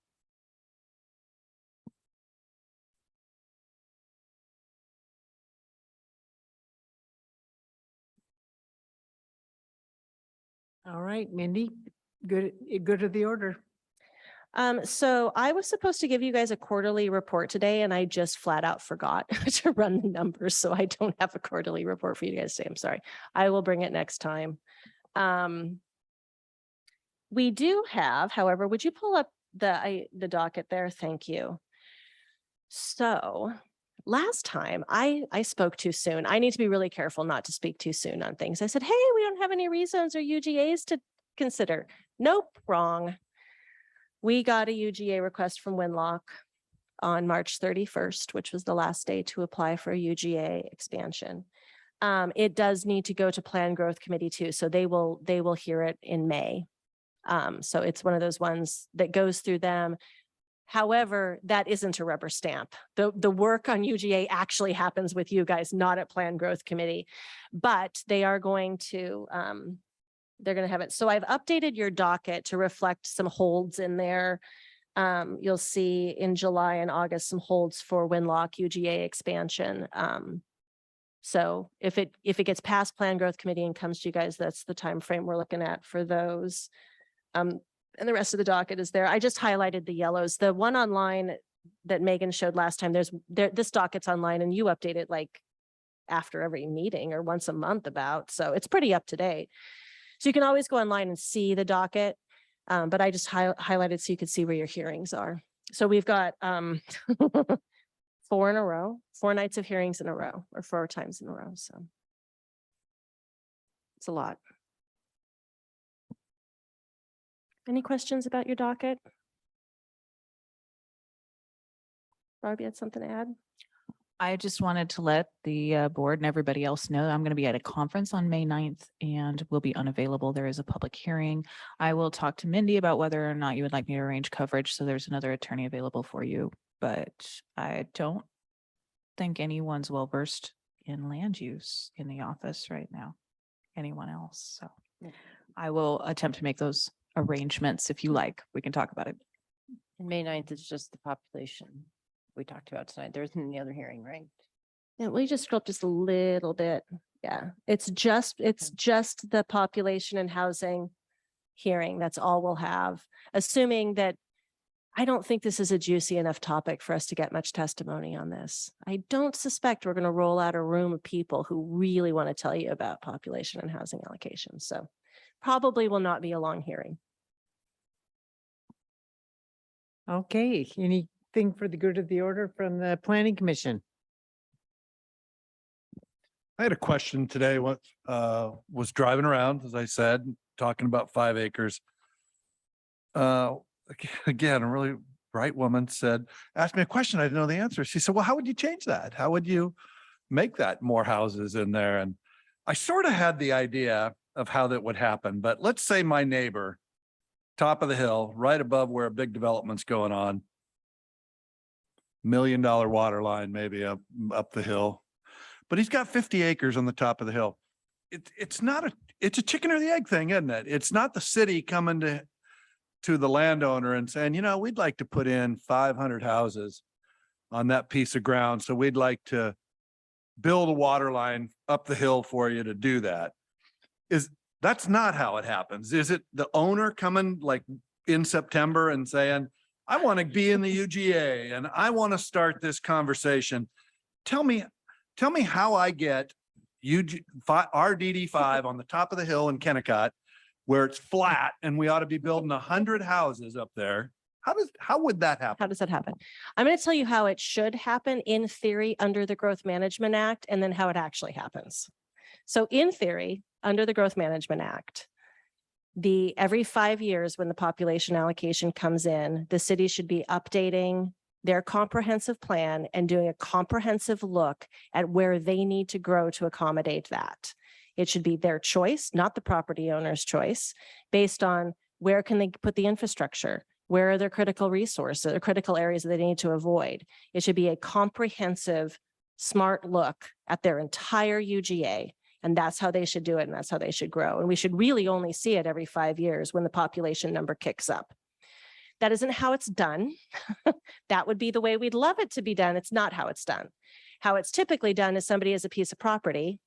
All right, Mindy, good to the order. So I was supposed to give you guys a quarterly report today and I just flat out forgot to run the numbers. So I don't have a quarterly report for you guys today. I'm sorry. I will bring it next time. We do have, however, would you pull up the docket there? Thank you. So last time I spoke too soon. I need to be really careful not to speak too soon on things. I said, hey, we don't have any reasons or UGAs to consider. Nope, wrong. We got a UGA request from Winlock on March 31st, which was the last day to apply for a UGA expansion. It does need to go to Plan Growth Committee too, so they will hear it in May. So it's one of those ones that goes through them. However, that isn't a rubber stamp. The work on UGA actually happens with you guys, not at Plan Growth Committee, but they are going to, they're going to have it. So I've updated your docket to reflect some holds in there. You'll see in July and August, some holds for Winlock UGA expansion. So if it gets past Plan Growth Committee and comes to you guys, that's the time frame we're looking at for those. And the rest of the docket is there. I just highlighted the yellows. The one online that Megan showed last time, this docket's online and you update it like after every meeting or once a month about, so it's pretty up to date. So you can always go online and see the docket, but I just highlighted so you could see where your hearings are. So we've got 4 in a row, 4 nights of hearings in a row, or 4 times in a row. So it's a lot. Any questions about your docket? Barb, you had something to add? I just wanted to let the board and everybody else know I'm going to be at a conference on May 9th and will be unavailable. There is a public hearing. I will talk to Mindy about whether or not you would like me to arrange coverage. So there's another attorney available for you, but I don't think anyone's well versed in land use in the office right now. Anyone else? So I will attempt to make those arrangements if you like. We can talk about it. And May 9th is just the population we talked about tonight. There isn't any other hearing, right? Yeah, we just scroll up just a little bit. Yeah, it's just the population and housing hearing. That's all we'll have, assuming that I don't think this is a juicy enough topic for us to get much testimony on this. I don't suspect we're going to roll out a room of people who really want to tell you about population and housing allocations. So probably will not be a long hearing. Okay, anything for the good of the order from the planning commission? I had a question today, what, was driving around, as I said, talking about 5 acres. Again, a really bright woman asked me a question. I didn't know the answer. She said, well, how would you change that? How would you make that more houses in there? And I sort of had the idea of how that would happen, but let's say my neighbor, top of the hill, right above where a big development's going on, $1 million water line, maybe up the hill, but he's got 50 acres on the top of the hill. It's a chicken or the egg thing, isn't it? It's not the city coming to the landowner and saying, you know, we'd like to put in 500 houses on that piece of ground. So we'd like to build a water line up the hill for you to do that. That's not how it happens. Is it the owner coming like in September and saying, I want to be in the UGA and I want to start this conversation. Tell me how I get RDD5 on the top of the hill in Kennecott, where it's flat and we ought to be building 100 houses up there. How would that happen? How does that happen? I'm going to tell you how it should happen in theory under the Growth Management Act, and then how it actually happens. So in theory, under the Growth Management Act, every 5 years when the population allocation comes in, the city should be updating their comprehensive plan and doing a comprehensive look at where they need to grow to accommodate that. It should be their choice, not the property owner's choice, based on where can they put the infrastructure, where are their critical resources or critical areas that they need to avoid. It should be a comprehensive, smart look at their entire UGA. And that's how they should do it. And that's how they should grow. And we should really only see it every 5 years when the population number kicks up. That isn't how it's done. That would be the way we'd love it to be done. It's not how it's done. How it's typically done is somebody has a piece of property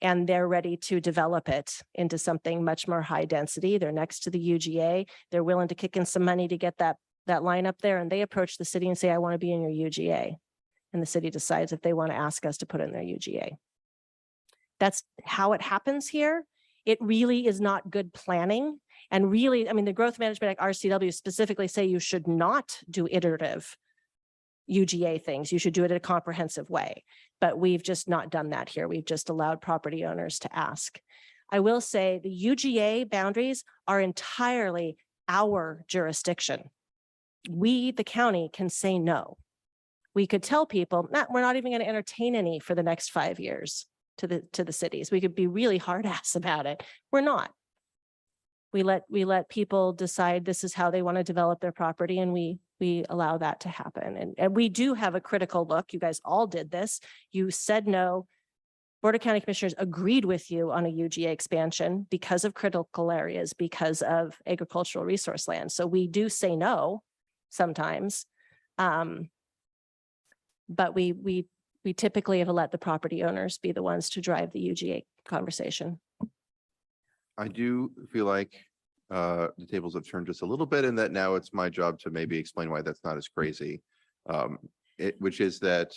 and they're ready to develop it into something much more high density. They're next to the UGA. They're willing to kick in some money to get that line up there. And they approach the city and say, I want to be in your UGA. And the city decides if they want to ask us to put in their UGA. That's how it happens here. It really is not good planning. And really, I mean, the Growth Management Act, RCW specifically say you should not do iterative UGA things. You should do it in a comprehensive way. But we've just not done that here. We've just allowed property owners to ask. I will say the UGA boundaries are entirely our jurisdiction. We, the county, can say no. We could tell people, we're not even going to entertain any for the next 5 years to the cities. We could be really hard ass about it. We're not. We let people decide this is how they want to develop their property, and we allow that to happen. And we do have a critical look. You guys all did this. You said no. Board of County Commissioners agreed with you on a UGA expansion because of critical areas, because of agricultural resource land. So we do say no sometimes. But we typically have let the property owners be the ones to drive the UGA conversation. I do feel like the tables have turned just a little bit, and that now it's my job to maybe explain why that's not as crazy. Which is that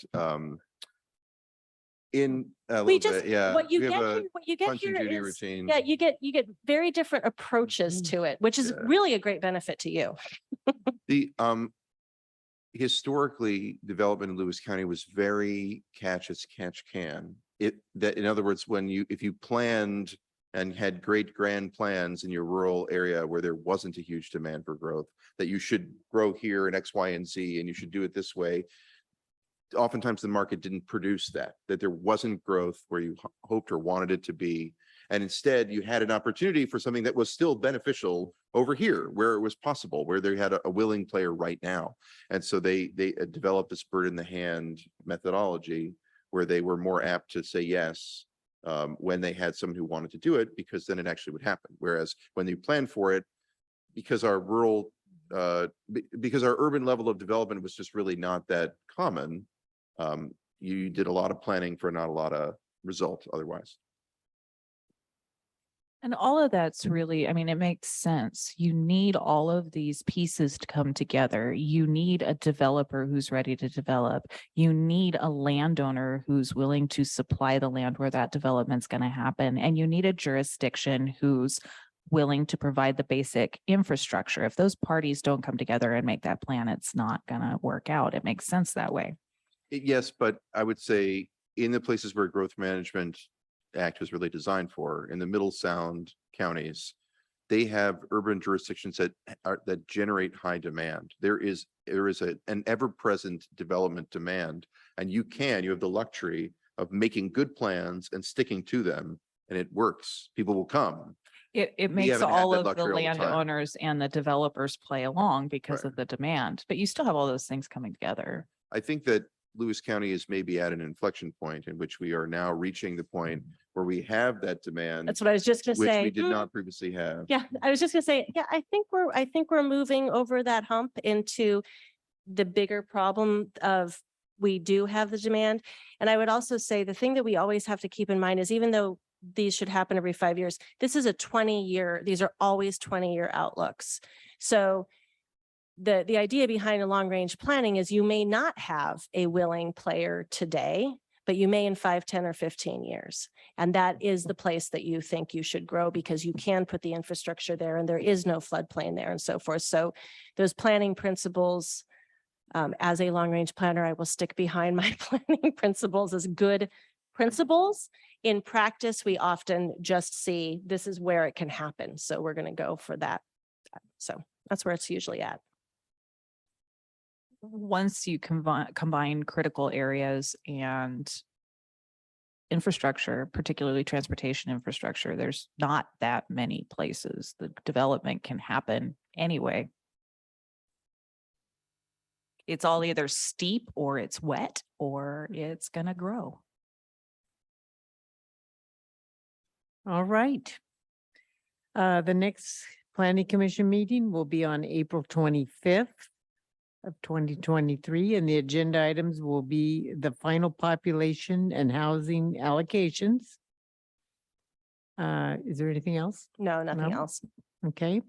in a We little just, bit, yeah. what you we have get a here, what you get Punch and here Judy is, routine. yeah, you get very different approaches to it, which is Yeah. really a great benefit to you. The historically, development in Lewis County was very catch as catch can. In other words, if you planned and had great grand plans in your rural area where there wasn't a huge demand for growth, that you should grow here in X, Y, and Z, and you should do it this way. Oftentimes the market didn't produce that there wasn't growth where you hoped or wanted it to be. And instead you had an opportunity for something that was still beneficial over here where it was possible, where they had a willing player right now. And so they developed this bird in the hand methodology where they were more apt to say yes when they had someone who wanted to do it, because then it actually would happen. Whereas when you plan for it, because our urban level of development was just really not that common, you did a lot of planning for not a lot of result otherwise. And all of that's really, I mean, it makes sense. You need all of these pieces to come together. You need a developer who's ready to develop. You need a landowner who's willing to supply the land where that development's going to happen. And you need a jurisdiction who's willing to provide the basic infrastructure. If those parties don't come together and make that plan, it's not going to work out. It makes sense that way. Yes, but I would say in the places where Growth Management Act was really designed for, in the Middle Sound counties, they have urban jurisdictions that generate high demand. There is an ever-present development demand, and you have the luxury of making good plans and sticking to them, and it works. People will come. It We makes haven't had all that of the luxury all the time. landowners and the developers play along because Right. of the demand, but you still have all those things coming together. I think that Lewis County is maybe at an inflection point in which we are now reaching the point where we have that demand, That's what I was just gonna which say. we did not previously have. Yeah, I was just gonna say, yeah, I think we're moving over that hump into the bigger problem of we do have the demand. And I would also say the thing that we always have to keep in mind is even though these should happen every 5 years, this is a 20-year, these are always 20-year outlooks. So the idea behind a long range planning is you may not have a willing player today, but you may in 5, 10, or 15 years. And that is the place that you think you should grow because you can put the infrastructure there and there is no floodplain there and so forth. So those planning principles, as a long range planner, I will stick behind my planning principles as good principles. In practice, we often just see this is where it can happen. So we're going to go for that. So that's where it's usually at. Once you combine critical areas and infrastructure, particularly transportation infrastructure, there's not that many places the development can happen anyway. It's all either steep or it's wet or it's going to grow. All right. The next planning commission meeting will be on April 25th of 2023, and the agenda items will be the final population and housing allocations. Is there anything else? No, nothing No? else. Okay.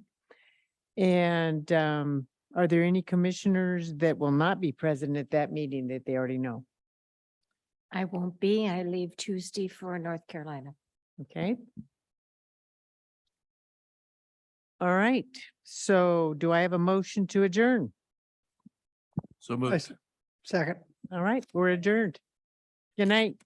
And are there any commissioners that will not be present at that meeting that they already know? I won't be. I leave Tuesday for North Carolina. Okay. All right. So do I have a motion to adjourn? So I moved. s- Second. All right, we're adjourned. Good night.